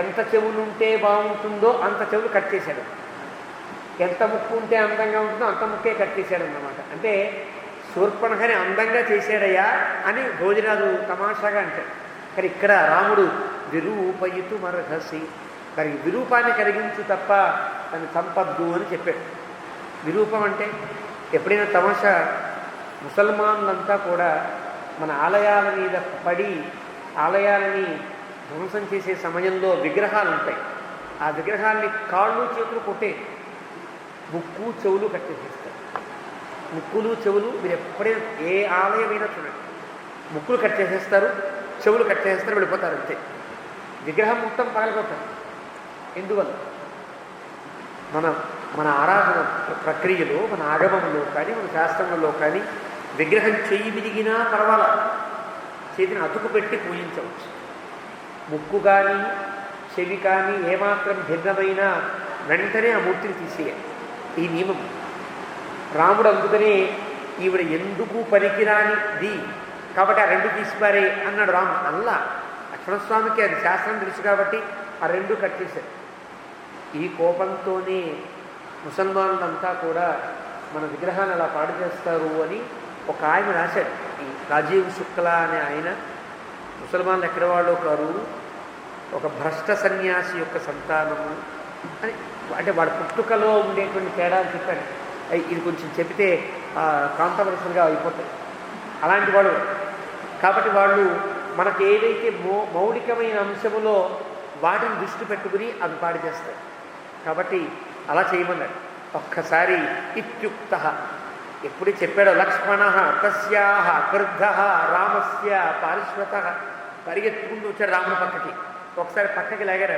ఎంత చెవులు ఉంటే బాగుంటుందో అంత చెవులు కట్ చేశాడు. ఎంత ముక్కు ఉంటే అందంగా ఉంటుందో అంత ముక్కే కట్ చేశాడు అన్నమాట. అంటే శూర్పణఖని అందంగా చేశాడయ్యా అని భోజనాలు తమాషాగా అంటాడు. కానీ ఇక్కడ రాముడు విరూపయుతు మర్హసి, దానికి విరూపాన్ని కలిగించు తప్ప దాన్ని సంపద్దు అని చెప్పాడు. విరూపం అంటే ఎప్పుడైనా తమాషా, ముసల్మాన్లంతా కూడా మన ఆలయాల మీద పడి ఆలయాలని ధ్వంసం చేసే సమయంలో విగ్రహాలు ఉంటాయి. ఆ విగ్రహాల్ని కాళ్ళు చేతులు కొట్టే ముక్కు చెవులు కట్టేసేస్తారు. ముక్కులు చెవులు మీరు ఎప్పుడైనా ఏ ఆలయమైనా చూడండి, ముక్కులు కట్టేసేస్తారు, చెవులు కట్టేస్తారు, వెళ్ళిపోతారు అంతే. విగ్రహం మొత్తం పగలగొట్టారు. ఎందువల్ల? మన ఆరాధన ప్రక్రియలో, మన ఆగమంలో కానీ, మన శాస్త్రంలో కానీ విగ్రహం చెయ్యి విరిగినా పర్వాలా, చేతిని అతుకు పెట్టి పూజించవచ్చు. ముక్కు కానీ చెవి కానీ ఏమాత్రం భిన్నమైనా వెంటనే ఆ మూర్తిని తీసేయాలి. ఈ నియమం రాముడు అందుకనే ఈవిడ ఎందుకు పనికిరానిది కాబట్టి ఆ రెండు తీసిపారే అన్నాడు రాముడు. అల్లా లక్ష్మణస్వామికి అది శాస్త్రం తెలుసు కాబట్టి ఆ రెండు కట్ చేశారు. ఈ కోపంతోనే ముసల్మానులంతా కూడా మన విగ్రహాన్ని అలా పాడు చేస్తారు అని ఒక ఆయన రాశాడు. ఈ రాజీవ్ శుక్లా అనే ఆయన ముసల్మాన్లు ఎక్కడ వాళ్ళు కారు, ఒక భ్రష్ట సన్యాసి యొక్క సంతానము అని, అంటే వాడి పుట్టుకలో ఉండేటువంటి తేడాలు చెప్పాడు. ఇది కొంచెం చెబితే కాంట్రవర్షియల్గా అయిపోతాయి అలాంటి వాడు. కాబట్టి వాళ్ళు మనకు ఏదైతే మౌలికమైన అంశములో వాటిని దృష్టి పెట్టుకుని అవి పాడు చేస్తారు. కాబట్టి అలా చేయమన్నాడు. ఒక్కసారి ఇత్యుక్త ఎప్పుడు చెప్పాడో లక్ష్మణ తస్యాహ క్రుద్ధ రామస్య పారిశ్వత, పరిగెత్తుకుంటూ వచ్చాడు రాముడి పక్కకి. ఒకసారి పక్కకి లాగారు,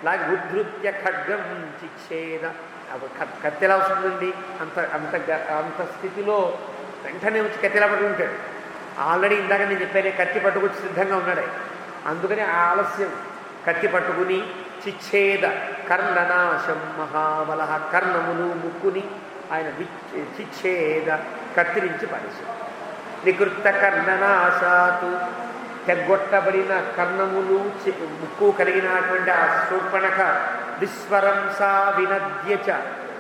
లాగి ఉద్ధృత్య ఖడ్గం చిచ్ఛేద. కత్తెలా వస్తుందండి అంత అంత అంత స్థితిలో వెంటనే వచ్చి కత్తెలా పట్టుకుంటాడు. ఆల్రెడీ ఇందాక నేను చెప్పానే కత్తి పట్టుకొచ్చి సిద్ధంగా ఉన్నాడే, అందుకని ఆ ఆలస్యం. కత్తి పట్టుకుని చిచ్ఛేద కర్ణనాశం మహాబల, కర్ణములు ముక్కుని ఆయన చిచ్ఛేద కత్తిరించి పారేశాడు. నికృత్త కర్ణనాశాతు, తెగ్గొట్టబడిన కర్ణములు ముక్కు కలిగినటువంటి ఆ శూర్పణఖ విస్వరం సా వినద్యచ,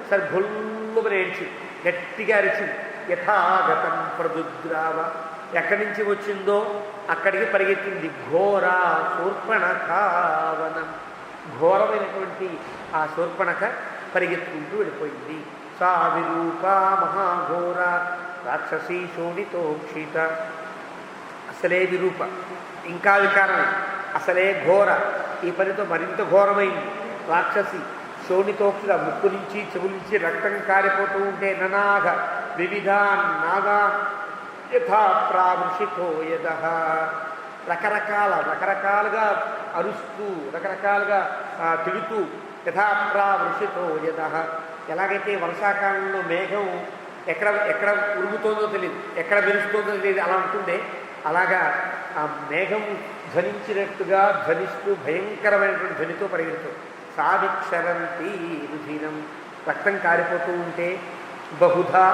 సరి భొల్లుమని ఏడ్చింది, గట్టిగా అరిచింది. యథాగతం ప్రదుద్రావ, ఎక్కడి నుంచి వచ్చిందో అక్కడికి పరిగెత్తింది. ఘోర శూర్పణఖావనం, ఘోరమైనటువంటి ఆ శూర్పణఖ పరిగెత్తుకుంటూ వెళ్ళిపోయింది. సా విరూప మహాఘోర రాక్షసీ శోణితోక్షిత, అసలే విరూప, ఇంకా వికారం, అసలే ఘోర, ఈ పనితో మరింత ఘోరమైంది. రాక్షసి శోణితోక్షిత, ముక్కు నుంచి చెవు నుంచి రక్తం కారిపోతూ ఉంటే ననాగ వివిధాన్ నాగా యథా ప్రావృషితో యద, రకరకాలుగా అరుస్తూ రకరకాలుగా తిడుతూ యథా ప్రావృషితో యద, ఎలాగైతే వర్షాకాలంలో మేఘం ఎక్కడ ఎక్కడ ఉరుగుతోందో తెలియదు, ఎక్కడ మెరుస్తుందో తెలియదు, అలా ఉంటుందే అలాగా ఆ మేఘం ధ్వనించినట్టుగా ధ్వనిస్తూ భయంకరమైనటువంటి ధ్వనితో పరిగెడుతుంది. సాధిక్షరంతి రుధిరం, రక్తం కారిపోతూ ఉంటే బహుధా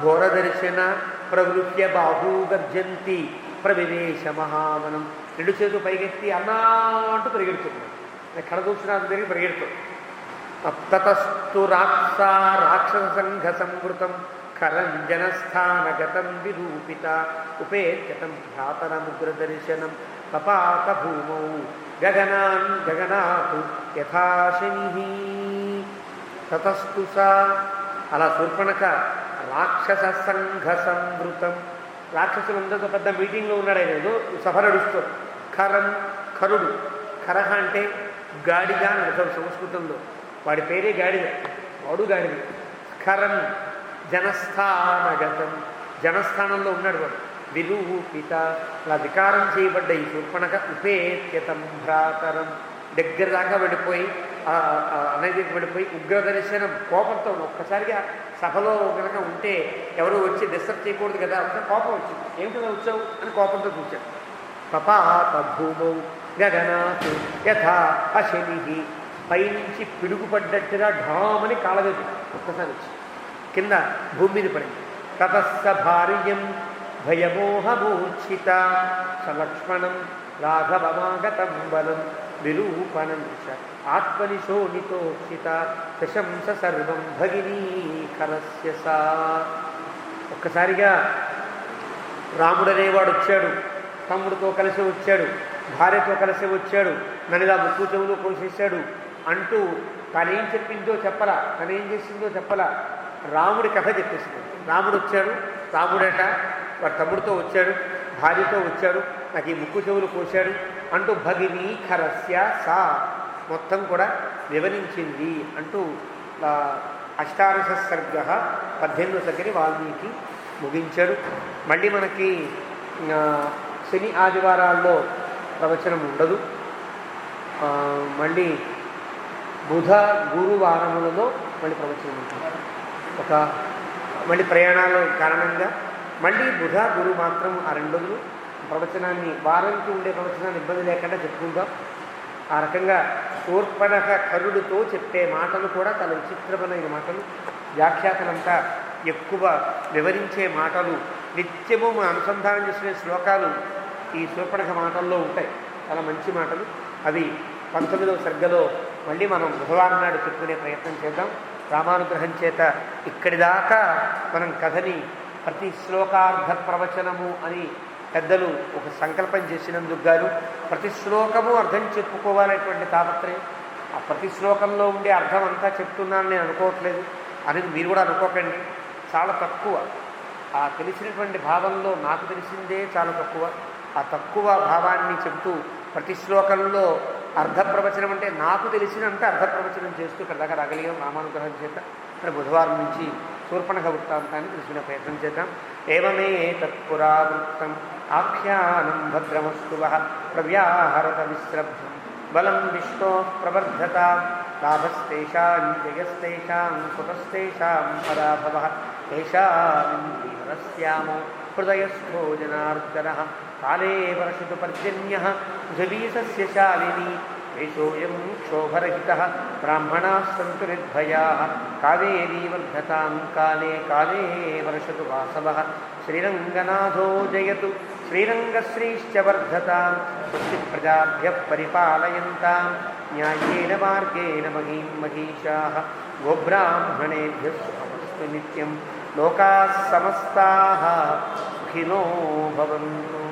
ఘోరదర్శన ప్రవృత్య బాహూగర్జంతి ప్రవివేశ మహావనం, రెండు చేతులు పైకెత్తి అన్నా అంటూ పరిగెడుతుంది. కడదూషణ దగ్గర పరిగెడుతుంది. తతస్తు రాక్షస సంఘ సంవృతం కరంజనస్థానగతం విరూపిత ఉపేత్యతం భ్రాతరముగ్రదర్శనం పపాత భూమౌ గగనాతు యథాశని. తతస్తు సా, అలా శూర్పణఖ రాక్షస సంఘ సంవృతం, రాక్షసులందరితో పెద్ద మీటింగ్లో ఉన్నాడు ఆయన, ఏదో సభ నడుస్తుంది. ఖరుడు, ఖరహ అంటే గాడిద అని అర్థం సంస్కృతంలో, వాడి పేరే గాడిద, వాడు గాడిద. ఖరం జనస్థానగతం, జనస్థానంలో ఉన్నాడు వాడు. విరూపిత, అలా వికారం చేయబడ్డ ఈ శూర్పణఖ ఉపేత్యతం భ్రాతరం, దగ్గర దాకా వెళ్ళిపోయి అనేది వెళ్ళిపోయి ఉగ్రదర్శనం, కోపంతో ఒక్కసారిగా సభలో కనుక ఉంటే ఎవరు వచ్చి డిస్టర్బ్ చేయకూడదు కదా, ఒక కోపం వచ్చింది. ఏమిటో వచ్చావు అని కోపంతో చూశాడు. పపాత భూమౌ గగనాతు యథా అశని, పైనుంచి పిడుగుపడ్డట్టుగా ఢామని కాలవేది ఒక్కసారి వచ్చి కింద భూమి మీద పడింది. తతస్స భార్యం భయమోహమూర్ఛిత సలక్ష్మణం రాఘవమాగతం బలం విరూపణం చ ఆత్మని శోణితోక్షిత ప్రశంస సర్వం భగినీ కరస్య సా. ఒక్కసారిగా రాముడు అనేవాడు వచ్చాడు, తమ్ముడితో కలిసి వచ్చాడు, భార్యతో కలిసి వచ్చాడు, నన్ను ఇలా ముక్కు చెవులు కోసేశాడు అంటూ తనేం చెప్పిందో చెప్పలా, తనేం చేసిందో చెప్పలా, రాముడి కథ చెప్పేసింది. రాముడు వచ్చాడు, రాముడట వాడు తమ్ముడితో వచ్చాడు, భార్యతో వచ్చాడు, నాకు ఈ ముక్కు చెవులు కోశాడు అంటూ భగినీ ఖరస్య సా మొత్తం కూడా వివరించింది అంటూ అష్టాదశ సర్గ 18వ సర్గని వాల్మీకి ముగించాడు. మళ్ళీ మనకి శని ఆదివారాల్లో ప్రవచనం ఉండదు. మళ్ళీ బుధ గురువారములలో మళ్ళీ ప్రవచనం ఉంటుంది. మళ్ళీ ప్రయాణాల కారణంగా మళ్ళీ బుధ గురు మాత్రం ఆ 2 రోజులు ప్రవచనాన్ని, వారానికి ఉండే ప్రవచనాన్ని ఇబ్బంది లేకుండా చెప్పుకుంటాం. ఆ రకంగా శూర్పణఖ కరుడుతో చెప్పే మాటలు కూడా చాలా విచిత్రమైన మాటలు, వ్యాఖ్యాతలంతా ఎక్కువ వివరించే మాటలు, నిత్యము మనం అనుసంధానం చేసిన శ్లోకాలు ఈ శూర్పణఖ మాటల్లో ఉంటాయి. చాలా మంచి మాటలు అవి. 19వ సర్గలో మళ్ళీ మనం బుధవారం నాడు చెప్పుకునే ప్రయత్నం చేద్దాం. రామానుగ్రహం చేత ఇక్కడి దాకా మనం కథని ప్రతి శ్లోకార్థ ప్రవచనము అని పెద్దలు ఒక సంకల్పం చేసినందుకు గాను ప్రతి శ్లోకము అర్థం చెప్పుకోవాలనేటువంటి తాపత్రయం. ఆ ప్రతి శ్లోకంలో ఉండే అర్థం అంతా చెప్తున్నాను నేను అనుకోవట్లేదు అని మీరు కూడా అనుకోకండి. చాలా తక్కువ ఆ తెలిసినటువంటి భావంలో నాకు తెలిసిందే చాలా తక్కువ. ఆ తక్కువ భావాన్ని చెబుతూ ప్రతి శ్లోకంలో అర్ధ ప్రవచనం అంటే నాకు తెలిసినంత అర్ధ ప్రవచనం చేస్తూ ఇక్కడ దాకా రాగలిగాం రామానుగ్రహం చేత. ఇక్కడ బుధవారం నుంచి శూర్పణఖ వృత్తాంతాన్ని తెలుసుకునే ప్రయత్నం చేద్దాం. ఏవమే తత్పురావృత్తం ఆఖ్యానం భద్రమస్తువః ప్రవ్యాహరత విశ్రబ్ధం బలం విష్ణో ప్రవర్ధత లాభస్తేషాం జయస్తేషాం కుతస్తేషాం పరాభవః ఏషామింద్రియరస్యామో హృదయస్థో జనార్దనః కాలే వర్షతు పర్జన్యః జవీసస్య శాలినీ దేశోయం క్షోభరహితః బ్రాహ్మణాः సంతు నిర్భయాः కావేరీ వర్ధతాం కాలే కాలే వర్షతు వాసవః శ్రీరంగనాథో జయతు శ్రీరంగశ్రీశ్చ వర్ధతాం ప్రజాభ్యః పరిపాలయంతాం న్యాయేన మార్గేణ మహీం మహిషాः గోబ్రాహ్మణేభ్యः సుఖమస్తు నిత్యం లోకాः సమస్తాः సుఖినో భవంతు.